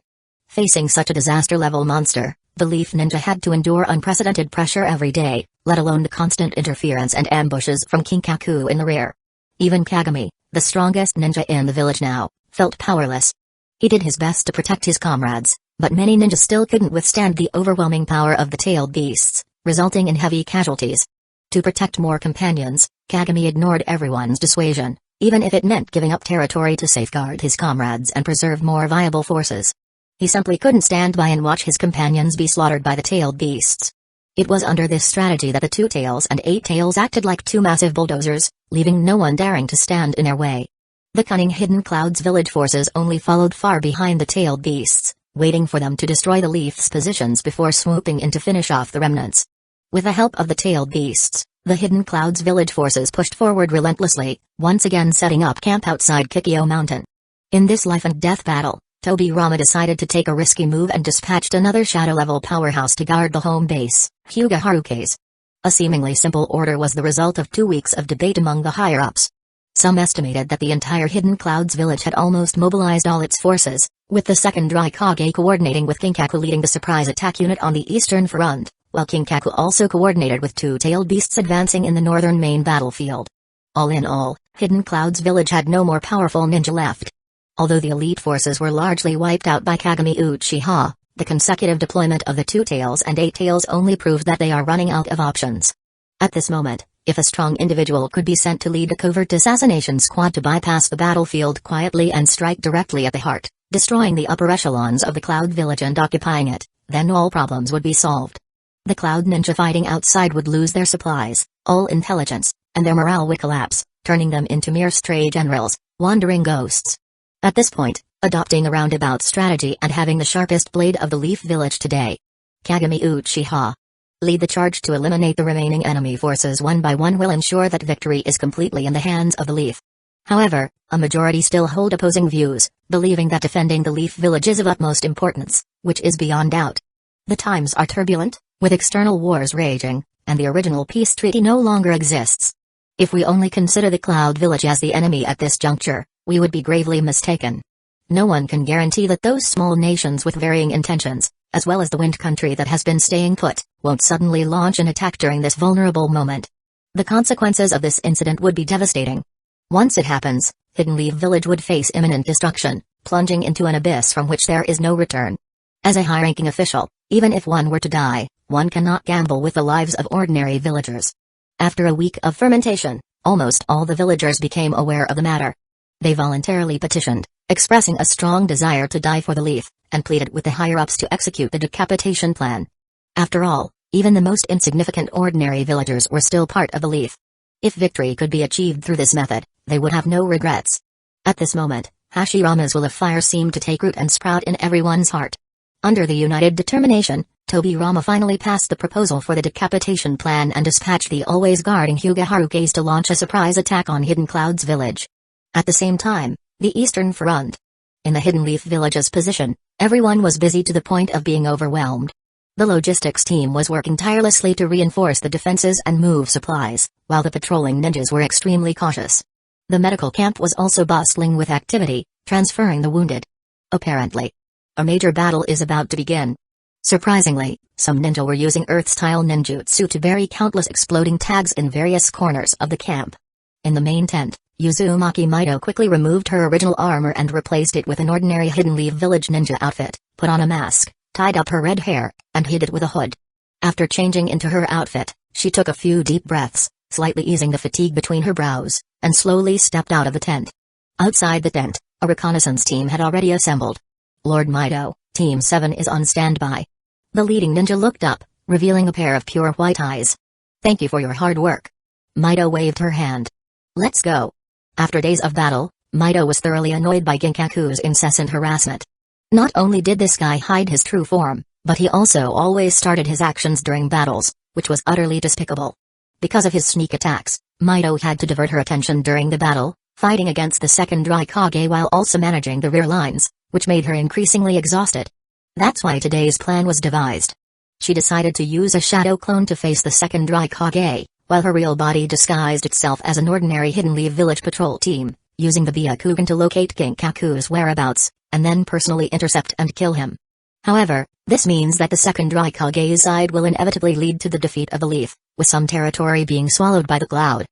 Facing such a disaster-level monster, the Leaf Ninja had to endure unprecedented pressure every day, let alone the constant interference and ambushes from King Kaku in the rear. Even Kagami, the strongest ninja in the village now, felt powerless. He did his best to protect his comrades, but many ninjas still couldn't withstand the overwhelming power of the tailed beasts, resulting in heavy casualties. To protect more companions, Kagami ignored everyone's dissuasion, even if it meant giving up territory to safeguard his comrades and preserve more viable forces. He simply couldn't stand by and watch his companions be slaughtered by the tailed beasts. It was under this strategy that the Two Tails and Eight Tails acted like two massive bulldozers, leaving no one daring to stand in their way. The cunning Hidden Cloud's village forces only followed far behind the tailed beasts, waiting for them to destroy the Leaf's positions before swooping in to finish off the remnants. With the help of the tailed beasts, the Hidden Cloud's village forces pushed forward relentlessly, once again setting up camp outside Kikyo Mountain. In this life-and-death battle, Tobirama decided to take a risky move and dispatched another shadow-level powerhouse to guard the home base, Hyuga Haruka's. A seemingly simple order was the result of 2 weeks of debate among the higher-ups. Some estimated that the entire Hidden Clouds village had almost mobilized all its forces, with the second Raikage coordinating with King Kaku leading the surprise attack unit on the eastern front, while King Kaku also coordinated with two-tailed beasts advancing in the northern main battlefield. All in all, Hidden Clouds village had no more powerful ninja left. Although the elite forces were largely wiped out by Kagami Uchiha, The consecutive deployment of the 2 tails and 8 tails only proved that they are running out of options. At this moment, if a strong individual could be sent to lead a covert assassination squad to bypass the battlefield quietly and strike directly at the heart, destroying the upper echelons of the Cloud Village and occupying it, then all problems would be solved. The Cloud Ninja fighting outside would lose their supplies, all intelligence, and their morale would collapse, turning them into mere stray generals, wandering ghosts. At this point, adopting a roundabout strategy and having the sharpest blade of the Leaf Village today, Kagami Uchiha. Lead the charge to eliminate the remaining enemy forces one by one will ensure that victory is completely in the hands of the Leaf. However, a majority still hold opposing views, believing that defending the Leaf Village is of utmost importance, which is beyond doubt. The times are turbulent, with external wars raging, and the original peace treaty no longer exists. If we only consider the Cloud Village as the enemy at this juncture, we would be gravely mistaken. No one can guarantee that those small nations with varying intentions, as well as the Wind Country that has been staying put, won't suddenly launch an attack during this vulnerable moment. The consequences of this incident would be devastating. Once it happens, Hidden Leaf Village would face imminent destruction, plunging into an abyss from which there is no return. As a high-ranking official, even if one were to die, one cannot gamble with the lives of ordinary villagers. After a week of fermentation, almost all the villagers became aware of the matter. They voluntarily petitioned, expressing a strong desire to die for the Leaf, and pleaded with the higher-ups to execute the decapitation plan. After all, even the most insignificant ordinary villagers were still part of the Leaf. If victory could be achieved through this method, they would have no regrets. At this moment, Hashirama's will of fire seemed to take root and sprout in everyone's heart. Under the united determination, Tobirama finally passed the proposal for the decapitation plan and dispatched the always guarding Hyuga Harukes to launch a surprise attack on Hidden Cloud's village. At the same time, the Eastern Front. In the Hidden Leaf Village's position, everyone was busy to the point of being overwhelmed. The logistics team was working tirelessly to reinforce the defenses and move supplies, while the patrolling ninjas were extremely cautious. The medical camp was also bustling with activity, transferring the wounded. Apparently, a major battle is about to begin. Surprisingly, some ninja were using Earth-style ninjutsu to bury countless exploding tags in various corners of the camp. In the main tent, Uzumaki Mido quickly removed her original armor and replaced it with an ordinary Hidden Leaf Village ninja outfit, put on a mask, tied up her red hair, and hid it with a hood. After changing into her outfit, she took a few deep breaths, slightly easing the fatigue between her brows, and slowly stepped out of the tent. Outside the tent, a reconnaissance team had already assembled. Lord Mido, Team 7 is on standby. The leading ninja looked up, revealing a pair of pure white eyes. Thank you for your hard work. Mido waved her hand. Let's go. After days of battle, Mido was thoroughly annoyed by Ginkaku's incessant harassment. Not only did this guy hide his true form, but he also always started his actions during battles, which was utterly despicable. Because of his sneak attacks, Mido had to divert her attention during the battle, fighting against the second Raikage while also managing the rear lines, which made her increasingly exhausted. That's why today's plan was devised. She decided to use a shadow clone to face the second Raikage, while her real body disguised itself as an ordinary Hidden Leaf Village patrol team, using the Byakugan to locate Ginkaku's whereabouts, and then personally intercept and kill him. However, this means that the second Raikage's side will inevitably lead to the defeat of the Leaf, with some territory being swallowed by the Cloud.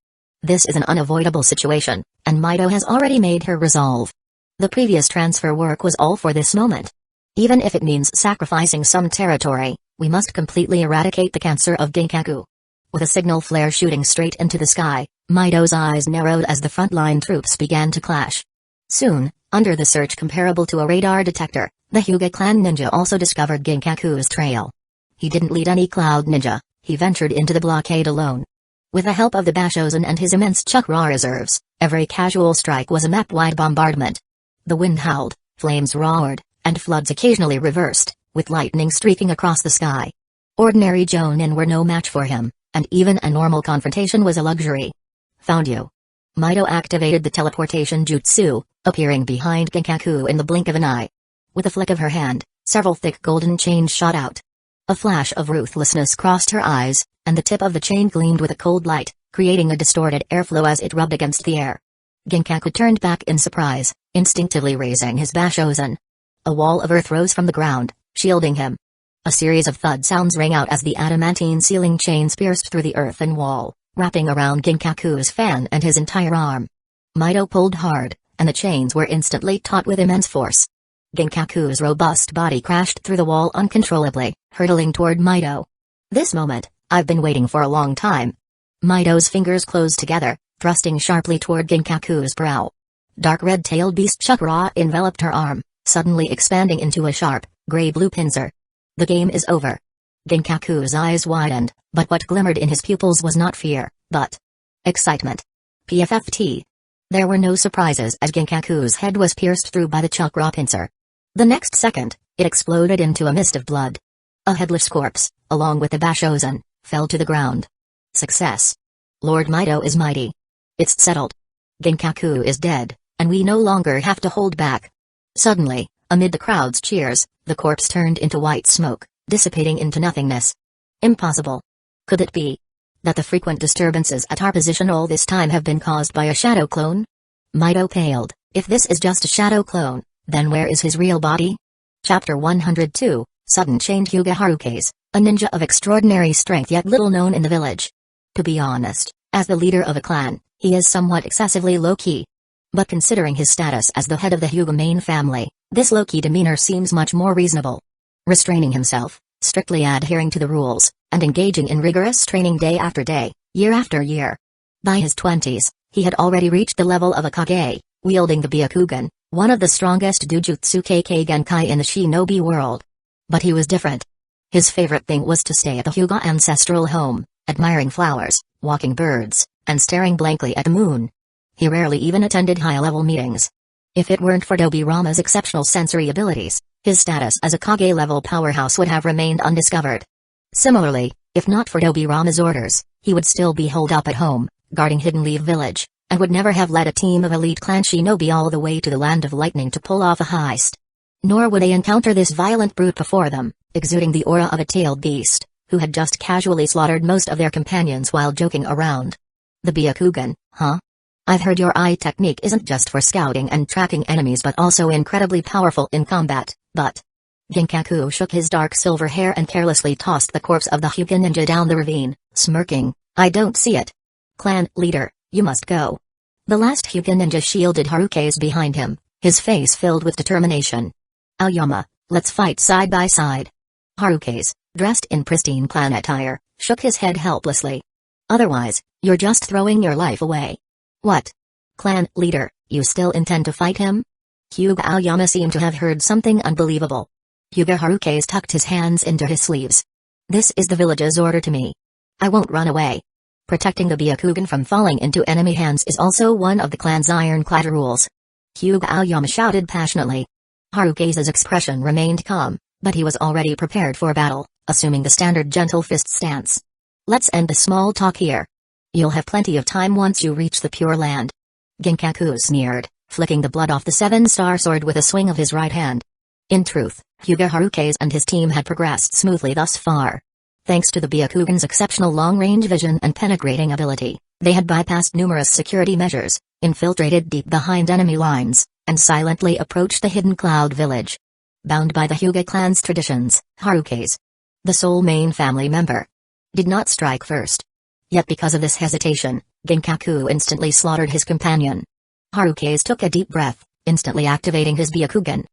This is an unavoidable situation, and Mido has already made her resolve. The previous transfer work was all for this moment. Even if it means sacrificing some territory, we must completely eradicate the cancer of Ginkaku. With a signal flare shooting straight into the sky, Mido's eyes narrowed as the frontline troops began to clash. Soon, under the search comparable to a radar detector, the Hyuga clan ninja also discovered Ginkaku's trail. He didn't lead any Cloud ninja, he ventured into the blockade alone. With the help of the Bashozen and his immense chakra reserves, every casual strike was a map-wide bombardment. The wind howled, flames roared, and floods occasionally reversed, with lightning streaking across the sky. Ordinary Jonin were no match for him, and even a normal confrontation was a luxury. Found you. Mido activated the teleportation jutsu, appearing behind Ginkaku in the blink of an eye. With a flick of her hand, several thick golden chains shot out. A flash of ruthlessness crossed her eyes, and the tip of the chain gleamed with a cold light, creating a distorted airflow as it rubbed against the air. Ginkaku turned back in surprise, instinctively raising his Bashozen. A wall of earth rose from the ground, shielding him. A series of thud sounds rang out as the adamantine ceiling chains pierced through the earthen wall, wrapping around Ginkaku's fan and his entire arm. Mido pulled hard, and the chains were instantly taut with immense force. Ginkaku's robust body crashed through the wall uncontrollably, hurtling toward Mido. This moment, I've been waiting for a long time. Mido's fingers closed together, thrusting sharply toward Ginkaku's brow. Dark red-tailed beast chakra enveloped her arm, suddenly expanding into a sharp, gray-blue pincer. The game is over. Ginkaku's eyes widened, but what glimmered in his pupils was not fear, but excitement. PFFT. There were no surprises as Ginkaku's head was pierced through by the chakra pincer. The next second, it exploded into a mist of blood. A headless corpse, along with the Bashozan, fell to the ground. Success. Lord Mido is mighty. It's settled. Ginkaku is dead, and we no longer have to hold back. Suddenly, amid the crowd's cheers, the corpse turned into white smoke, dissipating into nothingness. Impossible. Could it be that the frequent disturbances at our position all this time have been caused by a shadow clone? Mido paled. If this is just a shadow clone, then where is his real body? Chapter 102, Sudden Chained Hyuga Harukes, a ninja of extraordinary strength yet little known in the village. To be honest, as the leader of a clan, he is somewhat excessively low-key. But considering his status as the head of the Hyuga main family, this low-key demeanor seems much more reasonable. Restraining himself, strictly adhering to the rules, and engaging in rigorous training day after day, year after year. By his 20s, he had already reached the level of a Kage, wielding the Byakugan, one of the strongest Dujutsu Kekkei Genkai in the shinobi world. But he was different. His favorite thing was to stay at the Hyuga ancestral home, admiring flowers, walking birds, and staring blankly at the moon. He rarely even attended high-level meetings. If it weren't for Dobirama's exceptional sensory abilities, his status as a Kage-level powerhouse would have remained undiscovered. Similarly, if not for Dobirama's orders, he would still be holed up at home, guarding Hidden Leaf Village, and would never have led a team of elite clan shinobi all the way to the Land of Lightning to pull off a heist. Nor would they encounter this violent brute before them, exuding the aura of a tailed beast, who had just casually slaughtered most of their companions while joking around. The Byakugan, huh? I've heard your eye technique isn't just for scouting and tracking enemies but also incredibly powerful in combat, but... Ginkaku shook his dark silver hair and carelessly tossed the corpse of the Hyuga ninja down the ravine, smirking, I don't see it. Clan leader, you must go. The last Hyuga ninja shielded Harukes behind him, his face filled with determination. Aoyama, let's fight side by side. Harukes, dressed in pristine clan attire, shook his head helplessly. Otherwise, you're just throwing your life away. What? Clan leader, you still intend to fight him? Hyuga Aoyama seemed to have heard something unbelievable. Hyuga Harukes tucked his hands into his sleeves. This is the village's order to me. I won't run away. Protecting the Byakugan from falling into enemy hands is also one of the clan's ironclad rules. Hyuga Aoyama shouted passionately. Harukes' expression remained calm, but he was already prepared for battle, assuming the standard gentle fist stance. Let's end the small talk here. You'll have plenty of time once you reach the Pure Land. Ginkaku sneered, flicking the blood off the seven-star sword with a swing of his right hand. In truth, Hyuga Harukes and his team had progressed smoothly thus far. Thanks to the Byakugan's exceptional long-range vision and penetrating ability, they had bypassed numerous security measures, infiltrated deep behind enemy lines, and silently approached the hidden cloud village. Bound by the Hyuga clan's traditions, Harukes, the sole main family member, did not strike first. Yet because of this hesitation, Ginkaku instantly slaughtered his companion. Harukes took a deep breath, instantly activating his Byakugan.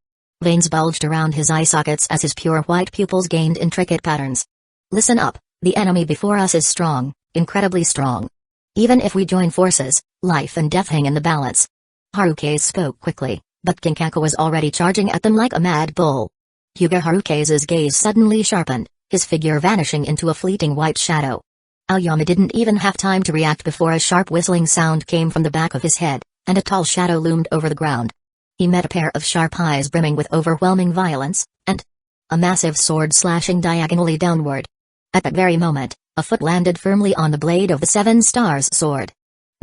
Veins bulged around his eye sockets as his pure white pupils gained intricate patterns. Listen up, the enemy before us is strong, incredibly strong. Even if we join forces, life and death hang in the balance. Harukes spoke quickly, but Ginkaku was already charging at them like a mad bull. Hyuga Harukes' gaze suddenly sharpened, his figure vanishing into a fleeting white shadow. Aoyama didn't even have time to react before a sharp whistling sound came from the back of his head, and a tall shadow loomed over the ground. He met a pair of sharp eyes brimming with overwhelming violence, and a massive sword slashing diagonally downward. At that very moment, a foot landed firmly on the blade of the Seven Stars sword.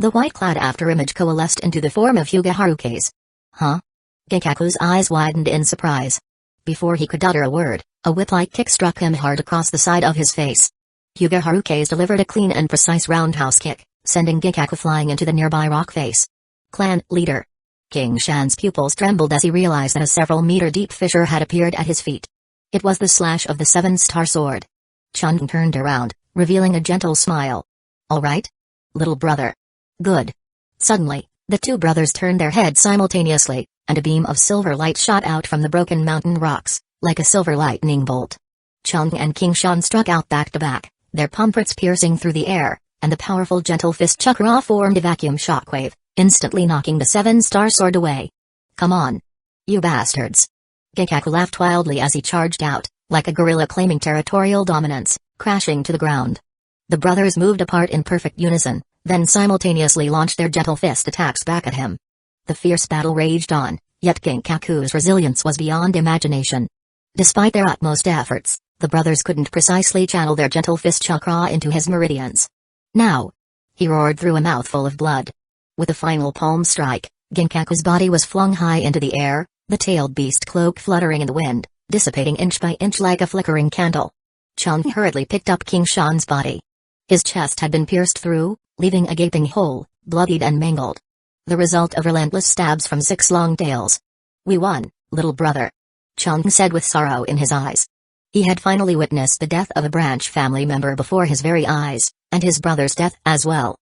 The white-clad afterimage coalesced into the form of Hyuga Harukes. Huh? Ginkaku's eyes widened in surprise. Before he could utter a word, a whip-like kick struck him hard across the side of his face. Hyuga Harukes delivered a clean and precise roundhouse kick, sending Ginkaku flying into the nearby rock face. Clan leader. King Shan's pupils trembled as he realized that a several-meter-deep fissure had appeared at his feet. It was the slash of the seven-star sword. Chun turned around, revealing a gentle smile. All right? Little brother. Good. Suddenly, the two brothers turned their heads simultaneously, and a beam of silver light shot out from the broken mountain rocks, like a silver lightning bolt. Chung and King Shan struck out back to back, their palm-prints piercing through the air, and the powerful gentle fist chakra formed a vacuum shockwave, instantly knocking the seven-star sword away. "Come on, you bastards!" Genkaku laughed wildly as he charged out, like a gorilla claiming territorial dominance, crashing to the ground. The brothers moved apart in perfect unison, then simultaneously launched their gentle fist attacks back at him. The fierce battle raged on, yet Genkaku's resilience was beyond imagination. Despite their utmost efforts, the brothers couldn't precisely channel their gentle fist chakra into his meridians. "Now!" he roared through a mouthful of blood. With a final palm strike, Genkaku's body was flung high into the air, the tailed beast cloak fluttering in the wind, dissipating inch by inch like a flickering candle. Chung hurriedly picked up King Shan's body. His chest had been pierced through, leaving a gaping hole, bloodied and mangled. The result of relentless stabs from 6 long tails. "We won, little brother," Chung said with sorrow in his eyes. He had finally witnessed the death of a branch family member before his very eyes, and his brother's death as well.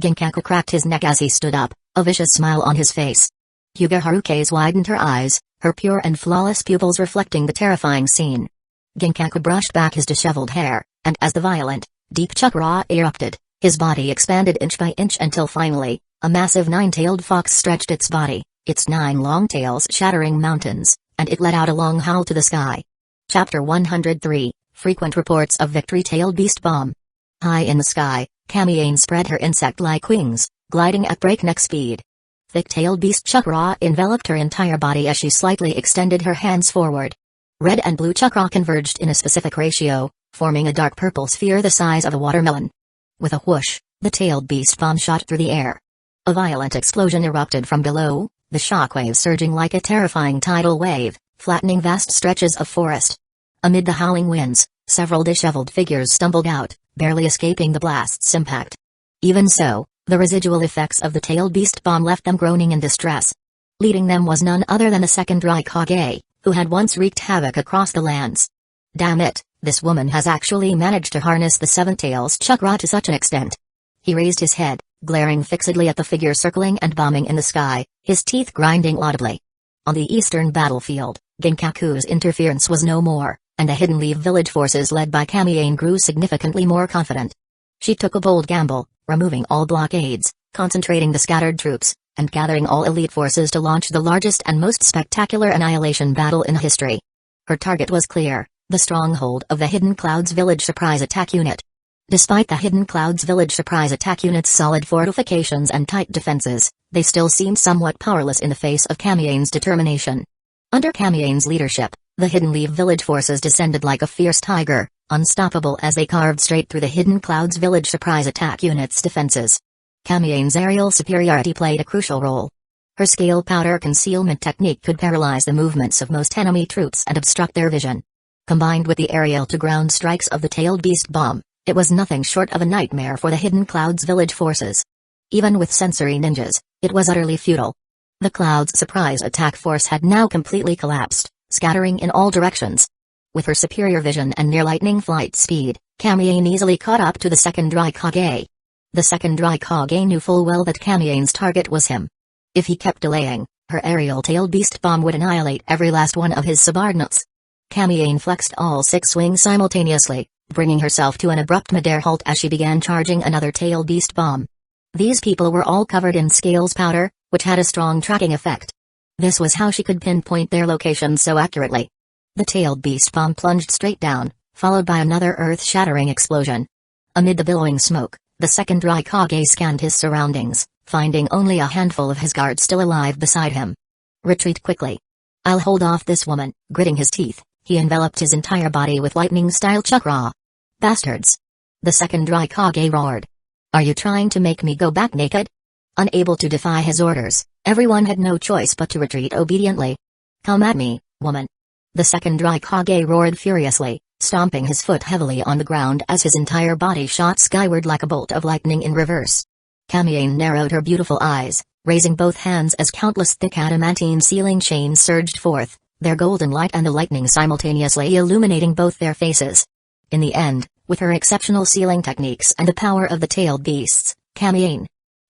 Genkaku cracked his neck as he stood up, a vicious smile on his face. Hyuga Harukaze widened her eyes, her pure and flawless pupils reflecting the terrifying scene. Genkaku brushed back his disheveled hair, and as the violent, deep chakra erupted, his body expanded inch by inch until finally, a massive 9-tailed fox stretched its body, its 9 long tails shattering mountains, and it let out a long howl to the sky. Chapter 103, Frequent Reports of Victory-Tailed Beast Bomb. High in the sky, Kamiyane spread her insect-like wings, gliding at breakneck speed. Thick-tailed beast chakra enveloped her entire body as she slightly extended her hands forward. Red and blue chakra converged in a specific ratio, forming a dark purple sphere the size of a watermelon. With a whoosh, the tailed beast bomb shot through the air. A violent explosion erupted from below, the shockwave surging like a terrifying tidal wave, flattening vast stretches of forest. Amid the howling winds, several disheveled figures stumbled out, barely escaping the blast's impact. Even so, the residual effects of the tailed beast bomb left them groaning in distress. Leading them was none other than the second Raikage, who had once wreaked havoc across the lands. "Damn it, this woman has actually managed to harness the Seven Tails chakra to such an extent." He raised his head, glaring fixedly at the figure circling and bombing in the sky, his teeth grinding audibly. On the eastern battlefield, Genkaku's interference was no more, and the Hidden Leaf village forces led by Kamiyane grew significantly more confident. She took a bold gamble, removing all blockades, concentrating the scattered troops, and gathering all elite forces to launch the largest and most spectacular annihilation battle in history. Her target was clear, the stronghold of the Hidden Clouds Village Surprise Attack Unit. Despite the Hidden Clouds Village Surprise Attack Unit's solid fortifications and tight defenses, they still seemed somewhat powerless in the face of Kamiyane's determination. Under Kamiyane's leadership, the Hidden Leaf village forces descended like a fierce tiger, unstoppable as they carved straight through the Hidden Clouds Village Surprise Attack Unit's defenses. Kamiyane's aerial superiority played a crucial role. Her scale powder concealment technique could paralyze the movements of most enemy troops and obstruct their vision. Combined with the aerial-to-ground strikes of the tailed beast bomb, it was nothing short of a nightmare for the Hidden Clouds village forces. Even with sensory ninjas, it was utterly futile. The Clouds' surprise attack force had now completely collapsed, scattering in all directions. With her superior vision and near-lightning flight speed, Kamiyane easily caught up to the second Raikage. The second Raikage knew full well that Kamiyane's target was him. If he kept delaying, her aerial-tailed beast bomb would annihilate every last one of his subordinates. Kamiyane flexed all 6 wings simultaneously, bringing herself to an abrupt midair halt as she began charging another tailed beast bomb. These people were all covered in scales powder, which had a strong tracking effect. This was how she could pinpoint their locations so accurately. The tailed beast bomb plunged straight down, followed by another earth-shattering explosion. Amid the billowing smoke, the second Raikage scanned his surroundings, finding only a handful of his guards still alive beside him. "Retreat quickly. I'll hold off this woman." Gritting his teeth, he enveloped his entire body with lightning-style chakra. "Bastards!" the second Raikage roared. "Are you trying to make me go back naked?" Unable to defy his orders, everyone had no choice but to retreat obediently. "Come at me, woman!" the second Raikage roared furiously, stomping his foot heavily on the ground as his entire body shot skyward like a bolt of lightning in reverse. Kamiyane narrowed her beautiful eyes, raising both hands as countless thick adamantine sealing chains surged forth, their golden light and the lightning simultaneously illuminating both their faces. In the end, with her exceptional sealing techniques and the power of the tailed beasts, Kamiyane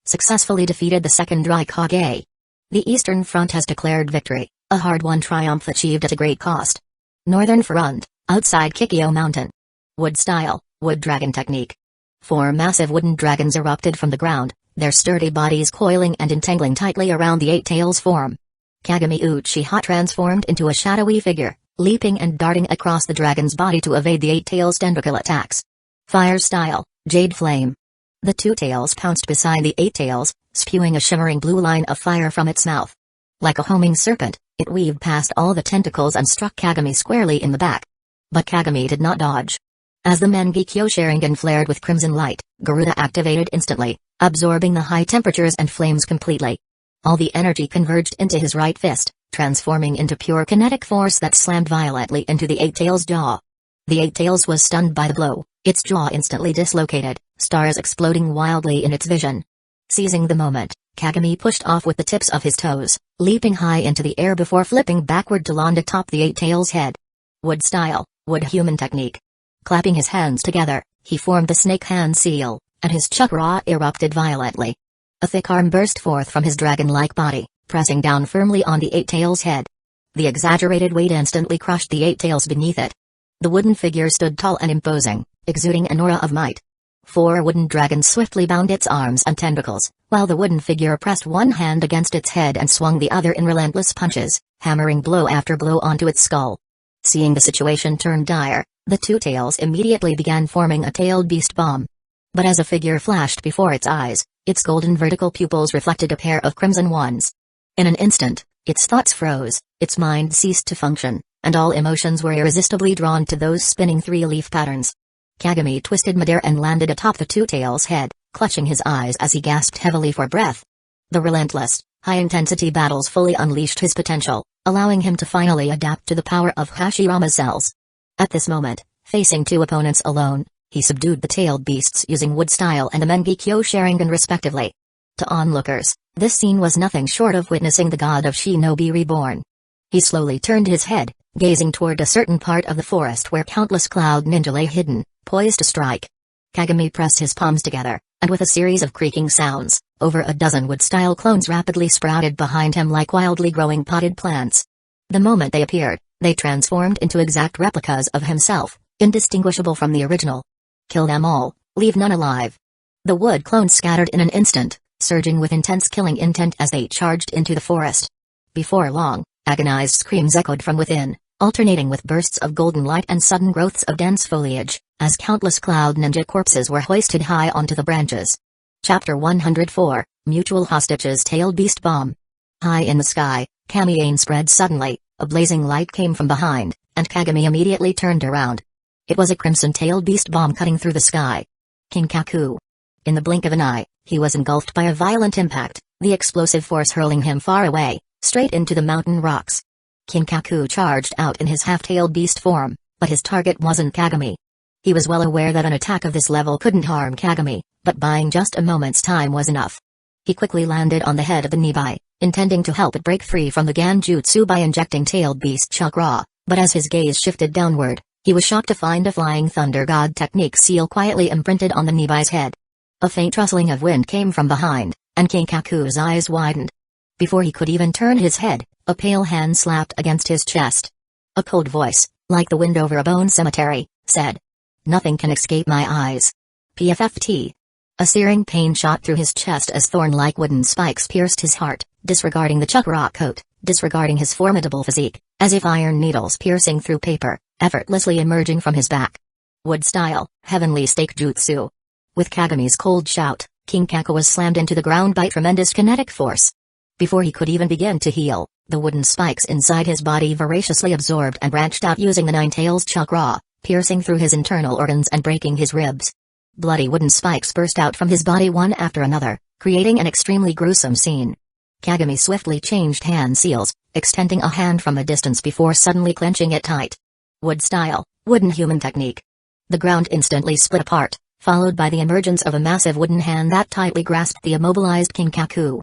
successfully defeated the second Raikage. The Eastern Front has declared victory, a hard-won triumph achieved at a great cost. Northern Front, outside Kikyo Mountain. Wood style, wood dragon technique. 4 massive wooden dragons erupted from the ground, their sturdy bodies coiling and entangling tightly around the 8 tails form. Kagami Uchiha transformed into a shadowy figure, leaping and darting across the dragon's body to evade the 8 tails' tentacle attacks. Fire style, jade flame. The 2 tails pounced beside the 8 tails, spewing a shimmering blue line of fire from its mouth. Like a homing serpent, it weaved past all the tentacles and struck Kagami squarely in the back. But Kagami did not dodge. As the Mangekyo Sharingan flared with crimson light, Garuda activated instantly, absorbing the high temperatures and flames completely. All the energy converged into his right fist, transforming into pure kinetic force that slammed violently into the 8 tails' jaw. The 8 tails was stunned by the blow, its jaw instantly dislocated, stars exploding wildly in its vision. Seizing the moment, Kagami pushed off with the tips of his toes, leaping high into the air before flipping backward to land atop the 8 tails' head. Wood style, wood human technique. Clapping his hands together, he formed the snake hand seal, and his chakra erupted violently. A thick arm burst forth from his dragon-like body, pressing down firmly on the 8 tails' head. The exaggerated weight instantly crushed the 8 tails beneath it. The wooden figure stood tall and imposing, exuding an aura of might. 4 wooden dragons swiftly bound its arms and tentacles, while the wooden figure pressed one hand against its head and swung the other in relentless punches, hammering blow after blow onto its skull. Seeing the situation turn dire, the 2 tails immediately began forming a tailed beast bomb. But as a figure flashed before its eyes, its golden vertical pupils reflected a pair of crimson ones. In an instant, its thoughts froze, its mind ceased to function, and all emotions were irresistibly drawn to those spinning 3-leaf patterns. Kagami twisted midair and landed atop the 2 tails' head, clutching his eyes as he gasped heavily for breath. The relentless, high-intensity battles fully unleashed his potential, allowing him to finally adapt to the power of Hashirama cells. At this moment, facing 2 opponents alone, he subdued the tailed beasts using wood style and the Mangekyo Sharingan respectively. To onlookers, this scene was nothing short of witnessing the god of shinobi reborn. He slowly turned his head, gazing toward a certain part of the forest where countless cloud ninja lay hidden, poised to strike. Kagami pressed his palms together, and with a series of creaking sounds, over a dozen wood-style clones rapidly sprouted behind him like wildly growing potted plants. The moment they appeared, they transformed into exact replicas of himself, indistinguishable from the original. Kill them all, leave none alive. The wood clones scattered in an instant, surging with intense killing intent as they charged into the forest. Before long, agonized screams echoed from within, alternating with bursts of golden light and sudden growths of dense foliage, as countless cloud ninja corpses were hoisted high onto the branches. Chapter 104, Mutual Hostages Tailed Beast Bomb. High in the sky, Kamiane spread suddenly, a blazing light came from behind, and Kagami immediately turned around. It was a crimson-tailed beast bomb cutting through the sky. Kinkaku. In the blink of an eye, he was engulfed by a violent impact, the explosive force hurling him far away, straight into the mountain rocks. Kinkaku charged out in his half-tailed beast form, but his target wasn't Kagami. He was well aware that an attack of this level couldn't harm Kagami, but buying just a moment's time was enough. He quickly landed on the head of the Nibai, intending to help it break free from the Ganjutsu by injecting tailed beast chakra, but as his gaze shifted downward, he was shocked to find a Flying Thunder God technique seal quietly imprinted on the Nibai's head. A faint rustling of wind came from behind, and Kinkaku's eyes widened. Before he could even turn his head, a pale hand slapped against his chest. A cold voice, like the wind over a bone cemetery, said, "Nothing can escape my eyes." PFFT. A searing pain shot through his chest as thorn-like wooden spikes pierced his heart, disregarding the chakra coat, disregarding his formidable physique, as if iron needles piercing through paper, effortlessly emerging from his back. Wood style, heavenly stake jutsu. With Kagami's cold shout, Kinkaku was slammed into the ground by tremendous kinetic force. Before he could even begin to heal, the wooden spikes inside his body voraciously absorbed and branched out using the Nine Tails chakra, piercing through his internal organs and breaking his ribs. Bloody wooden spikes burst out from his body one after another, creating an extremely gruesome scene. Kagami swiftly changed hand seals, extending a hand from a distance before suddenly clenching it tight. Wood style, wooden human technique. The ground instantly split apart, followed by the emergence of a massive wooden hand that tightly grasped the immobilized Kinkaku.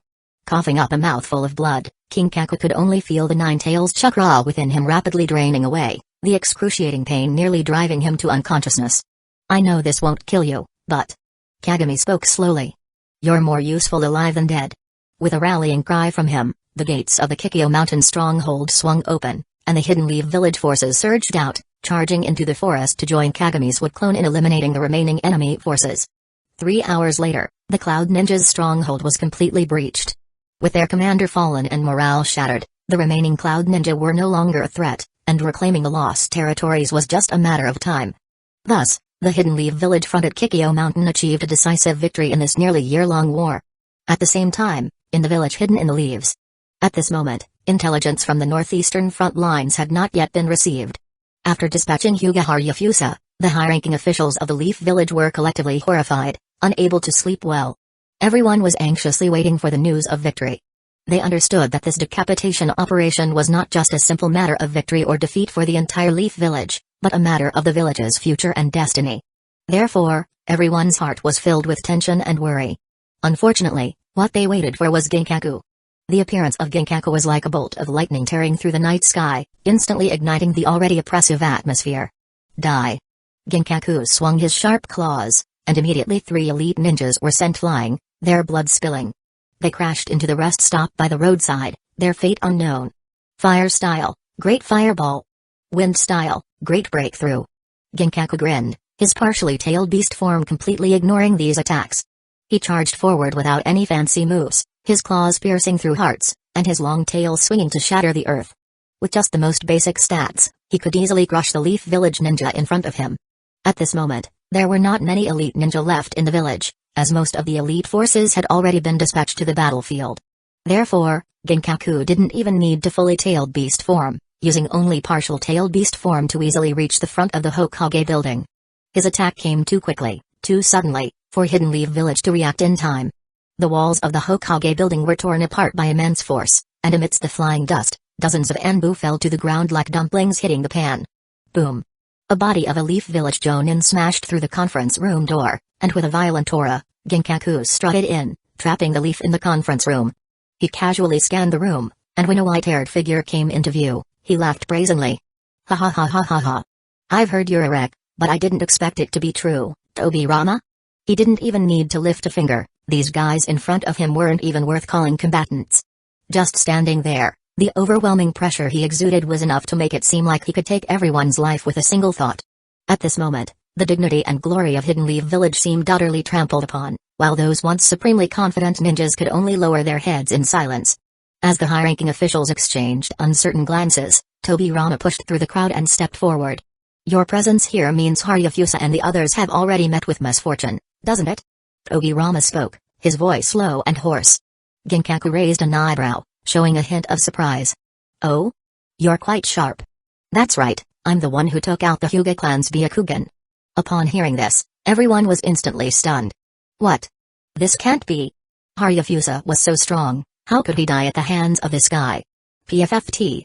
Coughing up a mouthful of blood, Kinkaku could only feel the Nine Tails chakra within him rapidly draining away, the excruciating pain nearly driving him to unconsciousness. "I know this won't kill you, but..." Kagami spoke slowly. "You're more useful alive than dead." With a rallying cry from him, The gates of the Kikyo Mountain stronghold swung open, and the Hidden Leaf village forces surged out, charging into the forest to join Kagami's Wood Clone in eliminating the remaining enemy forces. 3 hours later, the Cloud Ninja's stronghold was completely breached. With their commander fallen and morale shattered, the remaining Cloud Ninja were no longer a threat, and reclaiming the lost territories was just a matter of time. Thus, the Hidden Leaf village front at Kikyo Mountain achieved a decisive victory in this nearly year-long war. At the same time, in the village hidden in the leaves. At this moment, intelligence from the northeastern front lines had not yet been received. After dispatching Hyuga Harufusa, the high-ranking officials of the Leaf village were collectively horrified, unable to sleep well. Everyone was anxiously waiting for the news of victory. They understood that this decapitation operation was not just a simple matter of victory or defeat for the entire Leaf village, but a matter of the village's future and destiny. Therefore, everyone's heart was filled with tension and worry. Unfortunately, what they waited for was Ginkaku. The appearance of Ginkaku was like a bolt of lightning tearing through the night sky, instantly igniting the already oppressive atmosphere. Die! Ginkaku swung his sharp claws, and immediately 3 elite ninjas were sent flying, their blood spilling. They crashed into the rest stop by the roadside, their fate unknown. Fire style, great fireball. Wind style, great breakthrough. Ginkaku grinned, his partially tailed beast form completely ignoring these attacks. He charged forward without any fancy moves, his claws piercing through hearts, and his long tail swinging to shatter the earth. With just the most basic stats, he could easily crush the Leaf Village ninja in front of him. At this moment, there were not many elite ninja left in the village, as most of the elite forces had already been dispatched to the battlefield. Therefore, Ginkaku didn't even need to fully tailed beast form, using only partial tailed beast form to easily reach the front of the Hokage building. His attack came too quickly, too suddenly, for Hidden Leaf Village to react in time. The walls of the Hokage building were torn apart by immense force, and amidst the flying dust, dozens of Enbu fell to the ground like dumplings hitting the pan. Boom! A body of a Leaf Village Jonin smashed through the conference room door, and with a violent aura, Ginkaku strutted in, trapping the Leaf in the conference room. He casually scanned the room, and when a white-haired figure came into view, he laughed brazenly. Ha ha ha ha ha ha. I've heard you're a wreck, but I didn't expect it to be true, Tobirama? He didn't even need to lift a finger, these guys in front of him weren't even worth calling combatants. Just standing there, the overwhelming pressure he exuded was enough to make it seem like he could take everyone's life with a single thought. At this moment, the dignity and glory of Hidden Leaf Village seemed utterly trampled upon, while those once supremely confident ninjas could only lower their heads in silence. As the high-ranking officials exchanged uncertain glances, Tobirama pushed through the crowd and stepped forward. Your presence here means Harufusa and the others have already met with misfortune, doesn't it? Tobirama spoke, his voice low and hoarse. Ginkaku raised an eyebrow, showing a hint of surprise. Oh? You're quite sharp. That's right, I'm the one who took out the Hyuga clan's Byakugan. Upon hearing this, everyone was instantly stunned. What? This can't be. Harufusa was so strong, how could he die at the hands of this guy? PFFT.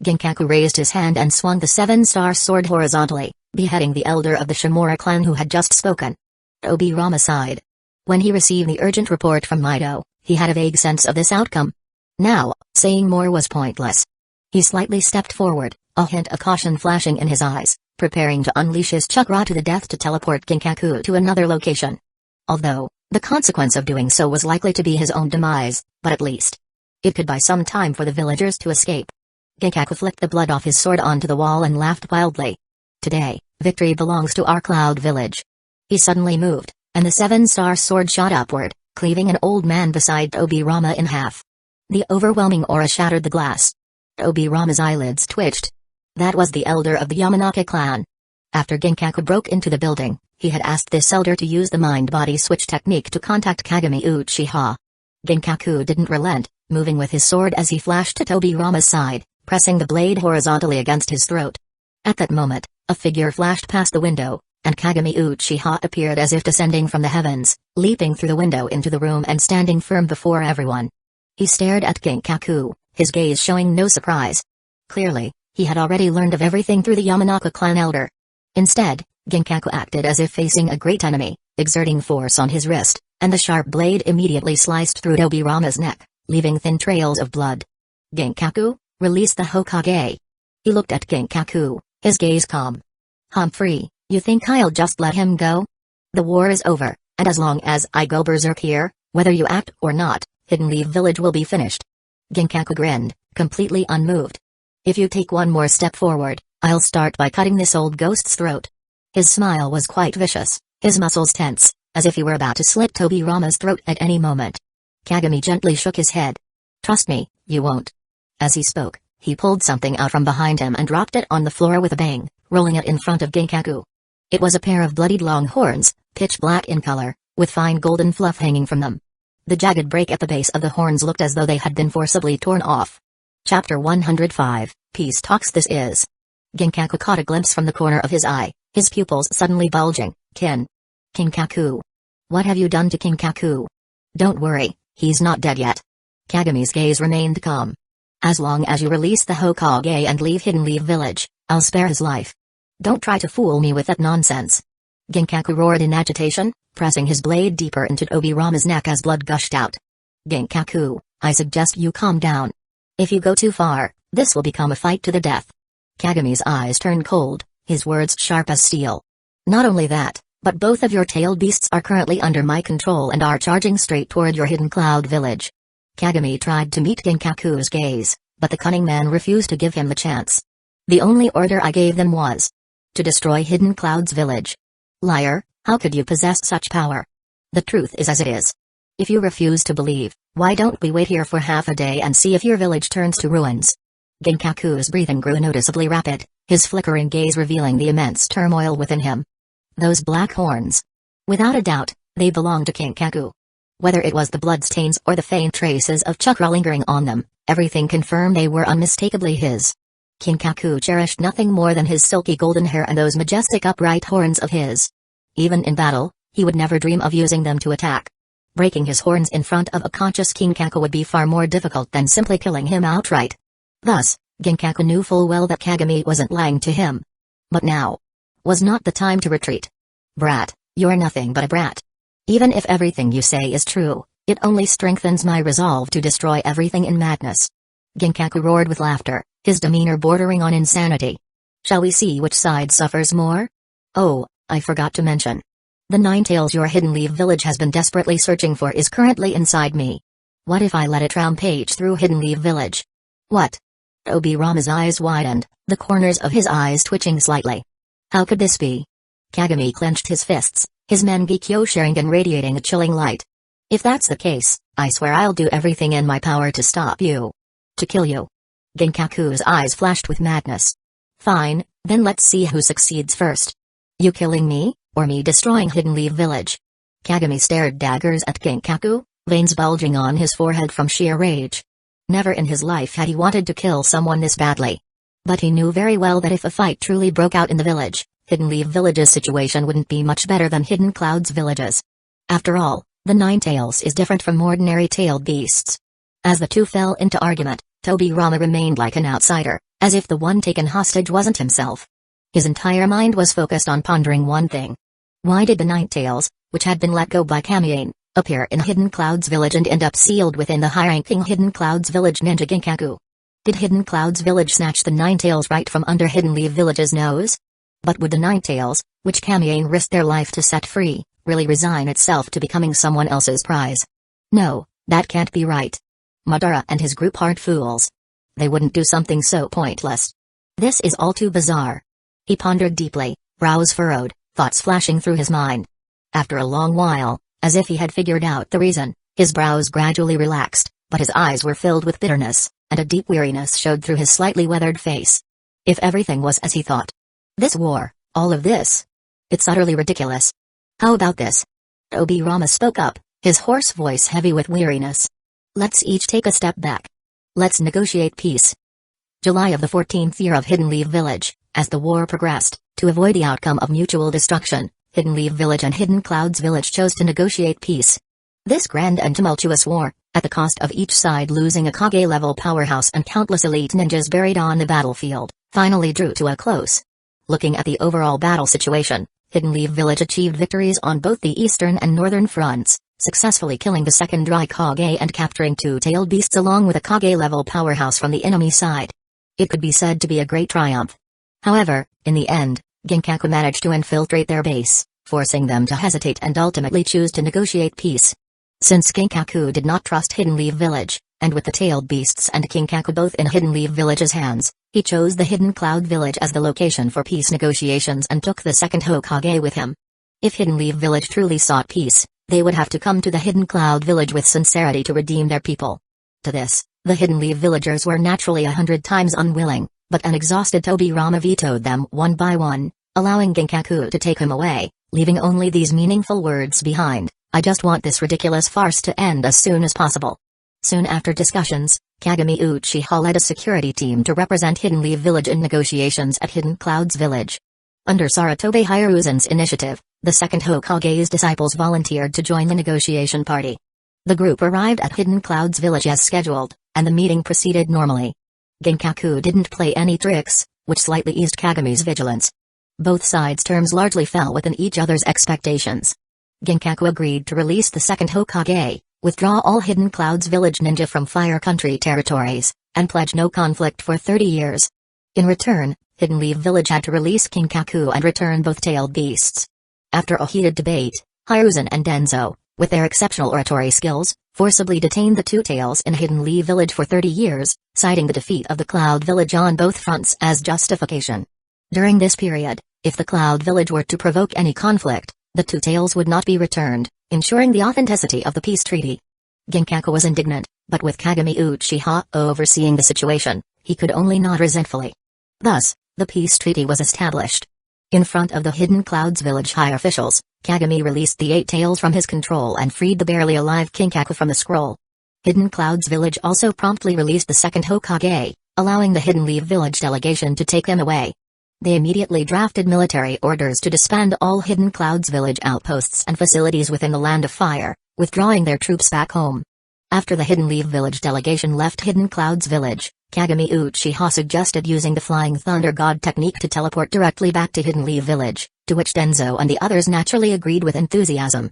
Ginkaku raised his hand and swung the 7-star sword horizontally, beheading the elder of the Shimura clan who had just spoken. Tobirama sighed. When he received the urgent report from Mido, he had a vague sense of this outcome. Now, saying more was pointless. He slightly stepped forward, a hint of caution flashing in his eyes, preparing to unleash his chakra to the death to teleport Ginkaku to another location. Although, the consequence of doing so was likely to be his own demise, but at least it could buy some time for the villagers to escape. Ginkaku flicked the blood off his sword onto the wall and laughed wildly. Today, victory belongs to our Cloud Village. He suddenly moved, and the 7-star sword shot upward, cleaving an old man beside Tobirama in half. The overwhelming aura shattered the glass. Tobirama's eyelids twitched. That was the elder of the Yamanaka clan. After Ginkaku broke into the building, he had asked this elder to use the mind-body switch technique to contact Kagami Uchiha. Ginkaku didn't relent, moving with his sword as he flashed to Tobirama's side, pressing the blade horizontally against his throat. At that moment, a figure flashed past the window, and Kagami Uchiha appeared as if descending from the heavens, leaping through the window into the room and standing firm before everyone. He stared at Ginkaku, his gaze showing no surprise. Clearly, he had already learned of everything through the Yamanaka clan elder. Instead, Ginkaku acted as if facing a great enemy, exerting force on his wrist, and the sharp blade immediately sliced through Tobirama's neck, leaving thin trails of blood. Ginkaku, release the Hokage. He looked at Ginkaku, his gaze calm. Humphrey, you think I'll just let him go? The war is over, and as long as I go berserk here, whether you act or not, Hidden Leaf Village will be finished. Ginkaku grinned, completely unmoved. If you take one more step forward, I'll start by cutting this old ghost's throat. His smile was quite vicious, his muscles tense, as if he were about to slit Tobirama's throat at any moment. Kagami gently shook his head. Trust me, you won't. As he spoke, he pulled something out from behind him and dropped it on the floor with a bang, rolling it in front of Ginkaku. It was a pair of bloodied long horns, pitch black in color, with fine golden fluff hanging from them. The jagged break at the base of the horns looked as though they had been forcibly torn off. Chapter 105, Peace Talks. This is. Ginkaku caught a glimpse from the corner of his eye, his pupils suddenly bulging. Ginkaku. What have you done to Ginkaku? Don't worry, he's not dead yet. Kagami's gaze remained calm. As long as you release the Hokage and leave Hidden Leaf Village, I'll spare his life. Don't try to fool me with that nonsense. Ginkaku roared in agitation, pressing his blade deeper into Tobirama's neck as blood gushed out. Ginkaku, I suggest you calm down. If you go too far, this will become a fight to the death. Kagami's eyes turned cold, his words sharp as steel. Not only that, but both of your tailed beasts are currently under my control and are charging straight toward your Hidden Cloud Village. Kagami tried to meet Ginkaku's gaze, but the cunning man refused to give him the chance. The only order I gave them was to destroy Hidden Cloud's village. Liar, how could you possess such power? The truth is as it is. If you refuse to believe, why don't we wait here for half a day and see if your village turns to ruins? Ginkaku's breathing grew noticeably rapid, his flickering gaze revealing the immense turmoil within him. Those black horns. Without a doubt, they belonged to Ginkaku. Whether it was the bloodstains or the faint traces of chakra lingering on them, everything confirmed they were unmistakably his. Ginkaku cherished nothing more than his silky golden hair and those majestic upright horns of his. Even in battle, he would never dream of using them to attack. Breaking his horns in front of a conscious Ginkaku would be far more difficult than simply killing him outright. Thus, Ginkaku knew full well that Kagami wasn't lying to him. But now was not the time to retreat. Brat, you're nothing but a brat. Even if everything you say is true, it only strengthens my resolve to destroy everything in madness. Ginkaku roared with laughter, his demeanor bordering on insanity. Shall we see which side suffers more? Oh, I forgot to mention. The Ninetales your Hidden Leaf Village has been desperately searching for is currently inside me. What if I let it rampage through Hidden Leaf Village? What? Tobirama's eyes widened, the corners of his eyes twitching slightly. How could this be? Kagami clenched his fists, his Mangekyo Sharingan radiating a chilling light. If that's the case, I swear I'll do everything in my power to stop you. To kill you. Ginkaku's eyes flashed with madness. Fine, then let's see who succeeds first. You killing me, or me destroying Hidden Leaf Village? Kagami stared daggers at Ginkaku, veins bulging on his forehead from sheer rage. Never in his life had he wanted to kill someone this badly. But he knew very well that if a fight truly broke out in the village, Hidden Leaf Village's situation wouldn't be much better than Hidden Cloud's villages. After all, the Ninetales is different from ordinary tailed beasts. As the two fell into argument, Tobirama remained like an outsider, as if the one taken hostage wasn't himself. His entire mind was focused on pondering one thing. Why did the Ninetales, which had been let go by Kamiane, appear in Hidden Cloud's village and end up sealed within the high-ranking Hidden Cloud's village ninja Ginkaku? Did Hidden Cloud's village snatch the Ninetales right from under Hidden Leaf Village's nose? But would the Ninetales, which Kamiane risked their life to set free, really resign itself to becoming someone else's prize? No, that can't be right. Madara and his group aren't fools. They wouldn't do something so pointless. This is all too bizarre. He pondered deeply, brows furrowed, thoughts flashing through his mind. After a long while, as if he had figured out the reason, his brows gradually relaxed, but his eyes were filled with bitterness, and a deep weariness showed through his slightly weathered face. If everything was as he thought. This war, all of this. It's utterly ridiculous. How about this? Tobirama spoke up, his hoarse voice heavy with weariness. Let's each take a step back. Let's negotiate peace. July of the 14th year of Hidden Leaf Village, as the war progressed, to avoid the outcome of mutual destruction, Hidden Leaf Village and Hidden Clouds Village chose to negotiate peace. This grand and tumultuous war, at the cost of each side losing a Kage-level powerhouse and countless elite ninjas buried on the battlefield, finally drew to a close. Looking at the overall battle situation, Hidden Leaf Village achieved victories on both the eastern and northern fronts, successfully killing the second Raikage and capturing two tailed beasts along with a Kage-level powerhouse from the enemy side. It could be said to be a great triumph. However, in the end, Ginkaku managed to infiltrate their base, forcing them to hesitate and ultimately choose to negotiate peace. Since Ginkaku did not trust Hidden Leaf Village, And with the tailed beasts and Kinkaku both in Hidden Leaf Village's hands, he chose the Hidden Cloud Village as the location for peace negotiations and took the second Hokage with him. If Hidden Leaf Village truly sought peace, they would have to come to the Hidden Cloud Village with sincerity to redeem their people. To this, the Hidden Leaf villagers were naturally 100 times unwilling, but an exhausted Tobirama vetoed them one by one, allowing Ginkaku to take him away, leaving only these meaningful words behind: "I just want this ridiculous farce to end as soon as possible." Soon after discussions, Kagami Uchiha led a security team to represent Hidden Leaf Village in negotiations at Hidden Clouds Village. Under Saratobe Hiruzan's initiative, the second Hokage's disciples volunteered to join the negotiation party. The group arrived at Hidden Clouds Village as scheduled, and the meeting proceeded normally. Ginkaku didn't play any tricks, which slightly eased Kagami's vigilance. Both sides' terms largely fell within each other's expectations. Ginkaku agreed to release the second Hokage, withdraw all Hidden Clouds Village ninja from Fire Country territories, and pledge no conflict for 30 years. In return, Hidden Leaf Village had to release Kinkaku and return both tailed beasts. After a heated debate, Hiruzan and Denzo, with their exceptional oratory skills, forcibly detained the two tails in Hidden Leaf Village for 30 years, citing the defeat of the Cloud Village on both fronts as justification. During this period, if the Cloud Village were to provoke any conflict, the two tails would not be returned, ensuring the authenticity of the peace treaty. Ginkaku was indignant, but with Kagami Uchiha overseeing the situation, he could only nod resentfully. Thus, the peace treaty was established. In front of the Hidden Clouds Village high officials, Kagami released the 8 tails from his control and freed the barely alive Kinkaku from the scroll. Hidden Clouds Village also promptly released the second Hokage, allowing the Hidden Leaf Village delegation to take him away. They immediately drafted military orders to disband all Hidden Clouds Village outposts and facilities within the Land of Fire, withdrawing their troops back home. After the Hidden Leaf Village delegation left Hidden Clouds Village, Kagami Uchiha suggested using the Flying Thunder God technique to teleport directly back to Hidden Leaf Village, to which Denzo and the others naturally agreed with enthusiasm.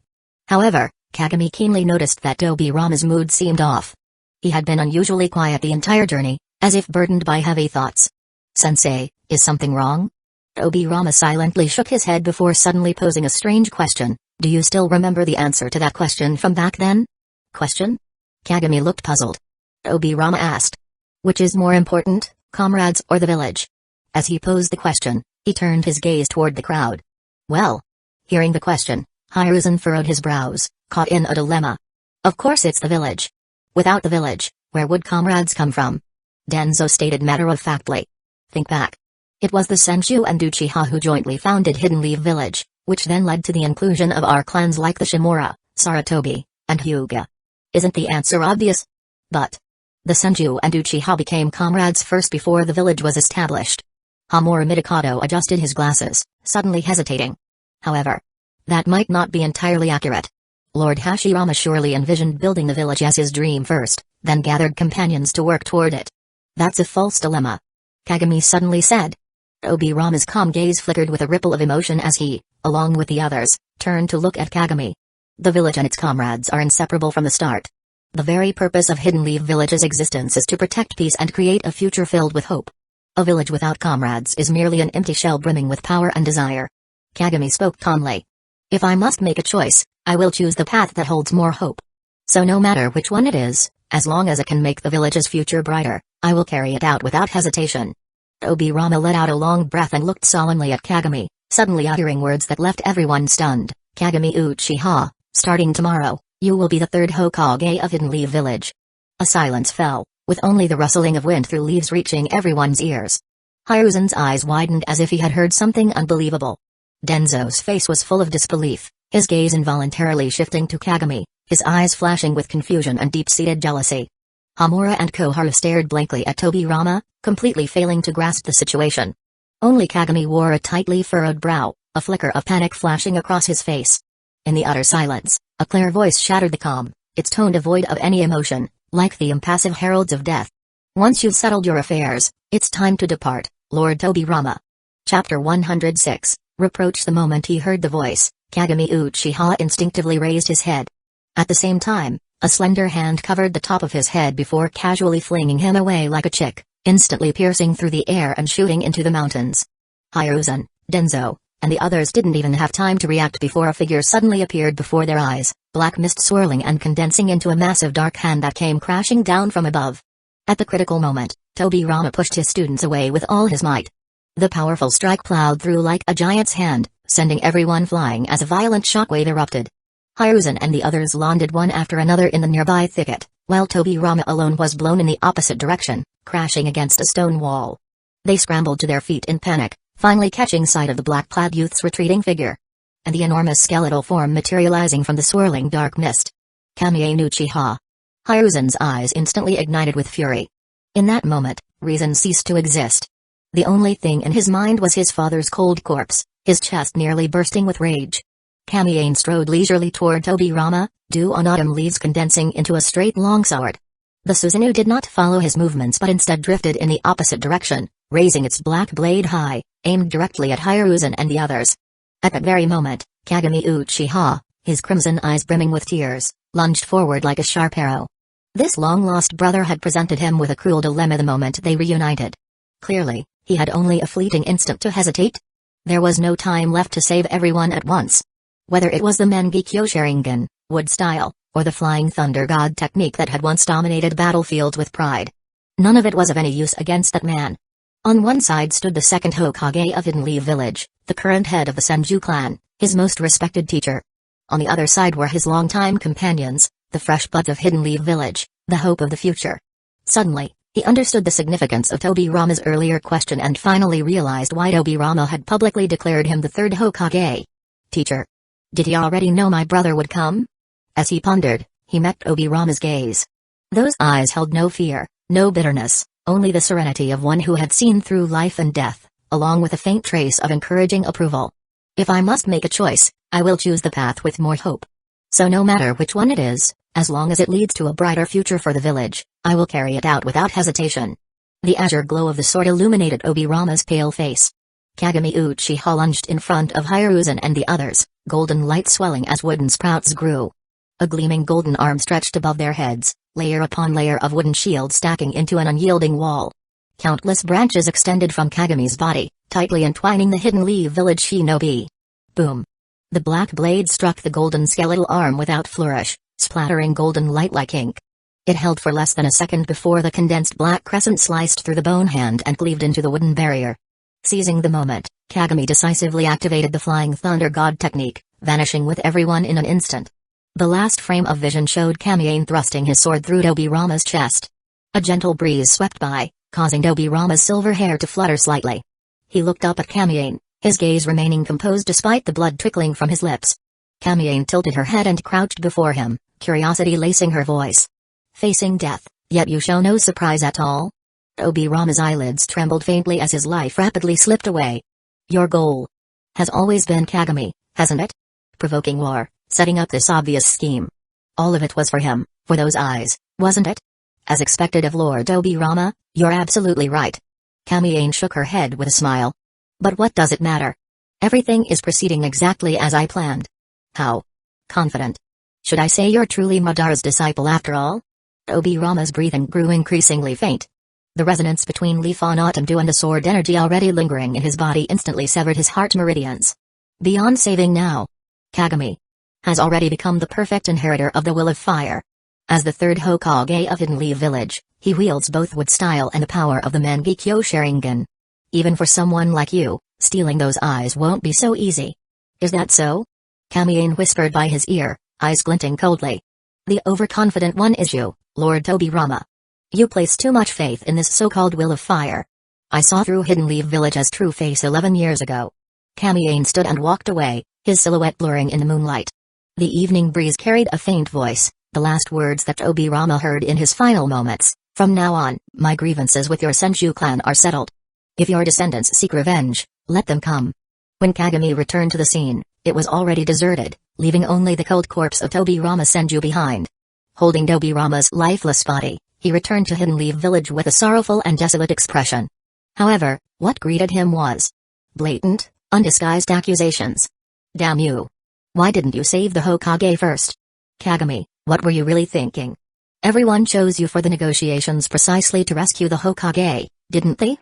However, Kagami keenly noticed that Tobirama's mood seemed off. He had been unusually quiet the entire journey, as if burdened by heavy thoughts. "Sensei, is something wrong?" Tobirama silently shook his head before suddenly posing a strange question. "Do you still remember the answer to that question from back then?" "Question?" Kagami looked puzzled. Tobirama asked. "Which is more important, comrades or the village?" As he posed the question, he turned his gaze toward the crowd. "Well." Hearing the question, Hiruzan furrowed his brows, caught in a dilemma. "Of course it's the village. Without the village, where would comrades come from?" Denzo stated matter-of-factly. "Think back. It was the Senju and Uchiha who jointly founded Hidden Leaf Village, which then led to the inclusion of our clans like the Shimura, Saratobi, and Hyuga. Isn't the answer obvious?" "But the Senju and Uchiha became comrades first before the village was established." Hamura Midokado adjusted his glasses, suddenly hesitating. "However, that might not be entirely accurate. Lord Hashirama surely envisioned building the village as his dream first, then gathered companions to work toward it. That's a false dilemma," Kagami suddenly said. Tobirama's calm gaze flickered with a ripple of emotion as he, along with the others, turned to look at Kagami. "The village and its comrades are inseparable from the start. The very purpose of Hidden Leaf Village's existence is to protect peace and create a future filled with hope. A village without comrades is merely an empty shell brimming with power and desire." Kagami spoke calmly. "If I must make a choice, I will choose the path that holds more hope. So no matter which one it is, as long as it can make the village's future brighter, I will carry it out without hesitation." Tobirama let out a long breath and looked solemnly at Kagami, suddenly uttering words that left everyone stunned. "Kagami Uchiha, starting tomorrow, you will be the third Hokage of Hidden Leaf Village." A silence fell, with only the rustling of wind through leaves reaching everyone's ears. Hiruzan's eyes widened as if he had heard something unbelievable. Denzo's face was full of disbelief, his gaze involuntarily shifting to Kagami, his eyes flashing with confusion and deep-seated jealousy. Hamura and Koharu stared blankly at Tobirama, completely failing to grasp the situation. Only Kagami wore a tightly furrowed brow, a flicker of panic flashing across his face. In the utter silence, a clear voice shattered the calm, its tone devoid of any emotion, like the impassive heralds of death. "Once you've settled your affairs, it's time to depart, Lord Tobirama." Chapter 106, Reproach. The moment he heard the voice, Kagami Uchiha instinctively raised his head. At the same time, a slender hand covered the top of his head before casually flinging him away like a chick, instantly piercing through the air and shooting into the mountains. Hiruzan, Denzo, and the others didn't even have time to react before a figure suddenly appeared before their eyes, black mist swirling and condensing into a massive dark hand that came crashing down from above. At the critical moment, Tobirama pushed his students away with all his might. The powerful strike plowed through like a giant's hand, sending everyone flying as a violent shockwave erupted. Hiruzen and the others landed one after another in the nearby thicket, while Tobirama alone was blown in the opposite direction, crashing against a stone wall. They scrambled to their feet in panic, finally catching sight of the black-clad youth's retreating figure, and the enormous skeletal form materializing from the swirling dark mist. Kamie Uchiha. Hiruzen's eyes instantly ignited with fury. In that moment, reason ceased to exist. The only thing in his mind was his father's cold corpse, his chest nearly bursting with rage. Kamie strode leisurely toward Tobirama, dew on autumn leaves condensing into a straight longsword. The Susanoo did not follow his movements but instead drifted in the opposite direction, raising its black blade high, aimed directly at Hiruzen and the others. At that very moment, Kagami Uchiha, his crimson eyes brimming with tears, lunged forward like a sharp arrow. This long-lost brother had presented him with a cruel dilemma the moment they reunited. Clearly, he had only a fleeting instant to hesitate. There was no time left to save everyone at once. Whether it was the Mangekyo Sharingan, wood style, or the Flying Thunder God technique that had once dominated battlefields with pride, none of it was of any use against that man. On one side stood the second Hokage of Hidden Leaf Village, the current head of the Senju clan, his most respected teacher. On the other side were his longtime companions, the fresh buds of Hidden Leaf Village, the hope of the future. Suddenly, he understood the significance of Tobirama's earlier question and finally realized why Tobirama had publicly declared him the third Hokage. Teacher. Did he already know my brother would come? As he pondered, he met Tobirama's gaze. Those eyes held no fear, no bitterness, only the serenity of one who had seen through life and death, along with a faint trace of encouraging approval. If I must make a choice, I will choose the path with more hope. So no matter which one it is, as long as it leads to a brighter future for the village, I will carry it out without hesitation. The azure glow of the sword illuminated Tobirama's pale face. Kagami Uchiha lunged in front of Hiruzen and the others, golden light swelling as wooden sprouts grew. A gleaming golden arm stretched above their heads, layer upon layer of wooden shield stacking into an unyielding wall. Countless branches extended from Kagami's body, tightly entwining the Hidden Leaf Village shinobi. Boom! The black blade struck the golden skeletal arm without flourish, splattering golden light like ink. It held for less than a second before the condensed black crescent sliced through the bone hand and cleaved into the wooden barrier. Seizing the moment, Kagami decisively activated the Flying Thunder God technique, vanishing with everyone in an instant. The last frame of vision showed Kamie thrusting his sword through Tobirama's chest. A gentle breeze swept by, causing Tobirama's silver hair to flutter slightly. He looked up at Kamie, his gaze remaining composed despite the blood trickling from his lips. Kamie tilted her head and crouched before him, curiosity lacing her voice. Facing death, yet you show no surprise at all? Tobirama's eyelids trembled faintly as his life rapidly slipped away. Your goal has always been Kagami, hasn't it? Provoking war, setting up this obvious scheme. All of it was for him, for those eyes, wasn't it? As expected of Lord Tobirama, you're absolutely right. Kamie shook her head with a smile. But what does it matter? Everything is proceeding exactly as I planned. How? Confident. Should I say you're truly Madara's disciple after all? Tobirama's breathing grew increasingly faint. The resonance between leaf on autumn dew and the sword energy already lingering in his body instantly severed his heart meridians. Beyond saving now, Kagami has already become the perfect inheritor of the will of fire. As the third Hokage of Hidden Leaf Village, he wields both wood style and the power of the Mangekyo Sharingan. Even for someone like you, stealing those eyes won't be so easy. Is that so? Kamie whispered by his ear, eyes glinting coldly. The overconfident one is you, Lord Tobirama. You place too much faith in this so-called will of fire. I saw through Hidden Leaf Village as true face 11 years ago. Kamie stood and walked away, his silhouette blurring in the moonlight. The evening breeze carried a faint voice, the last words that Tobirama heard in his final moments. From now on, my grievances with your Senju clan are settled. If your descendants seek revenge, let them come. When Kagami returned to the scene, it was already deserted, leaving only the cold corpse of Tobirama Senju behind. Holding Tobirama's lifeless body, he returned to Hidden Leaf Village with a sorrowful and desolate expression. However, what greeted him was blatant, undisguised accusations. Damn you! Why didn't you save the Hokage first? Kagami, what were you really thinking? Everyone chose you for the negotiations precisely to rescue the Hokage, didn't they?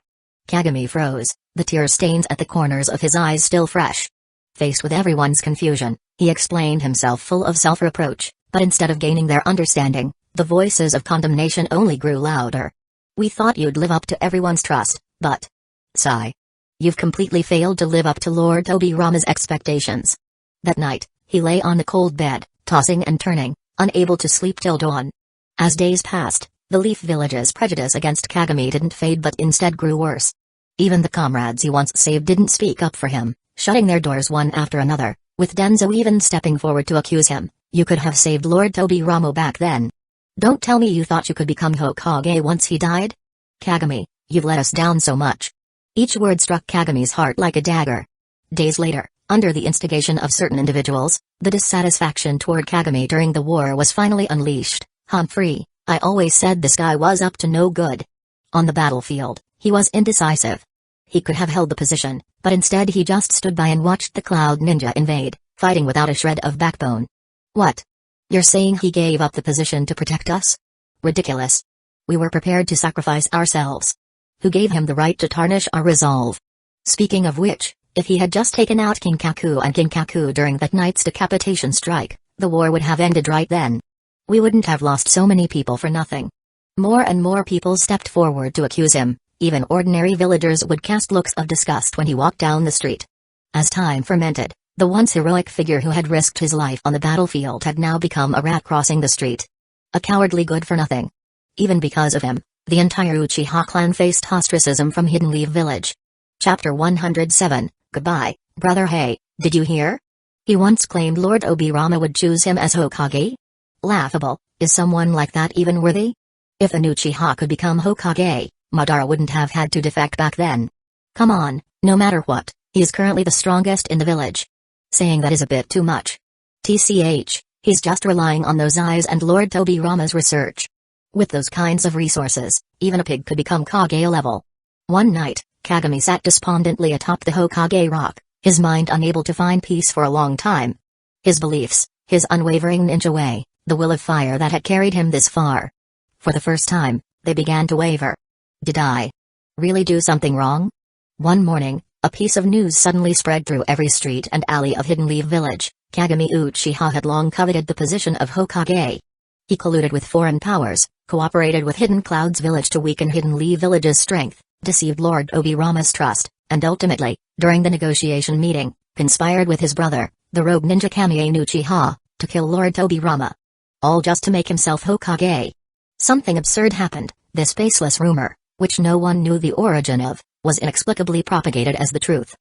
Kagami froze, the tear stains at the corners of his eyes still fresh. Faced with everyone's confusion, he explained himself full of self-reproach, but instead of gaining their understanding, the voices of condemnation only grew louder. "We thought you'd live up to everyone's trust, but... sigh. You've completely failed to live up to Lord Tobirama's expectations." That night, he lay on the cold bed, tossing and turning, unable to sleep till dawn. As days passed, the Leaf Village's prejudice against Kagami didn't fade but instead grew worse. Even the comrades he once saved didn't speak up for him, shutting their doors one after another, with Denzo even stepping forward to accuse him. "You could have saved Lord Tobirama back then. Don't tell me you thought you could become Hokage once he died? Kagami, you've let us down so much." Each word struck Kagami's heart like a dagger. Days later, under the instigation of certain individuals, the dissatisfaction toward Kagami during the war was finally unleashed. "Humphrey, I always said this guy was up to no good." On the battlefield, he was indecisive. He could have held the position, but instead he just stood by and watched the Cloud Ninja invade, fighting without a shred of backbone. "What? You're saying he gave up the position to protect us? Ridiculous. We were prepared to sacrifice ourselves. Who gave him the right to tarnish our resolve? Speaking of which, if he had just taken out Kinkaku and Kinkaku during that night's decapitation strike, the war would have ended right then. We wouldn't have lost so many people for nothing." More and more people stepped forward to accuse him. Even ordinary villagers would cast looks of disgust when he walked down the street. As time fermented, the once heroic figure who had risked his life on the battlefield had now become a rat crossing the street. A cowardly good-for-nothing. Even because of him, the entire Uchiha clan faced ostracism from Hidden Leaf Village. Chapter 107, Goodbye, Brother. Hey, did you hear? He once claimed Lord Obirama would choose him as Hokage? Laughable. Is someone like that even worthy? If an Uchiha could become Hokage, Madara wouldn't have had to defect back then. Come on, no matter what, he is currently the strongest in the village. Saying that is a bit too much. TCH, he's just relying on those eyes and Lord Tobirama's research. With those kinds of resources, even a pig could become Kage level. One night, Kagami sat despondently atop the Hokage rock, his mind unable to find peace for a long time. His beliefs, his unwavering ninja way, the will of fire that had carried him this far. For the first time, they began to waver. Did I really do something wrong? One morning, a piece of news suddenly spread through every street and alley of Hidden Leaf Village. Kagami Uchiha had long coveted the position of Hokage. He colluded with foreign powers, cooperated with Hidden Cloud's village to weaken Hidden Leaf Village's strength, deceived Lord Obirama's trust, and ultimately, during the negotiation meeting, conspired with his brother, the rogue ninja Kamien Uchiha, to kill Lord Tobirama. All just to make himself Hokage. Something absurd happened. This baseless rumor, which no one knew the origin of, was inexplicably propagated as the truth.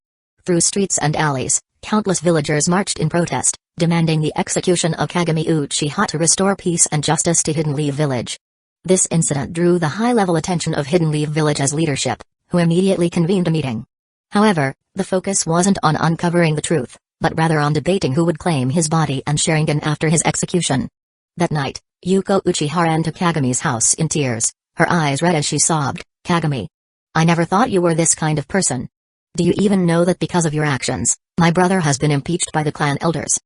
Through streets and alleys, countless villagers marched in protest, demanding the execution of Kagami Uchiha to restore peace and justice to Hidden Leaf Village. This incident drew the high-level attention of Hidden Leaf Village's leadership, who immediately convened a meeting. However, the focus wasn't on uncovering the truth, but rather on debating who would claim his body and Sharingan after his execution. That night, Yuko Uchiha ran to Kagami's house in tears, her eyes red as she sobbed. "Kagami. I never thought you were this kind of person. Do you even know that because of your actions, my brother has been impeached by the clan elders?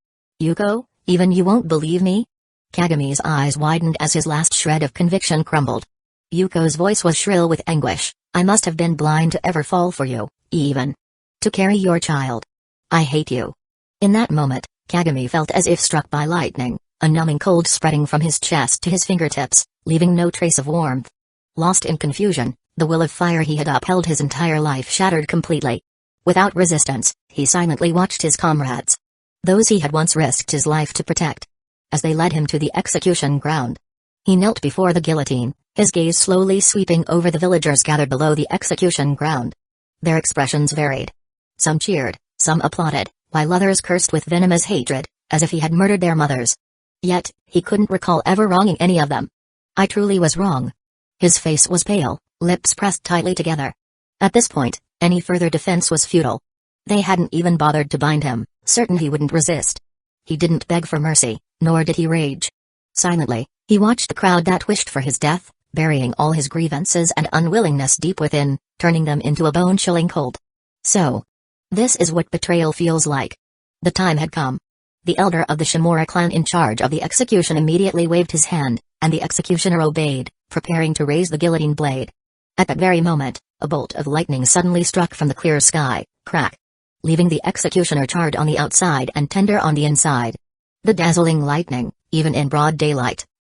Yuko, even you won't believe me?" Kagami's eyes widened as his last shred of conviction crumbled. Yuko's voice was shrill with anguish. "I must have been blind to ever fall for you, even to carry your child. I hate you." In that moment, Kagami felt as if struck by lightning, a numbing cold spreading from his chest to his fingertips, leaving no trace of warmth. Lost in confusion, the will of fire he had upheld his entire life shattered completely. Without resistance, he silently watched his comrades. Those he had once risked his life to protect. As they led him to the execution ground. He knelt before the guillotine, his gaze slowly sweeping over the villagers gathered below the execution ground. Their expressions varied. Some cheered, some applauded, while others cursed with venomous hatred, as if he had murdered their mothers. Yet, he couldn't recall ever wronging any of them. I truly was wrong. His face was pale, lips pressed tightly together. At this point, any further defense was futile. They hadn't even bothered to bind him, certain he wouldn't resist. He didn't beg for mercy, nor did he rage. Silently, he watched the crowd that wished for his death, burying all his grievances and unwillingness deep within, turning them into a bone-chilling cold. So, this is what betrayal feels like. The time had come. The elder of the Shimura clan in charge of the execution immediately waved his hand, and the executioner obeyed, preparing to raise the guillotine blade. At that very moment, A bolt of lightning suddenly struck from the clear sky, crack, leaving the executioner charred on the outside and tender on the inside. The dazzling lightning, even in broad daylight,